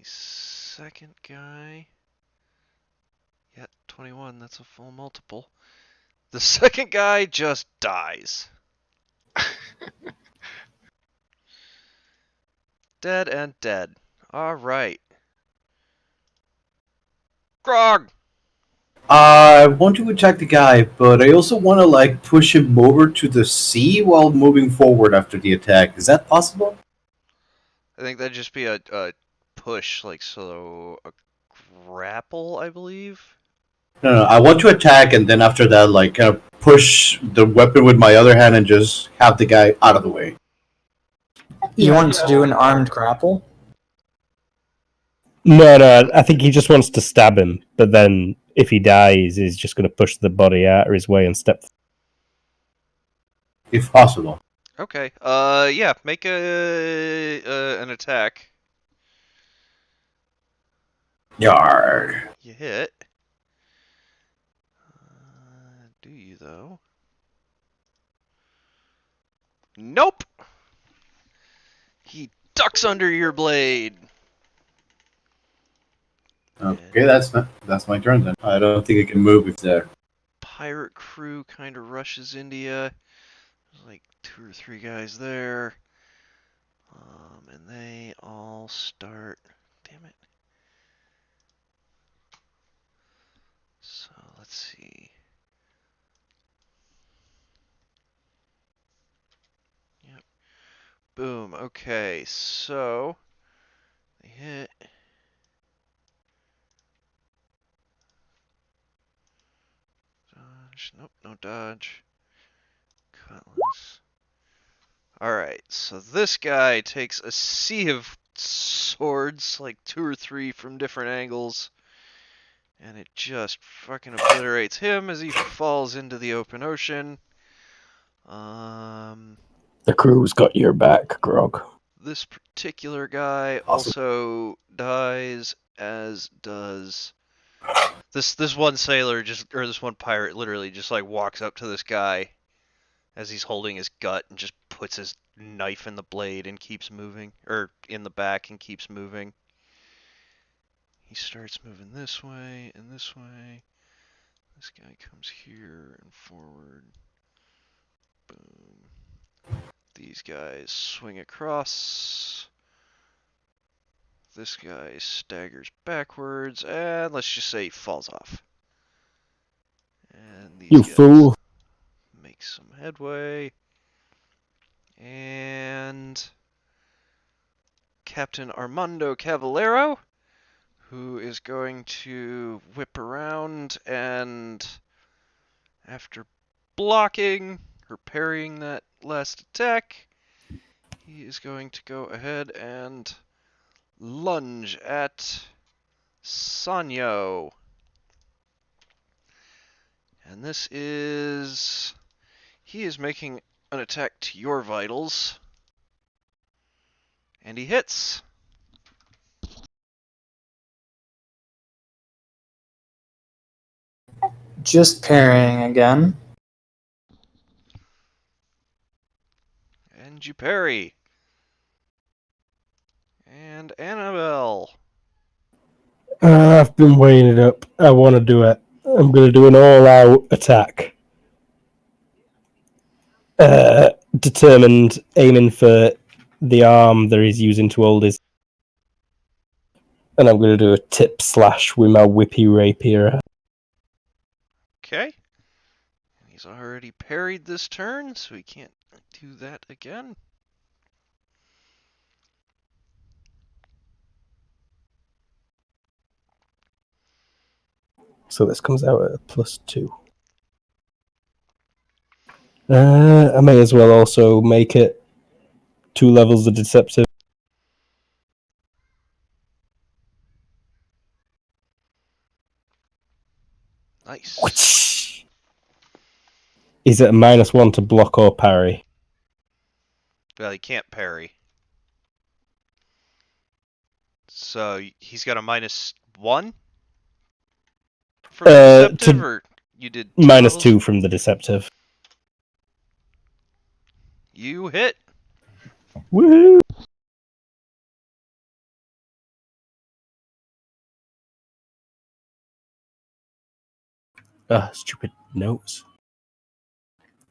A: second guy. Yeah, 21, that's a full multiple. The second guy just dies. Dead and dead. Alright. Grog!
F: I want to attack the guy, but I also want to like push him over to the sea while moving forward after the attack. Is that possible?
A: I think that'd just be a push, like so a grapple, I believe.
F: No, I want to attack, and then after that, like kind of push the weapon with my other hand and just have the guy out of the way.
E: You want to do an armed grapple?
C: No, I think he just wants to stab him, but then if he dies, he's just going to push the body out of his way and step.
F: If possible.
A: Okay. Yeah. Make an attack.
F: Yar.
A: You hit. Do you though? Nope. He ducks under your blade.
F: Okay, that's my turn then. I don't think I can move if there.
A: Pirate crew kind of rushes into you. There's like 2 or 3 guys there. And they all start. Damn it. So let's see. Yep. Boom. Okay. So they hit. Dodge. Nope. No dodge. Cutlass. Alright, so this guy takes a sea of swords, like 2 or 3 from different angles, and it just fucking obliterates him as he falls into the open ocean.
C: The crew's got your back, Grog.
A: This particular guy also dies, as does this one sailor, or this one pirate literally just like walks up to this guy as he's holding his gut and just puts his knife in the blade and keeps moving, or in the back and keeps moving. He starts moving this way and this way. This guy comes here and forward. Boom. These guys swing across. This guy staggers backwards, and let's just say he falls off. And these
C: You
A: guys
C: fool.
A: make some headway. And Captain Armando Cavallero, who is going to whip around and, after blocking or parrying that last attack, he is going to go ahead and lunge at Sanyo. And this is... he is making an attack to your vitals. And he hits.
E: Just parrying again.
A: And you parry. And Annabelle.
C: I've been weighing it up. I want to do it. I'm going to do an all-out attack. Determined, aiming for the arm that he's using to hold his. And I'm going to do a tip slash with my whippy rapier.
A: Okay. He's already parried this turn, so he can't do that again.
C: So this comes out at a +2. I may as well also make it 2 levels of deceptive.
A: Nice.
C: Is it a -1 to block or parry?
A: Well, he can't parry. So he's got a -1 from the deceptive, or you did two levels?
C: -2 from the deceptive.
A: You hit.
C: Woohoo! Ah, stupid notes.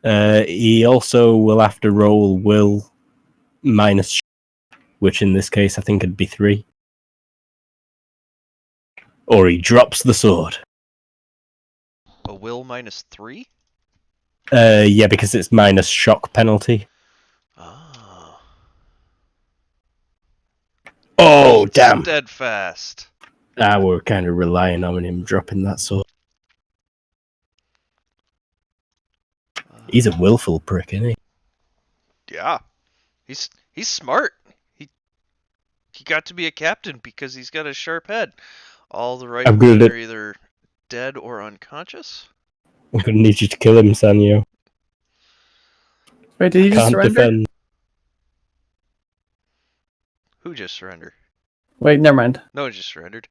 C: He also will have to roll will minus, which in this case I think it'd be 3. Or he drops the sword.
A: A will -3?
C: Yeah, because it's minus shock penalty.
A: Ah.
C: Oh, damn!
A: Steadfast.
C: We're kind of relying on him dropping that sword. He's a willful prick, isn't he?
A: Yeah. He's smart. He got to be a captain because he's got a sharp head. All the
C: I'm
A: riflemen
C: good at-
A: are either dead or unconscious.
C: I'm gonna need you to kill him, Sanyo.
B: Wait, did he just
C: Can't
B: surrender?
C: defend.
A: Who just surrendered?
B: Wait, never mind.
A: No one just surrendered.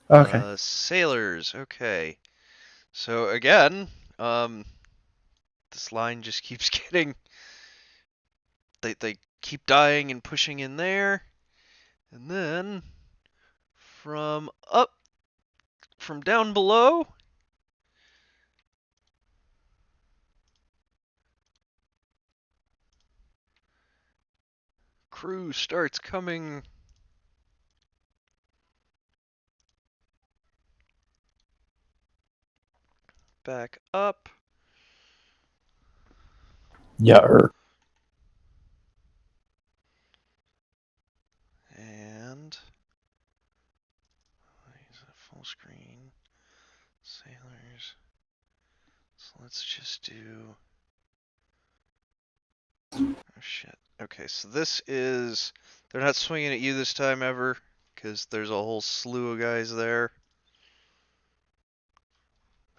B: Okay.
A: Sailors. Okay. So again, this line just keeps getting. They keep dying and pushing in there, and then from down below. Crew starts coming. Back up.
C: Yeah.
A: And use a full screen. Sailors. So let's just do. Oh shit. Okay, so this is. They're not swinging at you this time ever, because there's a whole slew of guys there.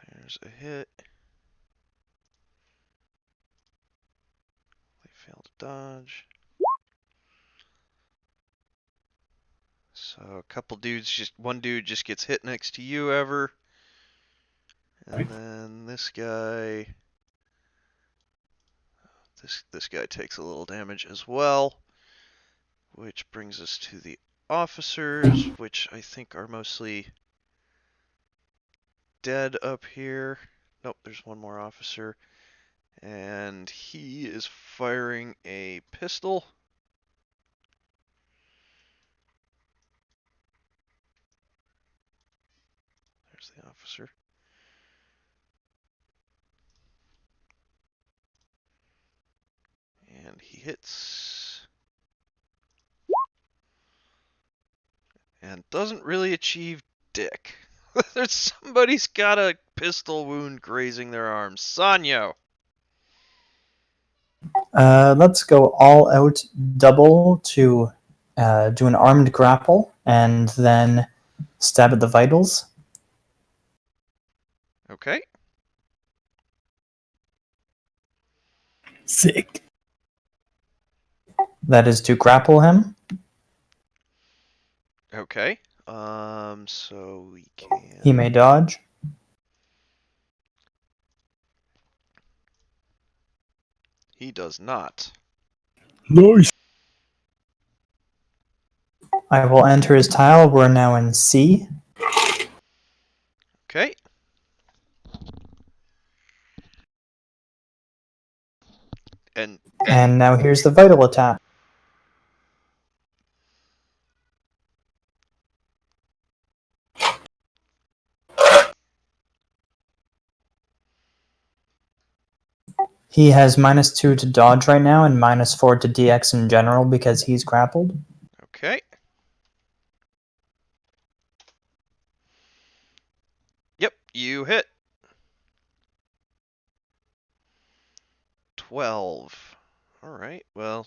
A: There's a hit. They fail to dodge. So a couple dudes, one dude just gets hit next to you ever. And then this guy. This guy takes a little damage as well. Which brings us to the officers, which I think are mostly dead up here. Nope, there's one more officer. And he is firing a pistol. There's the officer. And he hits. And doesn't really achieve dick. There's somebody's got a pistol wound grazing their arm. Sanyo.
E: Let's go all out double to do an armed grapple and then stab at the vitals.
A: Okay.
C: Sick.
E: That is to grapple him.
A: Okay. So we can.
E: He may dodge.
A: He does not.
C: Nice.
E: I will enter his tile. We're now in C.
A: Okay.
E: And now here's the vital attack. He has -2 to dodge right now and -4 to DX in general because he's grappled.
A: Okay. Yep, you hit. 12. Alright, well,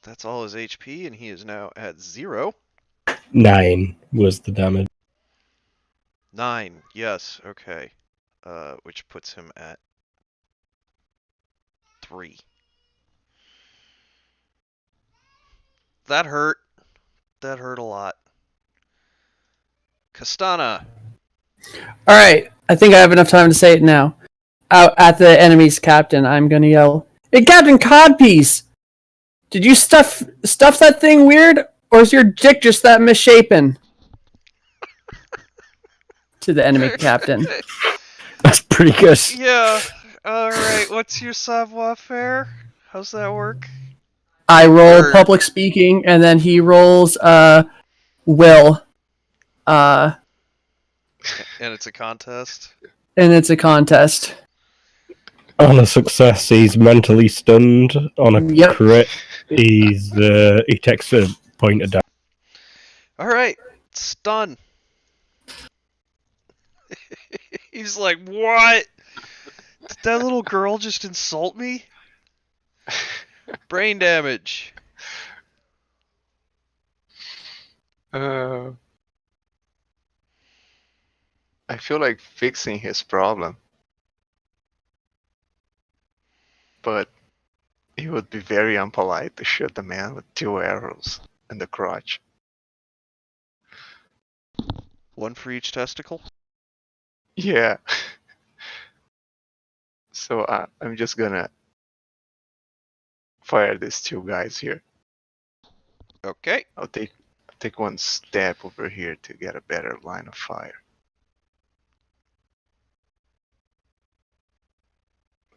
A: that's all his HP, and he is now at 0.
C: 9 was the damage.
A: 9. Yes. Okay. Which puts him at 3. That hurt. That hurt a lot. Castana.
B: All right, I think I have enough time to say it now. Out at the enemy's captain, I'm gonna yell, "Hey, Captain Codpiece! Did you stuff that thing weird, or is your dick just that misshapen?" To the enemy captain.
C: That's pretty good.
A: Yeah. Alright, what's your savoir faire? How's that work?
B: I roll
A: Or-
B: public speaking, and then he rolls will. And
A: it's a contest?
B: it's a contest.
C: On a success, he's mentally stunned. On a
B: Yep.
C: crit, he takes a point of damage.
A: Alright, stun. He's like, what? Did that little girl just insult me? Brain damage.
D: I feel like fixing his problem, but it would be very unpolite to shoot the man with 2 arrows in the crotch.
A: 1 for each testicle?
D: Yeah. So I'm just gonna fire these 2 guys here.
A: Okay.
D: I'll take one step over here to get a better line of fire.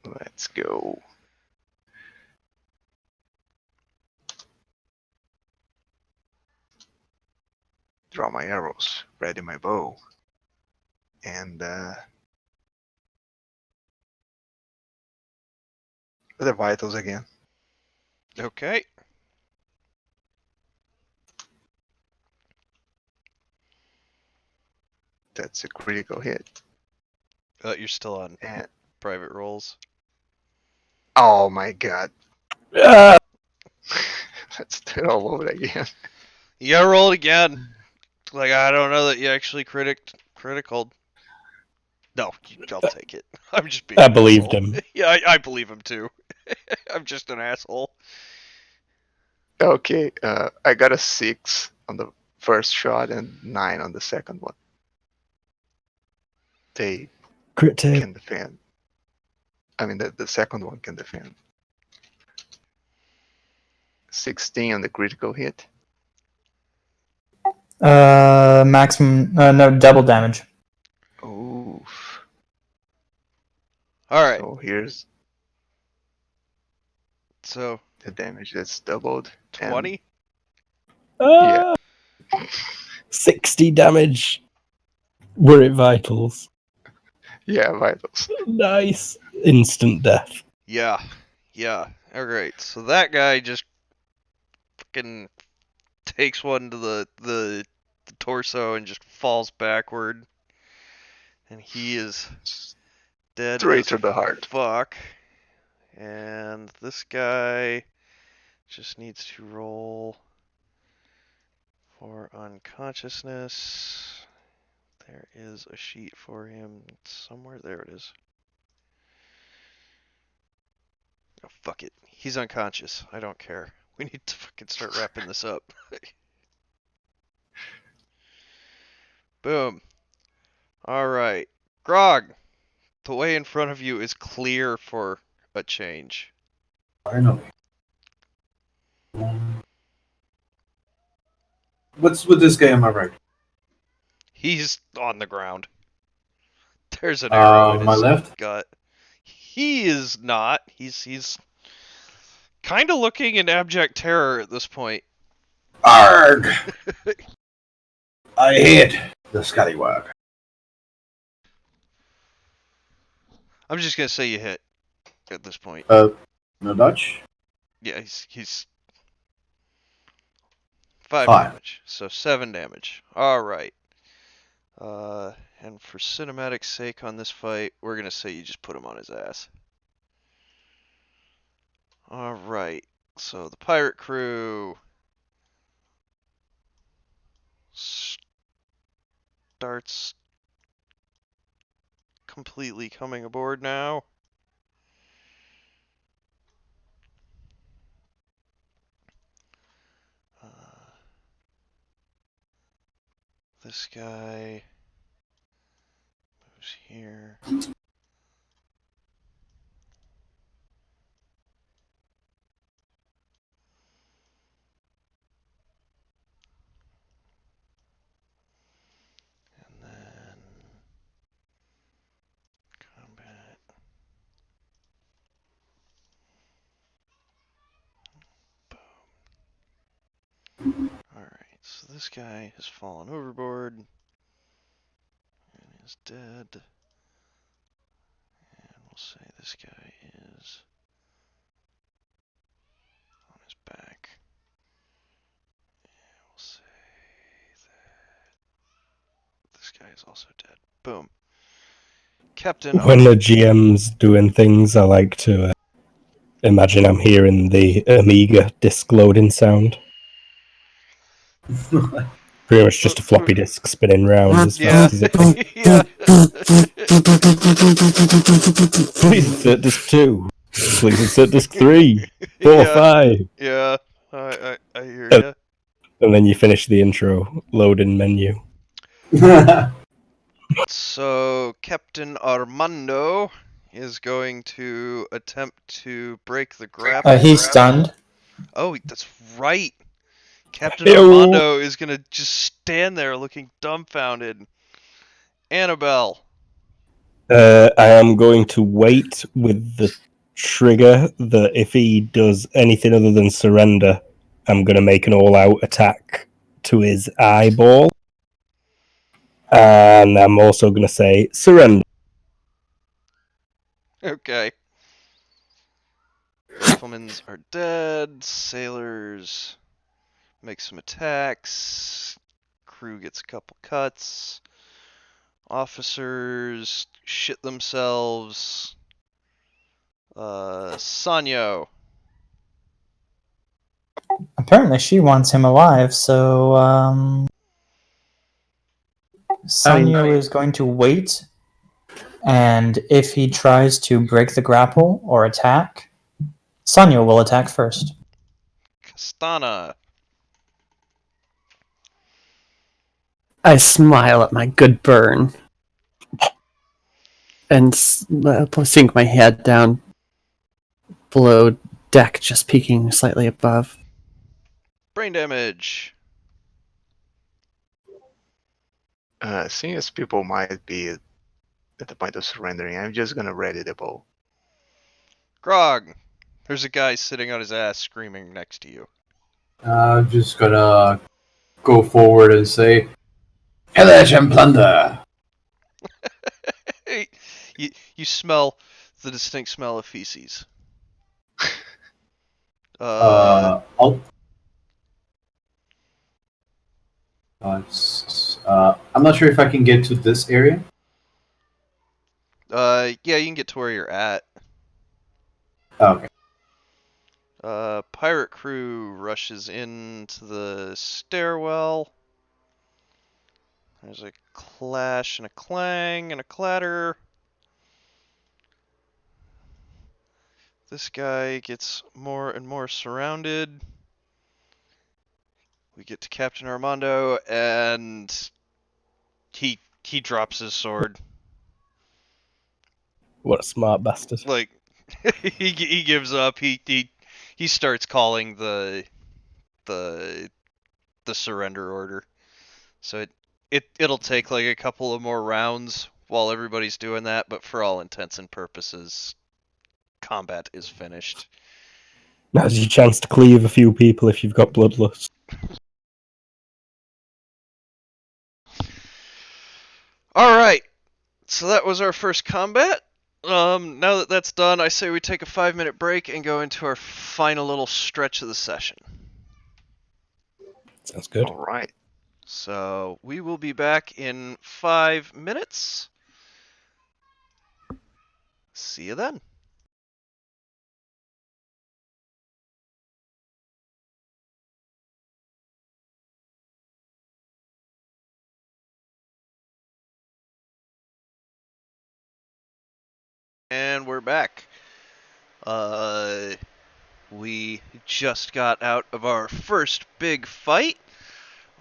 D: Let's go. Draw my arrows, ready my bow, and the vitals again.
A: Okay.
D: That's a critical hit.
A: You're still on
D: And
A: private rolls.
D: oh my god.
C: Ah!
D: Let's do it all over again.
A: You gotta roll it again. Like, I don't know that you actually critical. No, I'll take it. I'm just being
C: I
A: an
C: believed
A: asshole.
C: him.
A: Yeah, I believe him too. I'm just an asshole.
D: Okay, I got a 6 on the first shot and 9 on the second one. They
C: Crit save.
D: can defend. I mean, the second one can defend. 16 on the critical hit.
E: Maximum, no, double damage.
D: Oof.
A: Alright,
D: So here's
A: so
D: the damage that's doubled. and
A: 20?
C: Ah! 60 damage. Were it vitals?
D: Yeah, vitals.
C: Nice. Instant death.
A: Yeah. Yeah. Alright, so that guy just fucking takes one to the torso and just falls backward. And he is dead
D: Straight
A: as
D: to the heart.
A: fuck. And this guy just needs to roll for unconsciousness. There is a sheet for him somewhere. There it is. Oh, fuck it. He's unconscious. I don't care. We need to fucking start wrapping this up. Boom. Alright. Grog, the way in front of you is clear for a change.
F: Finally. What's with this guy on my right?
A: He's on the ground. There's an arrow in
F: My
A: his
F: left?
A: gut. He is not. He's kind of looking in abject terror at this point.
F: Arg! I hate the scallywag.
A: I'm just gonna say you hit at this point.
F: No Dutch?
A: Yeah, he's 5
F: Five.
A: damage, so 7 damage. All right. And for cinematic sake on this fight, we're gonna say you just put him on his ass. All right. So the pirate crew starts completely coming aboard now. This guy moves here. And then combat. Alright, so this guy has fallen overboard and is dead. And we'll say this guy is on his back. And we'll say that this guy is also dead. Boom. Captain.
C: When the GM's doing things, I like to imagine I'm hearing the Amiga disk loading sound. Pretty much just a floppy disk spinning round as
A: Yeah.
C: fast as it can.
A: Yeah.
C: Please insert disk 2. Please insert disk 3, 4,
A: Yeah.
C: 5.
A: Yeah. I hear
C: Oh.
A: ya.
C: And then you finish the intro loading menu.
A: So Captain Armando is going to attempt to break the grapple.
E: He's stunned.
A: Oh, that's right. Captain
C: Ew.
A: Armando is gonna just stand there looking dumbfounded. Annabelle.
C: I am going to wait with the trigger that if he does anything other than surrender, I'm going to make an all-out attack to his eyeball. And I'm also going to say, surrender.
A: Okay. Riflemen are dead. Sailors make some attacks. Crew gets a couple cuts. Officers shit themselves. Sanyo.
E: Apparently, she wants him alive, so Sanyo is going to wait, and if he tries to break the grapple or attack, Sanyo will attack first.
A: Castana.
B: I smile at my good burn and sink my head down below deck, just peeking slightly above.
A: Brain damage.
D: Seeing as people might be at the point of surrendering, I'm just gonna ready the bow.
A: Grog. There's a guy sitting on his ass screaming next to you.
F: I'm just gonna go forward and say, "Pillage and plunder."
A: You smell the distinct smell of feces.
F: I'll. I'm not sure if I can get to this area.
A: Yeah, you can get to where you're at.
F: Okay.
A: Pirate crew rushes into the stairwell. There's a clash and a clang and a clatter. This guy gets more and more surrounded. We get to Captain Armando, and he drops his sword.
C: What a smart bastard.
A: Like he gives up. He starts calling the surrender order. So it'll take like a couple of more rounds while everybody's doing that, but for all intents and purposes, combat is finished.
C: Now's your chance to cleave a few people if you've got bloodlust.
A: Alright, so that was our first combat. Now that that's done, I say we take a 5-minute break and go into our final little stretch of the session.
C: Sounds good.
D: All right.
A: So we will be back in 5 minutes. See you then. and we're back. We just got out of our first big fight.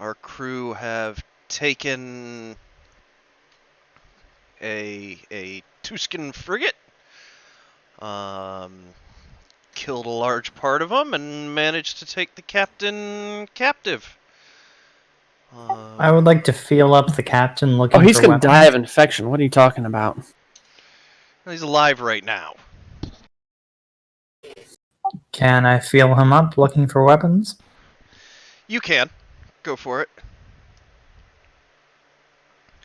A: Our crew have taken a Tuscan frigate, killed a large part of them, and managed to take the captain captive.
E: I would like to feel up the captain looking
B: Oh, he's
E: for
B: gonna
E: weapons.
B: die of infection. What are you talking about?
A: He's alive right now.
E: Can I feel him up looking for weapons?
A: You can. Go for it.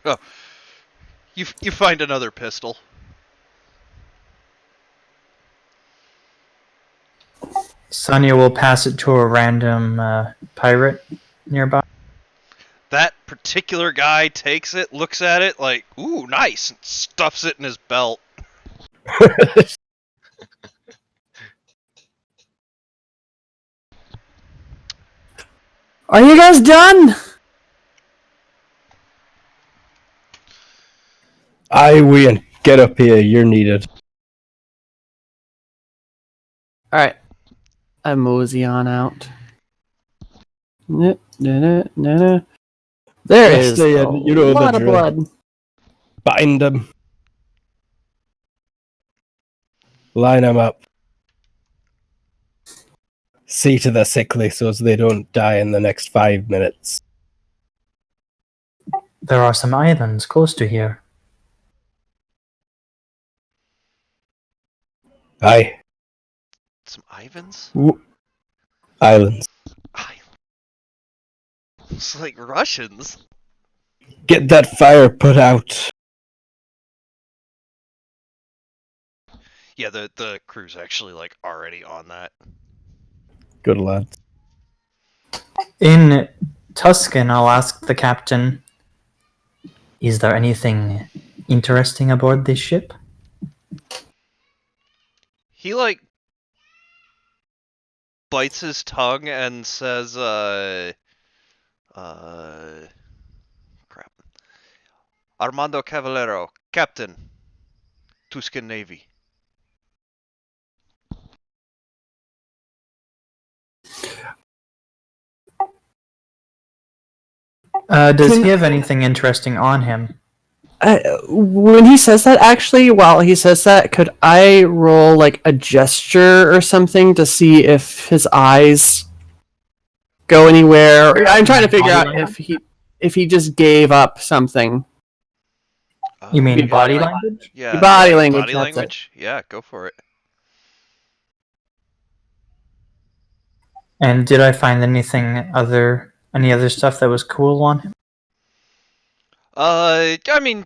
A: Oh, you find another pistol.
E: Sonya will pass it to a random pirate nearby.
A: That particular guy takes it, looks at it like, ooh, nice, and stuffs it in his belt.
B: Are you guys done?
C: Aye, Wayne, get up here. You're needed.
B: All right, I mosey on out. There
C: Yes,
B: is
C: they-
B: a
C: you know the
B: lot of
C: drill.
B: blood.
C: Bind them. Line them up. See to the sickly so they don't die in the next 5 minutes.
E: There are some islands close to here.
C: Aye.
A: Some Ivans?
C: Islands.
A: It's like Russians.
C: Get that fire put out.
A: Yeah, the crew's actually like already on that.
C: Good lad.
E: In Tuscan, I'll ask the captain, is there anything interesting aboard this ship?
A: He like bites his tongue and says, crap. Armando Cavallero, Captain, Tuscan Navy.
E: Does he have anything interesting on him?
B: When he says that, actually, while he says that, could I roll like a gesture or something to see if his eyes go anywhere? I'm trying to figure out if he just gave up something.
E: You mean
B: Body
E: body
B: language?
E: language?
A: Yeah.
B: Body language,
A: Body
B: that's
A: language? Yeah, go for it.
E: And did I find any other stuff that was cool on him?
A: I mean,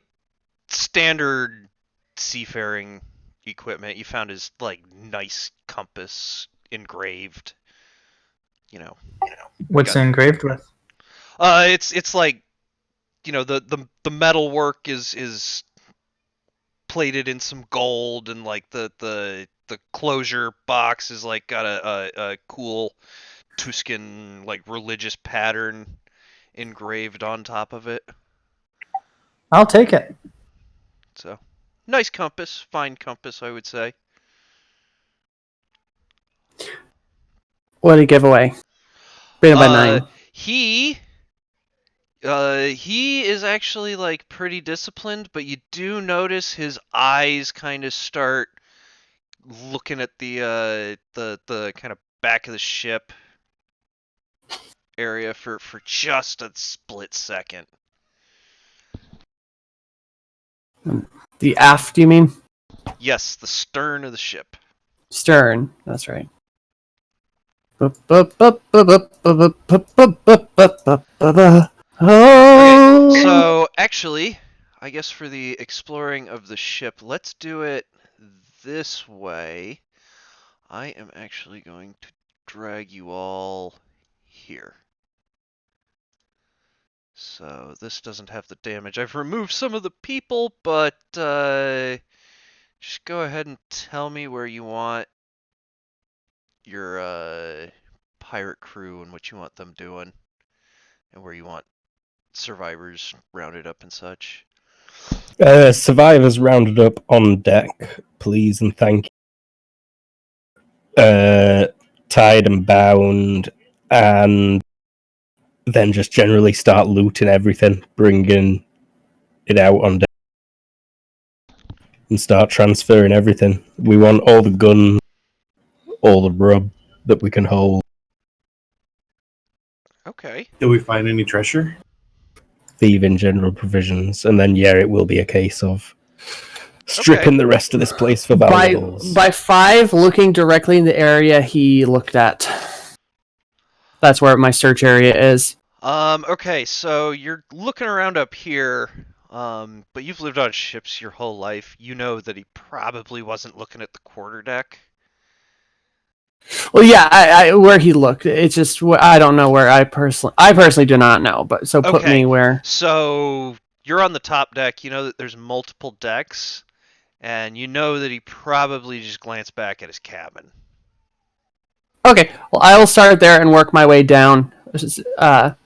A: standard seafaring equipment. You found his like nice compass engraved. You know.
E: What's it engraved with?
A: It's like, you know, the metal work is plated in some gold, and like the closure box is like got a cool Tuscan like religious pattern engraved on top of it.
E: I'll take it.
A: So nice compass, fine compass, I would say.
B: What a giveaway. Rated by 9.
A: He is actually like pretty disciplined, but you do notice his eyes kind of start looking at the kind of back of the ship area for just a split second.
B: The aft, you mean?
A: Yes, the stern of the ship.
B: Stern. That's right.
A: Okay, so actually, I guess for the exploring of the ship, let's do it this way. I am actually going to drag you all here. So this doesn't have the damage. I've removed some of the people, but just go ahead and tell me where you want your pirate crew and what you want them doing, and where you want survivors rounded up and such.
C: Survivors rounded up on deck, please and thank you. Tied and bound, and then just generally start looting everything, bringing it out on deck, and start transferring everything. We want all the guns, all the rub that we can hold.
A: Okay.
F: Did we find any treasure?
C: Thieving general provisions, and then it will be a case of stripping the rest of this place for valuables.
B: By 5, looking directly in the area he looked at. That's where my search area is.
A: Okay, so you're looking around up here, but you've lived on ships your whole life. You know that he probably wasn't looking at the quarterdeck.
B: Well, yeah, I where he looked. It's just I don't know where I personally do not know. But so put
A: Okay.
B: me where.
A: So you're on the top deck. You know that there's multiple decks, and you know that he probably just glanced back at his cabin.
B: Okay, well, I will start there and work my way down. But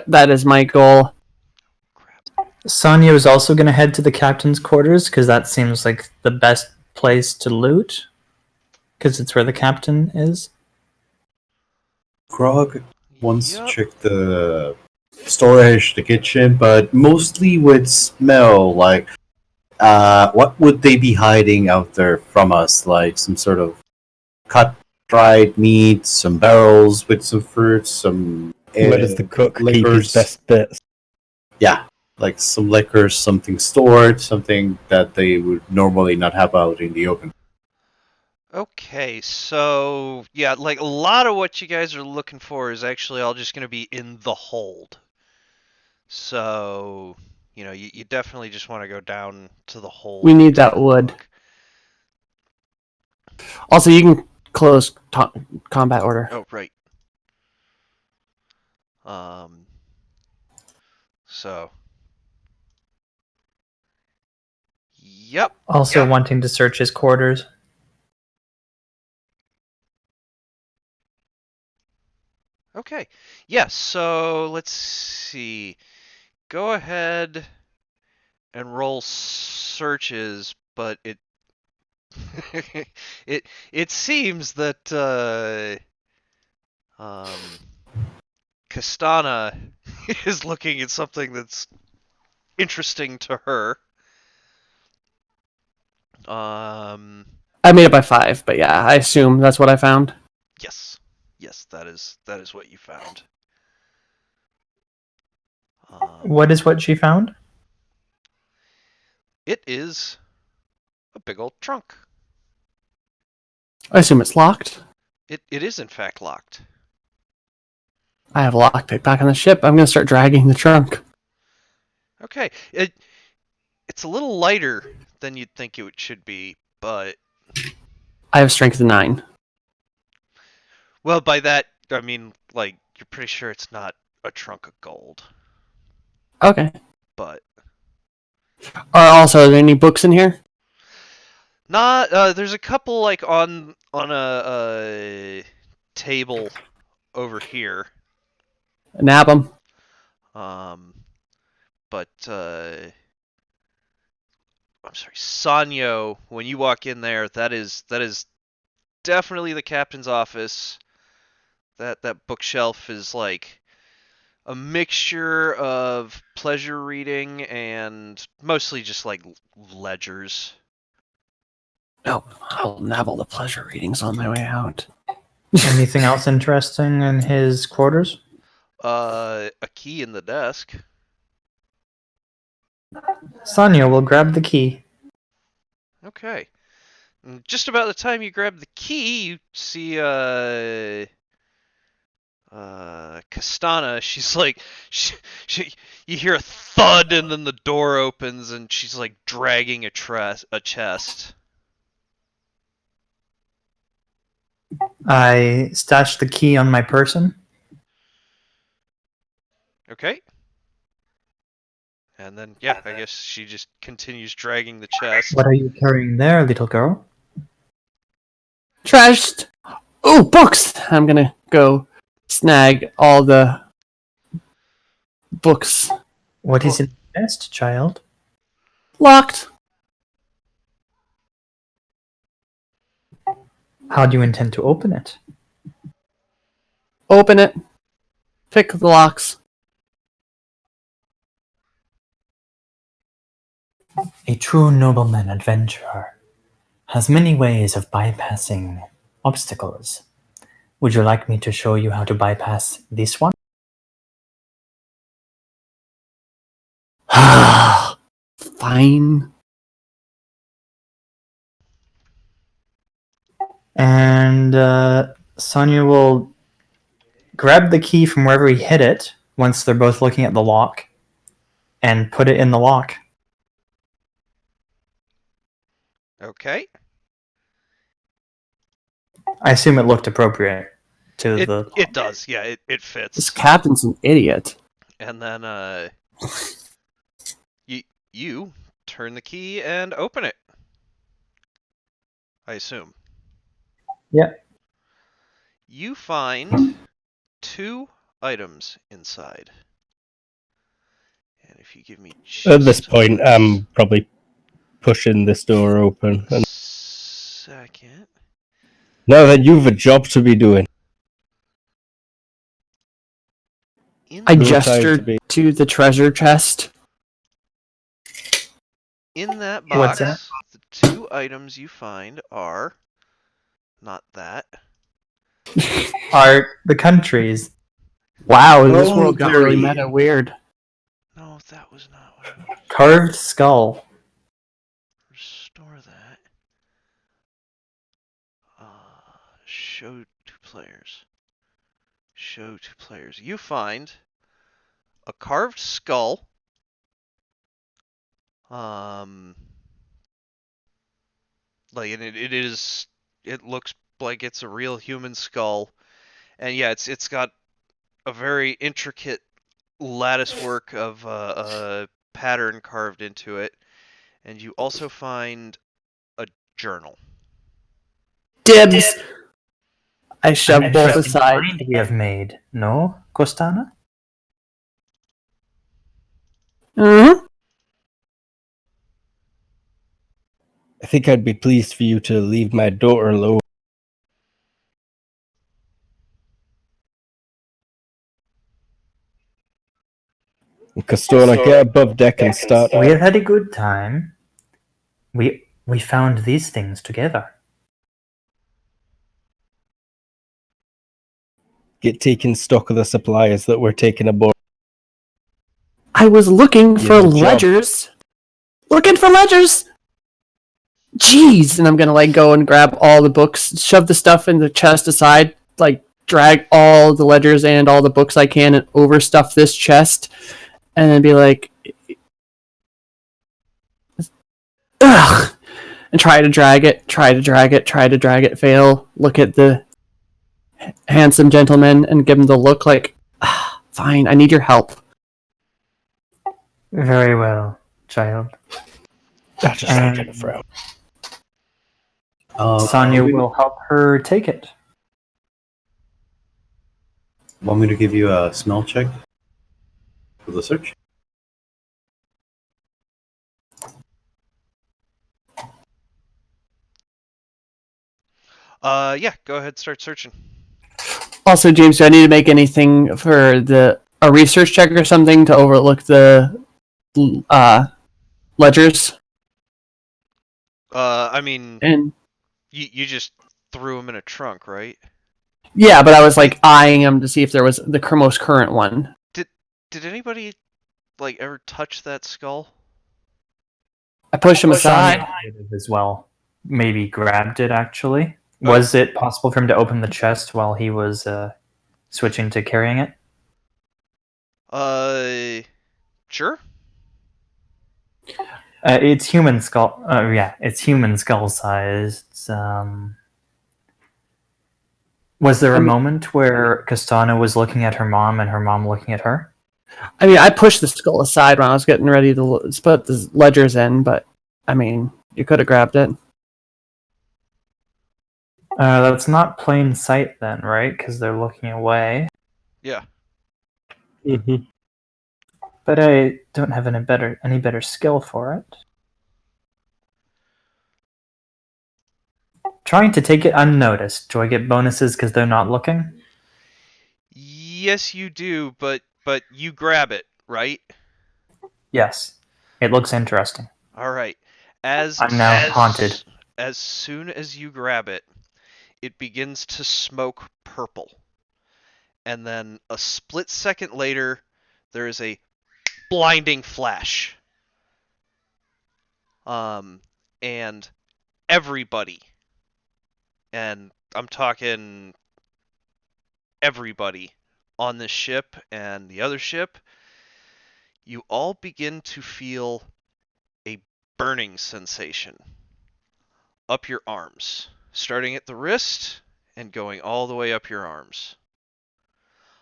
B: that is my goal.
E: Sonya is also going to head to the captain's quarters because that seems like the best place to loot because it's where the captain is.
F: Grog wants
A: Yep.
F: to check the storage, the kitchen, but mostly with smell. Like, what would they be hiding out there from us? Like some sort of cut, dried meat, some barrels with some fruits, some.
C: Where does the cook keep his
F: liquors.
C: best bits?
F: Yeah, like some liquors, something stored, something that they would normally not have out in the open.
A: Okay, so yeah, like a lot of what you guys are looking for is actually all just going to be in the hold. So, you definitely just want to go down to the hold.
B: We
A: and
B: need that
A: take a
B: wood.
A: look.
B: Also, you can close combat order.
A: Oh, right. So. Yep.
E: Also wanting to search his quarters.
A: Okay. Yes, so let's see. Go ahead and roll searches, but it seems that Castana is looking at something that's interesting to her.
B: I made it by 5, but yeah, I assume that's what I found.
A: Yes, that is what you found.
E: What is what she found?
A: It is a big old trunk.
B: I assume it's locked.
A: It is in fact locked.
B: I have a lockpick back on the ship. I'm going to start dragging the trunk.
A: Okay, it's a little lighter than you'd think it should be, but
B: I have strength of 9.
A: well, by that I mean like you're pretty sure it's not a trunk of gold,
B: Okay.
A: but
B: Also, are there any books in here?
A: not. There's a couple like on a table over here.
B: Nab them.
A: But I'm sorry, Sanyo. When you walk in there, that is definitely the captain's office. That bookshelf is like a mixture of pleasure reading and mostly just like ledgers.
B: Oh, I'll nab all the pleasure readings on my way out.
E: Anything else interesting in his quarters?
A: A key in the desk.
E: Sonya will grab the key.
A: Okay. And just about the time you grab the key, you see Castana. She's like, you hear a thud, and then the door opens, and she's like dragging a chest.
E: I stashed the key on my person.
A: Okay. And then, yeah, I guess she just continues dragging the chest.
E: What are you carrying there, little girl?
B: Trashed. Oh, books! I'm going to go snag all the books.
E: What is in the chest, child?
B: Locked.
E: How do you intend to open it?
B: Open it. Pick the locks.
E: A true nobleman adventurer has many ways of bypassing obstacles. Would you like me to show you how to bypass this one?
B: Fine.
E: And Sonia will grab the key from wherever he hid it once they're both looking at the lock and put it in the lock.
A: Okay.
E: I assume it looked appropriate to the.
A: It does. Yeah, it
B: This
A: fits.
B: captain's an idiot.
A: And then you turn the key and open it. I assume.
E: Yeah.
A: You find 2 items inside. And if you give me
C: At this
A: just
C: point, I'm probably pushing this door open.
A: a
C: And
A: second.
C: now that you've a job to be doing.
B: I
C: No time to
B: gestured
C: be-
B: to the treasure chest.
A: In that
E: What's
A: box, the 2 items you find are not that.
E: Are the countries.
B: Wow, this
F: Oh,
B: world got really
F: dirty.
B: meta weird.
A: No, that was not what I wanted.
E: Carved skull.
A: Restore that. Show to players. Show to players. You find a carved skull. Like, and it looks like it's a real human skull, and yeah, it's got a very intricate lattice work of a pattern carved into it, and you also find a journal.
B: Dibs. I shoved
E: An
B: both
E: interesting
B: aside.
E: find we have made. No, Costana?
B: Mm-hmm.
C: I think I'd be pleased for you to leave my daughter alone. Castona, get above deck and start.
E: We have had a good time. We found these things together.
C: Get taking stock of the supplies that we're taking aboard.
B: I was looking
C: You
B: for
C: have a job.
B: ledgers. Looking for ledgers. Jeez, and I'm gonna like go and grab all the books, shove the stuff in the chest aside, like drag all the ledgers and all the books I can and overstuff this chest, and then be like, ugh, and try to drag it, fail. Look at the handsome gentleman and give him the look like, fine, I need your help.
E: Very well, child.
C: I just
E: Um,
C: like to frown.
E: Sonia will help her take it.
F: Want me to give you a smell check for the search?
A: Yeah, go ahead, start searching.
B: Also, James, do I need to make anything for a research check or something to overlook the ledgers?
A: I mean,
B: And
A: you just threw them in a trunk, right?
B: yeah, but I was like eyeing them to see if there was the most current one.
A: Did anybody like ever touch that skull?
B: I pushed him aside.
E: Sonia as well. Maybe grabbed it, actually. Was it possible for him to open the chest while he was switching to carrying it?
A: Sure.
E: It's human skull. Yeah, it's human skull sized. Was there a moment where Castana was looking at her mom and her mom looking at her?
B: I mean, I pushed the skull aside when I was getting ready to put the ledgers in, but I mean, you could have grabbed it.
E: That's not plain sight then, right? Because they're looking away.
A: Yeah.
C: Mm-hmm.
E: But I don't have any better skill for it. trying to take it unnoticed. Do I get bonuses because they're not looking?
A: Yes, you do, but you grab it, right?
E: Yes. It looks interesting.
A: All right. As
E: I'm now haunted.
A: as soon as you grab it, it begins to smoke purple. And then a split second later, there is a blinding flash. And everybody, and I'm talking everybody on this ship and the other ship, you all begin to feel a burning sensation up your arms, starting at the wrist and going all the way up your arms.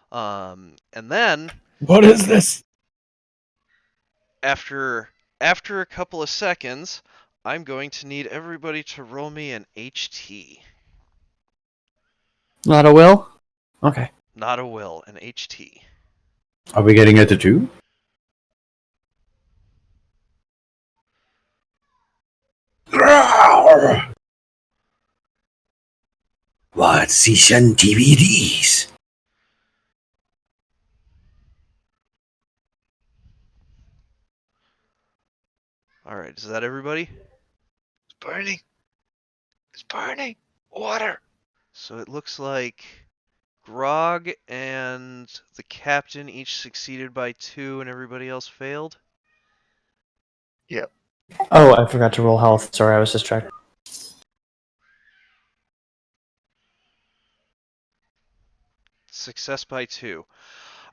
A: And then
C: What is this?
A: after a couple of seconds, I'm going to need everybody to roll me an HT.
B: Not a will? Okay.
A: Not a will, an HT.
F: Are we getting it to 2? What's Sishan DVDs?
A: Alright, is that everybody?
D: It's burning. It's burning. Water.
A: So it looks like Grog and the captain each succeeded by 2 and everybody else failed?
E: Oh, I forgot to roll health. Sorry, I was distracted.
A: Success by 2.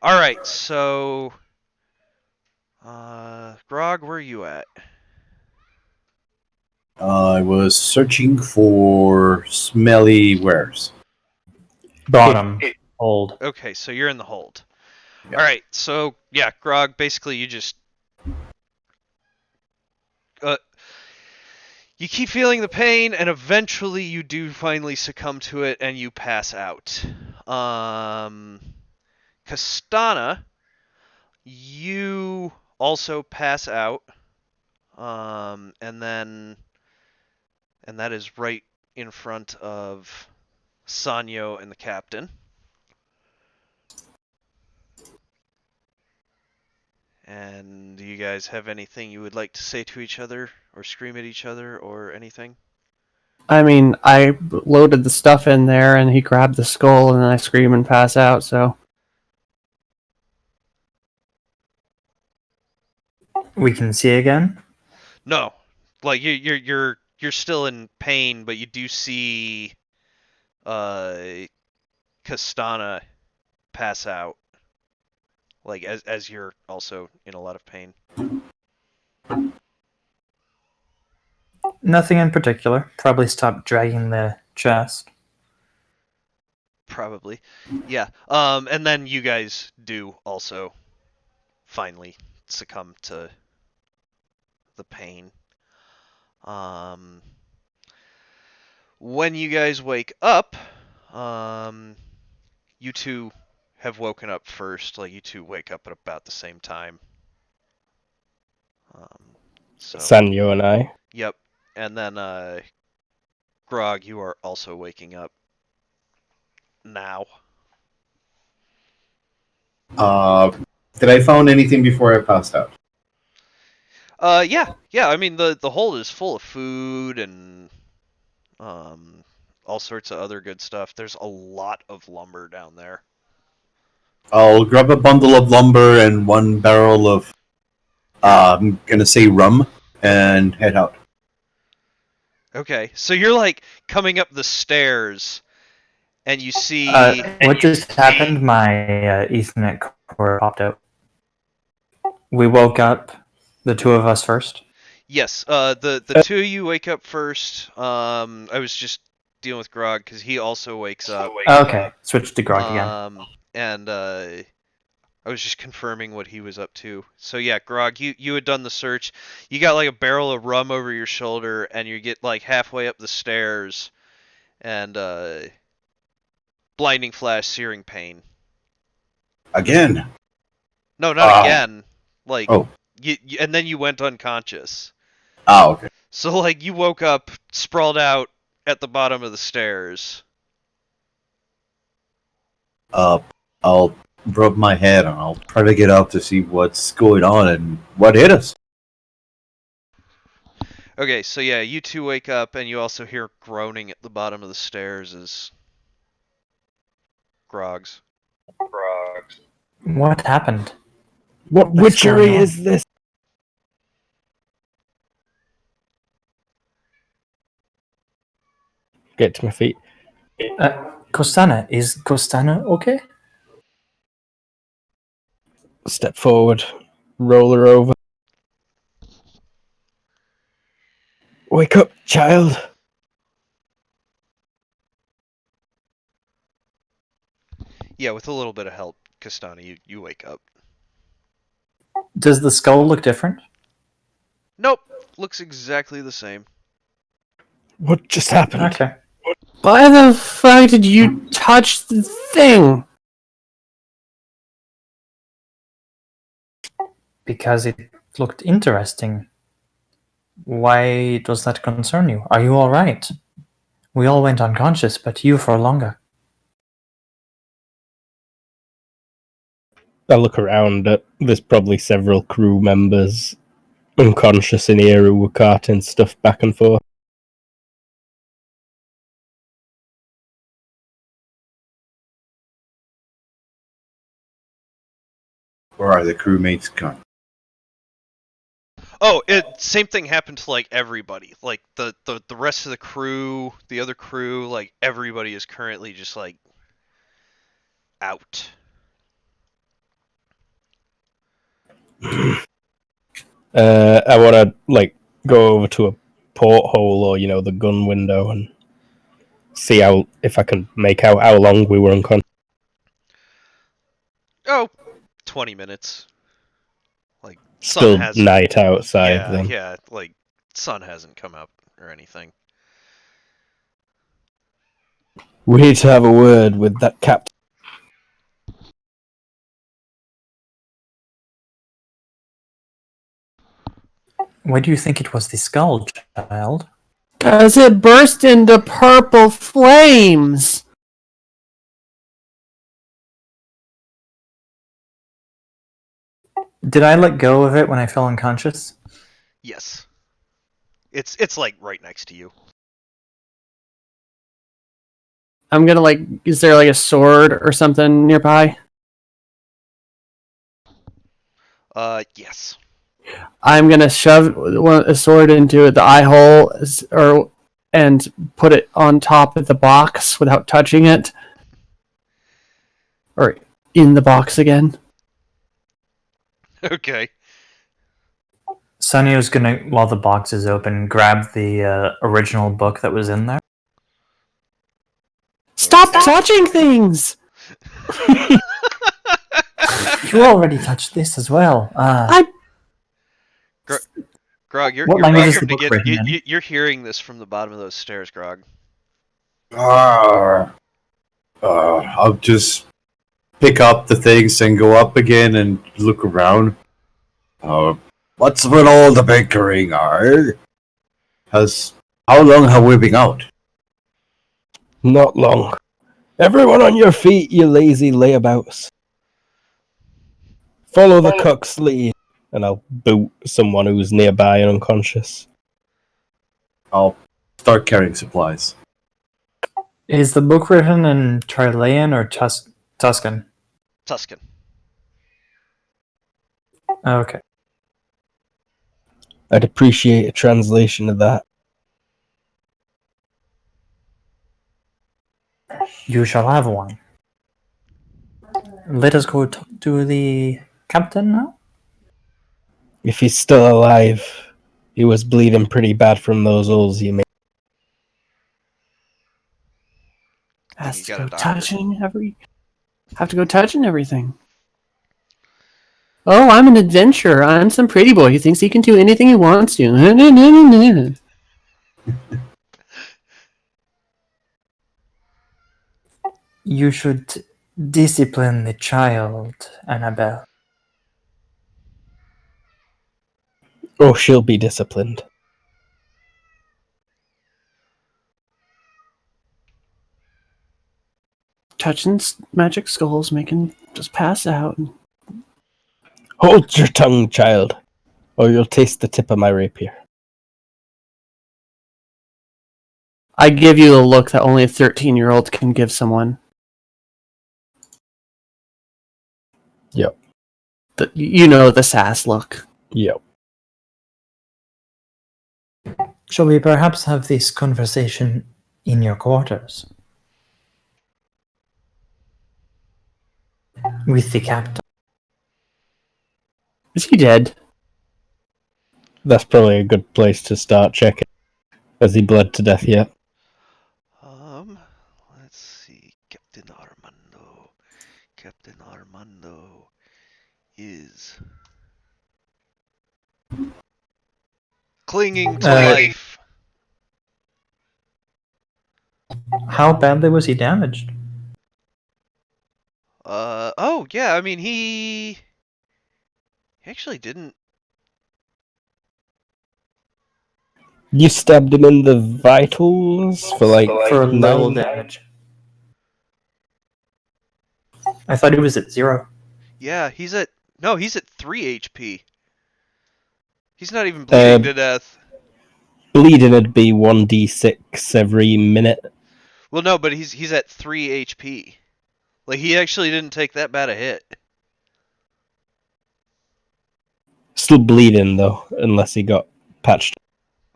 A: Alright, so... Grog, where are you at?
F: I was searching for smelly wares.
E: Bottom. Hold.
A: Okay, so you're in the hold.
F: Yeah.
A: Alright, so, yeah, Grog, basically you just... you keep feeling the pain, and eventually you do finally succumb to it, and you pass out. Castana, you also pass out, and that is right in front of Sanyo and the captain. And do you guys have anything you would like to say to each other, or scream at each other, or anything?
B: I mean, I loaded the stuff in there, and he grabbed the skull, and then I scream and pass out. So
E: We can see again.
A: No, like you're still in pain, but you do see Castana pass out, like as you're also in a lot of pain.
E: Nothing in particular. Probably stop dragging the chest.
A: Probably, yeah. And then you guys do also finally succumb to the pain. When you guys wake up, you two have woken up first. Like, you two wake up at about the same time. So,
C: Sanyo and I.
A: yep. And then, Grog, you are also waking up now.
F: Did I found anything before I passed out?
A: Yeah. I mean, the hold is full of food and, all sorts of other good stuff. There's a lot of lumber down there.
F: I'll grab a bundle of lumber and 1 barrel of, I'm gonna say rum, and head out.
A: Okay, so you're like coming up the stairs, and you see.
E: What just happened? My Ethernet cord popped out. We woke up, the two of us first.
A: Yes, the two of you wake up first. I was just dealing with Grog because he also wakes up.
E: Okay, switch to Grog again.
A: And I was just confirming what he was up to. So yeah, Grog, you had done the search. You got like a barrel of rum over your shoulder, and you get like halfway up the stairs, and blinding flash, searing pain.
F: Again?
A: No, not again. Like,
F: Oh.
A: you, and then you went unconscious.
F: Ah, okay.
A: So like you woke up sprawled out at the bottom of the stairs.
F: I'll rub my head and I'll try to get up to see what's going on and what hit us.
A: Okay, so yeah, you two wake up and you also hear groaning at the bottom of the stairs as Grogs.
E: What happened?
C: What
E: What's
C: witchery
E: going on?
C: is this? Get to my feet.
E: Costana, is Costana okay?
C: Step forward. Roll her over. Wake up, child.
A: Yeah, with a little bit of help, Kastani, you wake up.
E: Does the skull look different?
A: Nope, looks exactly the same.
C: What just happened?
E: Okay.
B: Why the fuck did you touch the thing?
E: Because it looked interesting. Why does that concern you? Are you alright? We all went unconscious, but you for longer.
C: I look around. There's probably several crew members unconscious in here who were carting stuff back and forth.
F: Or are the crewmates gone?
A: Oh, same thing happened to like everybody. Like the rest of the crew, the other crew, like everybody is currently just like out.
C: I want to like go over to a porthole or the gun window and see if I can make out how long we were unconscious.
A: Oh, 20 minutes. Like
C: Still
A: sun has
C: night outside
A: yeah,
C: then.
A: yeah, like sun hasn't come up or anything.
C: We need to have a word with that captain.
E: Why do you think it was the skull, child?
B: Cause it burst into purple flames.
E: Did I let go of it when I fell unconscious?
A: Yes. It's like right next to you.
B: I'm gonna is there like a sword or something nearby?
A: Yes.
B: I'm gonna shove a sword into the eye hole and put it on top of the box without touching it. Or in the box again.
A: Okay.
E: Sunny's gonna, while the box is open, grab the original book that was in there.
B: Stop touching things!
E: You already touched this as well.
A: Grog, you're
E: What
A: you're
E: language is
A: welcome
E: the
A: to
E: book
A: get
E: written in?
A: you're hearing this from the bottom of those stairs, Grog.
F: I'll just pick up the things and go up again and look around. What's with all the bickering, how long have we been out?
C: Not long. Everyone on your feet, you lazy layabouts. Follow the cook's lead. And I'll boot someone who's nearby and unconscious.
F: I'll start carrying supplies.
E: Is the book written in Chilean or Tuscan?
A: Tuscan.
E: Okay.
C: I'd appreciate a translation of that.
E: You shall have one. Let us go talk to the captain now.
C: If he's still alive, he was bleeding pretty bad from those holes you made.
B: Has
A: You
B: to
A: got
B: go
A: a doctor.
B: touching have to go touching everything. Oh, I'm an adventurer. I'm some pretty boy who thinks he can do anything he wants to.
E: You should discipline the child, Annabelle.
C: Oh, she'll be disciplined.
B: touching magic skulls, making just pass out.
C: Hold your tongue, child, or you'll taste the tip of my rapier.
B: I give you the look that only a 13-year-old can give someone.
C: Yep.
B: The sass look.
C: Yep.
E: Shall we perhaps have this conversation in your quarters? With the captain.
B: Is he dead?
C: That's probably a good place to start checking. Has he bled to death yet?
A: Let's see. Captain Armando. Captain Armando is clinging to life.
E: How badly was he damaged?
A: Oh yeah, I mean he actually didn't.
C: You stabbed him in the vitals for
E: For little
C: 9?
E: damage. I thought he was at 0.
A: Yeah, he's at 3 HP. He's not even bleeding to death.
C: Bleeding would be 1d6 every minute.
A: Well, no, but he's at 3 HP. Like he actually didn't take that bad a hit.
C: Still bleeding though, unless he got patched.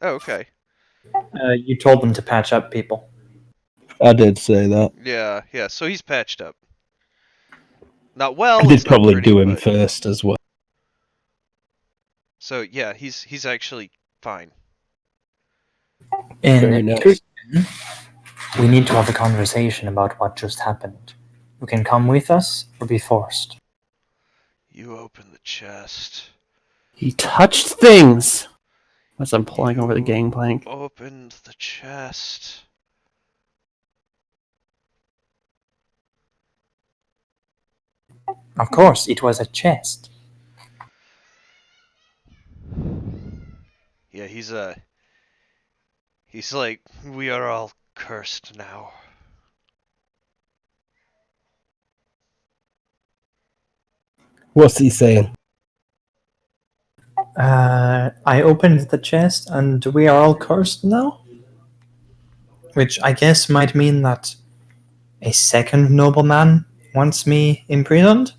A: Oh, okay.
E: You told them to patch up people.
C: I did say that.
A: Yeah. So he's patched up. Not well.
C: I did
A: it's not
C: probably
A: pretty,
C: do him
A: but...
C: first as well.
A: So yeah, he's actually fine.
C: Very
E: In
C: nice.
E: we need to have a conversation about what just happened. You can come with us or be forced.
A: You open the chest.
B: He touched things! As I'm pulling over the gangplank.
A: Opened the chest.
E: Of course, it was a chest.
A: Yeah, he's like, we are all cursed now.
C: What's he saying?
E: I opened the chest and we are all cursed now? Which I guess might mean that a second nobleman wants me imprisoned?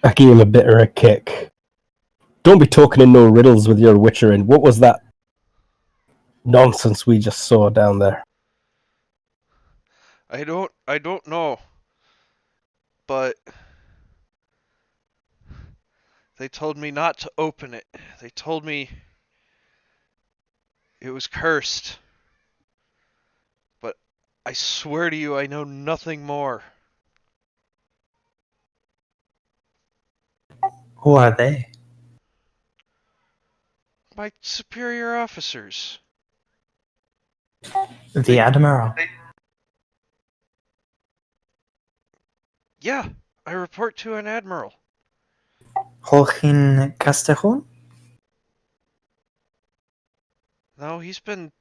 C: I gave him a bit of a kick. Don't be talking in no riddles with your witchering. What was that nonsense we just saw down there?
A: I don't know. But they told me not to open it. They told me it was cursed. But I swear to you, I know nothing more.
E: Who are they?
A: My superior officers.
E: The Admiral.
A: Yeah, I report to an admiral.
E: Joachim Castellón?
A: No, he's been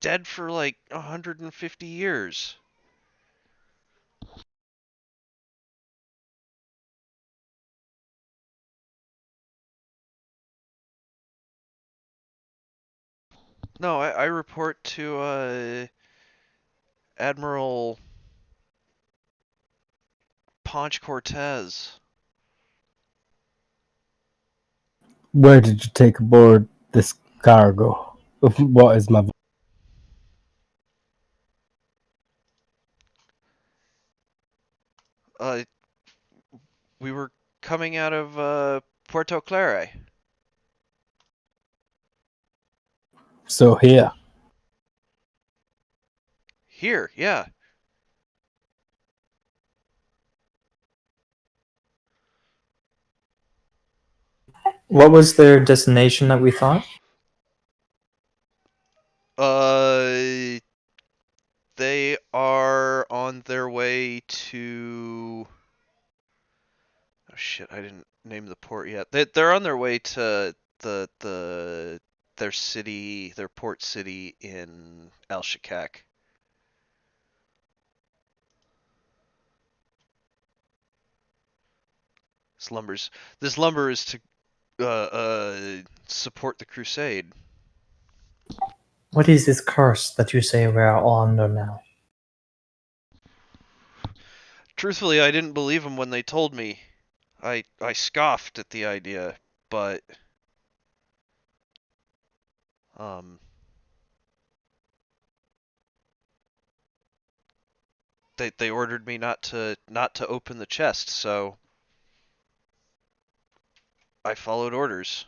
A: dead for like 150 years. No, I report to Admiral Ponch Cortez.
C: Where did you take aboard this cargo? What is my...
A: We were coming out of Puerto Clare.
C: So here.
A: Here, yeah.
E: What was their destination that we thought?
A: They are on their way to... Oh shit, I didn't name the port yet. They're on their way to their port city in El Shakak. This lumber is to support the crusade.
E: What is this curse that you say we are all under now?
A: Truthfully, I didn't believe them when they told me. I scoffed at the idea, but they ordered me not to open the chest, so I followed orders.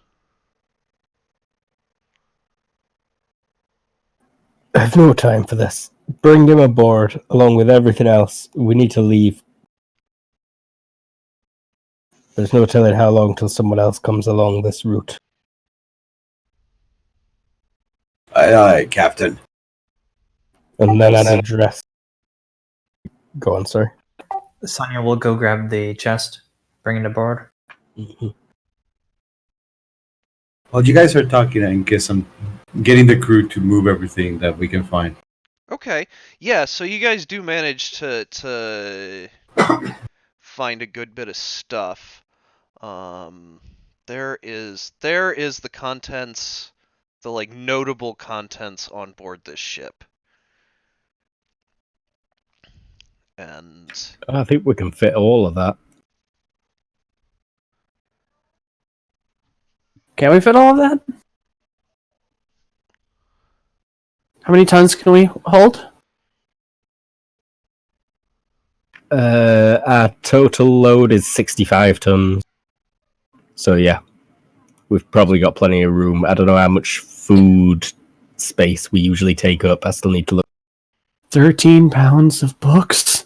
C: I have no time for this. Bring him aboard, along with everything else. We need to leave. There's no telling how long till someone else comes along this route.
F: Aye, aye, Captain.
C: And then I'd address... Go on, sorry.
E: Sonya will go grab the chest, bring it aboard.
F: Well, you guys are talking and getting the crew to move everything that we can find.
A: Okay, yeah. So you guys do manage to find a good bit of stuff. There is the contents, the like notable contents on board this ship. And
C: I think we can fit all of that.
B: Can we fit all of that? How many tons can we hold?
C: Our total load is 65 tons. So yeah, we've probably got plenty of room. I don't know how much food space we usually take up. I still need to look.
B: 13 pounds of books?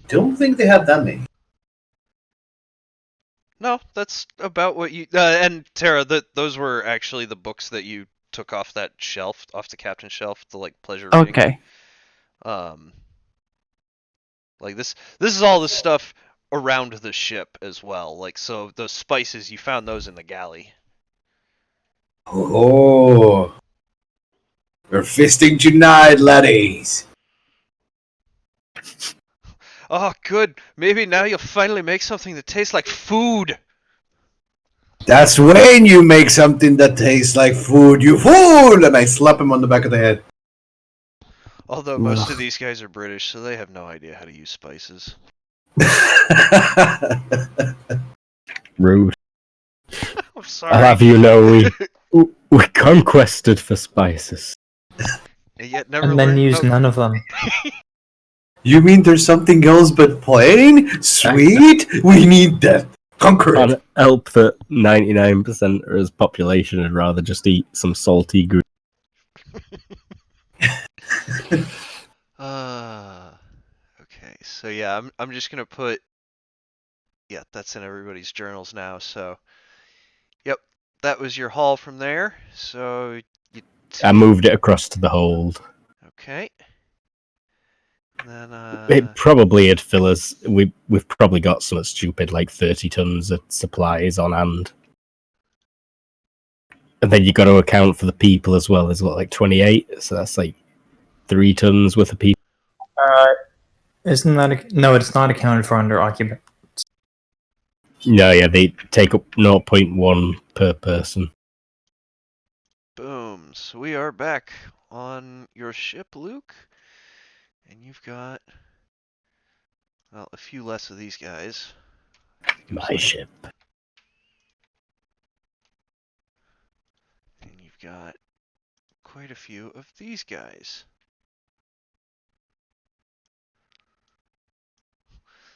F: Don't think they have that many.
A: no, that's about what you. And Tara, those were actually the books that you took off that shelf, off the captain's shelf, the like pleasure reading.
B: Okay.
A: Like this is all the stuff around the ship as well. Like, so those spices, you found those in the galley.
F: Oh, we're fisting tonight, laddies.
A: Oh, good. Maybe now you'll finally make something that tastes like food.
F: That's when you make something that tastes like food, you fool! And I slap him on the back of the head.
A: Although most of these guys are British, so they have no idea how to use spices.
C: Rude.
A: I'm sorry.
C: I'll have you know we conquested for spices.
A: And yet never
E: And then
A: learned-
E: use
A: no.
E: none of them.
F: You mean there's something else but plain? Sweet? We need that. Conquer it.
C: I'd help that 99% of his population would rather just eat some salty good.
A: Okay, so yeah, I'm just gonna put, yeah, that's in everybody's journals now. So, yep, that was your haul from there. So you
C: I moved it across to the hold.
A: okay. And then
C: It probably would fill us. We've probably got something stupid like 30 tons of supplies on hand. And then you got to account for the people as well. There's what, like 28? So that's like 3 tons worth of people.
E: Isn't that no? It's not accounted for under occupant.
C: No, yeah, they take up 0.1 per person.
A: boom. So we are back on your ship, Luke. And you've got, well, a few less of these guys. I think it was
C: My
A: like-
C: ship.
A: And you've got quite a few of these guys.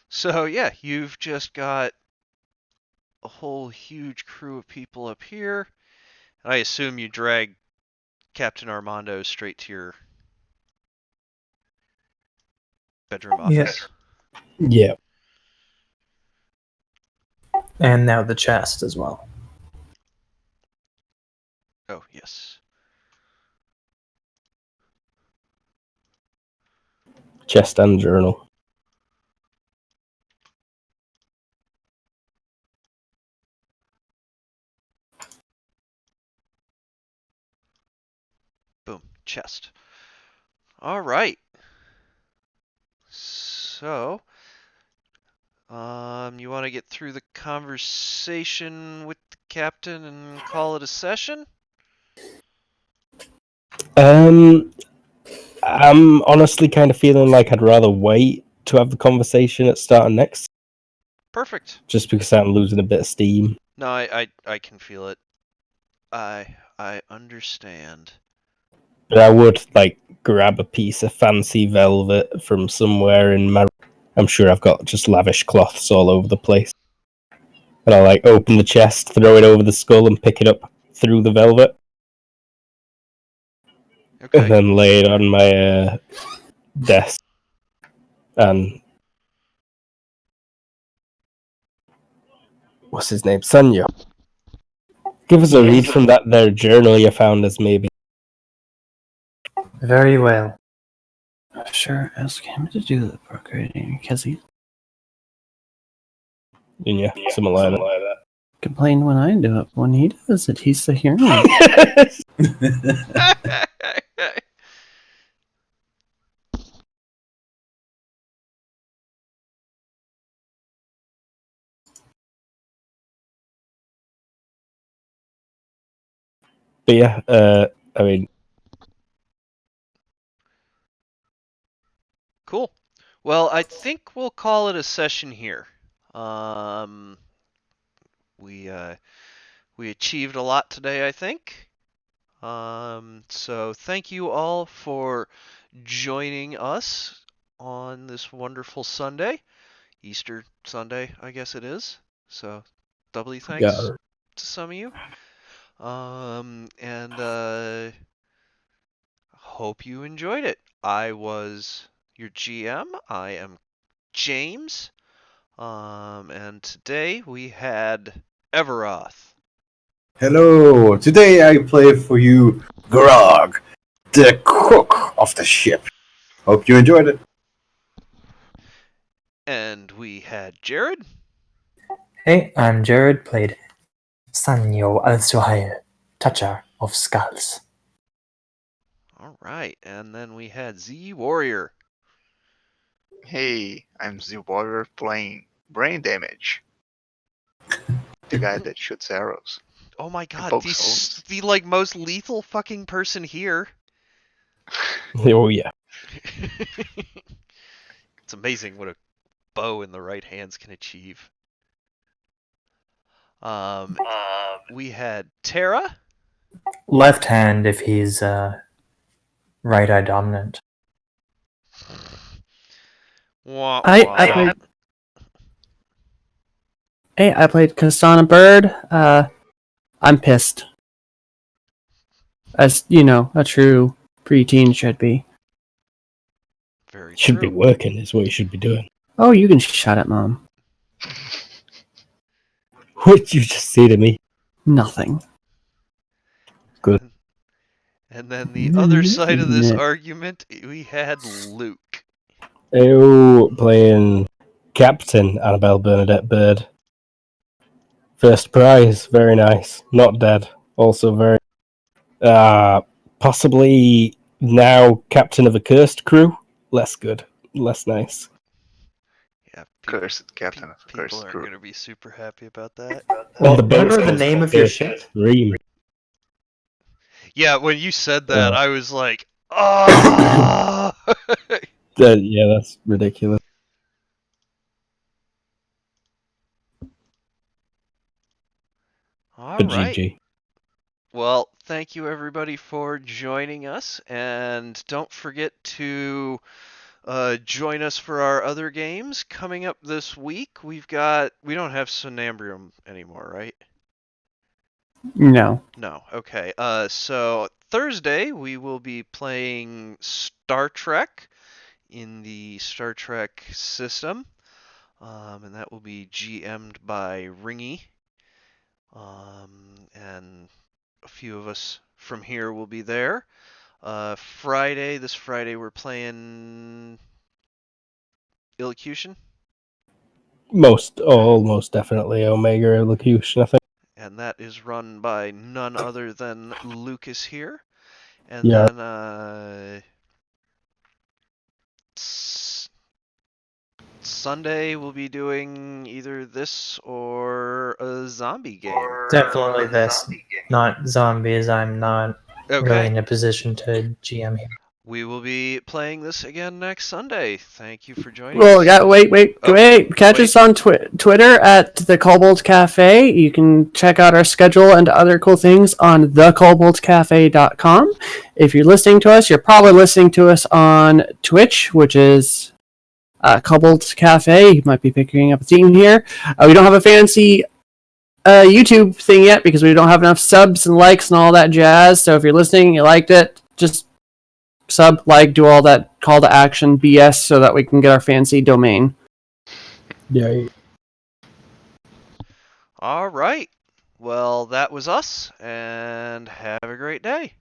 A: So yeah, you've just got a whole huge crew of people up here. I assume you drag Captain Armando straight to your bedroom office.
E: Yeah.
C: Yeah.
E: And now the chest as well.
A: Oh, yes.
C: Chest and journal.
A: Boom. Chest. All right. So, You want to get through the conversation with the captain and call it a session?
C: I'm honestly kind of feeling like I'd rather wait to have the conversation at start of next,
A: Perfect.
C: just because I'm losing a bit of steam.
A: No, I can feel it. I understand.
C: But I would like grab a piece of fancy velvet from somewhere in my. I'm sure I've got just lavish cloths all over the place. And I'll like open the chest, throw it over the skull, and pick it up through the velvet, and
A: Okay.
C: then lay it on my desk. And what's his name? Sanyo. Give us a read from that there journal you found us, maybe.
E: Very well.
B: Sure, ask him to do the procreating because he
C: Yeah, something like that.
B: complained when I do it. When he does it, he's the hero.
C: But yeah, I mean,
A: Cool. Well, I think we'll call it a session here. Um, we achieved a lot today, I think. So thank you all for joining us on this wonderful Sunday, Easter Sunday, I guess it is. So doubly thanks
C: yeah,
A: to some of you. And hope you enjoyed it. I was your GM. I am James. And today we had Everoth.
F: Hello. Today I play for you Grog, the cook of the ship. Hope you enjoyed it.
A: And we had Jared.
E: Hey, I'm Jared, played Sanyo Al-Suhail, Toucher of Skulls.
A: All right. And then we had Z Warrior.
D: Hey, I'm the warrior playing brain damage. The guy that shoots arrows.
A: Oh my god,
D: pokes holes.
A: the like most lethal fucking person here.
C: oh yeah.
A: It's amazing what a bow in the right hands can achieve. We had Tara.
E: Left hand if he's right eye dominant.
A: Wah,
B: I
A: wah.
B: played. Hey, I played Kastana Bird. I'm pissed, as you know, a true preteen should be.
A: Very
C: Should be
A: true.
C: working, is what you should be doing.
B: Oh, you can shut it, Mom.
C: What'd you just say to me?
B: Nothing.
C: Good.
A: And then the other side of this argument, we had Luke.
C: Oh, playing Captain Annabelle Bernadette Bird. First prize, very nice. Not dead, also very. Possibly now captain of a cursed crew. Less good, less nice.
A: Yeah,
D: Cursed captain of a
A: people
D: cursed
A: aren't
D: crew.
A: going to be super happy about that.
E: Well,
C: the boat
E: remember the
C: says
E: name of your
C: cursed
E: ship?
C: Dream.
A: Yeah, when you said that, I was like, oh!
C: Yeah, that's ridiculous.
A: All
C: But
A: right.
C: GG.
A: Well, thank you everybody for joining us, and don't forget to join us for our other games coming up this week. We don't have Sonambrium anymore, right?
B: No.
A: No. Okay. So Thursday we will be playing Star Trek in the Star Trek system, and that will be GM'd by Ringy, and a few of us from here will be there. This Friday, we're playing Illocution,
C: Almost definitely Omega Elocution, I think.
A: and that is run by none other than Lucas here. And
C: Yeah.
A: then Sunday we'll be doing either this or a zombie game.
E: Definitely this, not zombies. I'm not really
A: Okay.
E: in a position to GM here.
A: We will be playing this again next Sunday. Thank you for joining
B: Well,
A: us.
B: yeah, wait. Catch
A: wait.
B: us on Twitter at the Kobold Cafe. You can check out our schedule and other cool things on thekoboldcafe.com. If you're listening to us, you're probably listening to us on Twitch, which is Kobold Cafe. You might be picking up a theme here. We don't have a fancy YouTube thing yet because we don't have enough subs and likes and all that jazz. So if you're listening, you liked it, just sub, like, do all that call to action BS so that we can get our fancy domain.
C: Yeah.
A: All right. Well, that was us, and have a great day.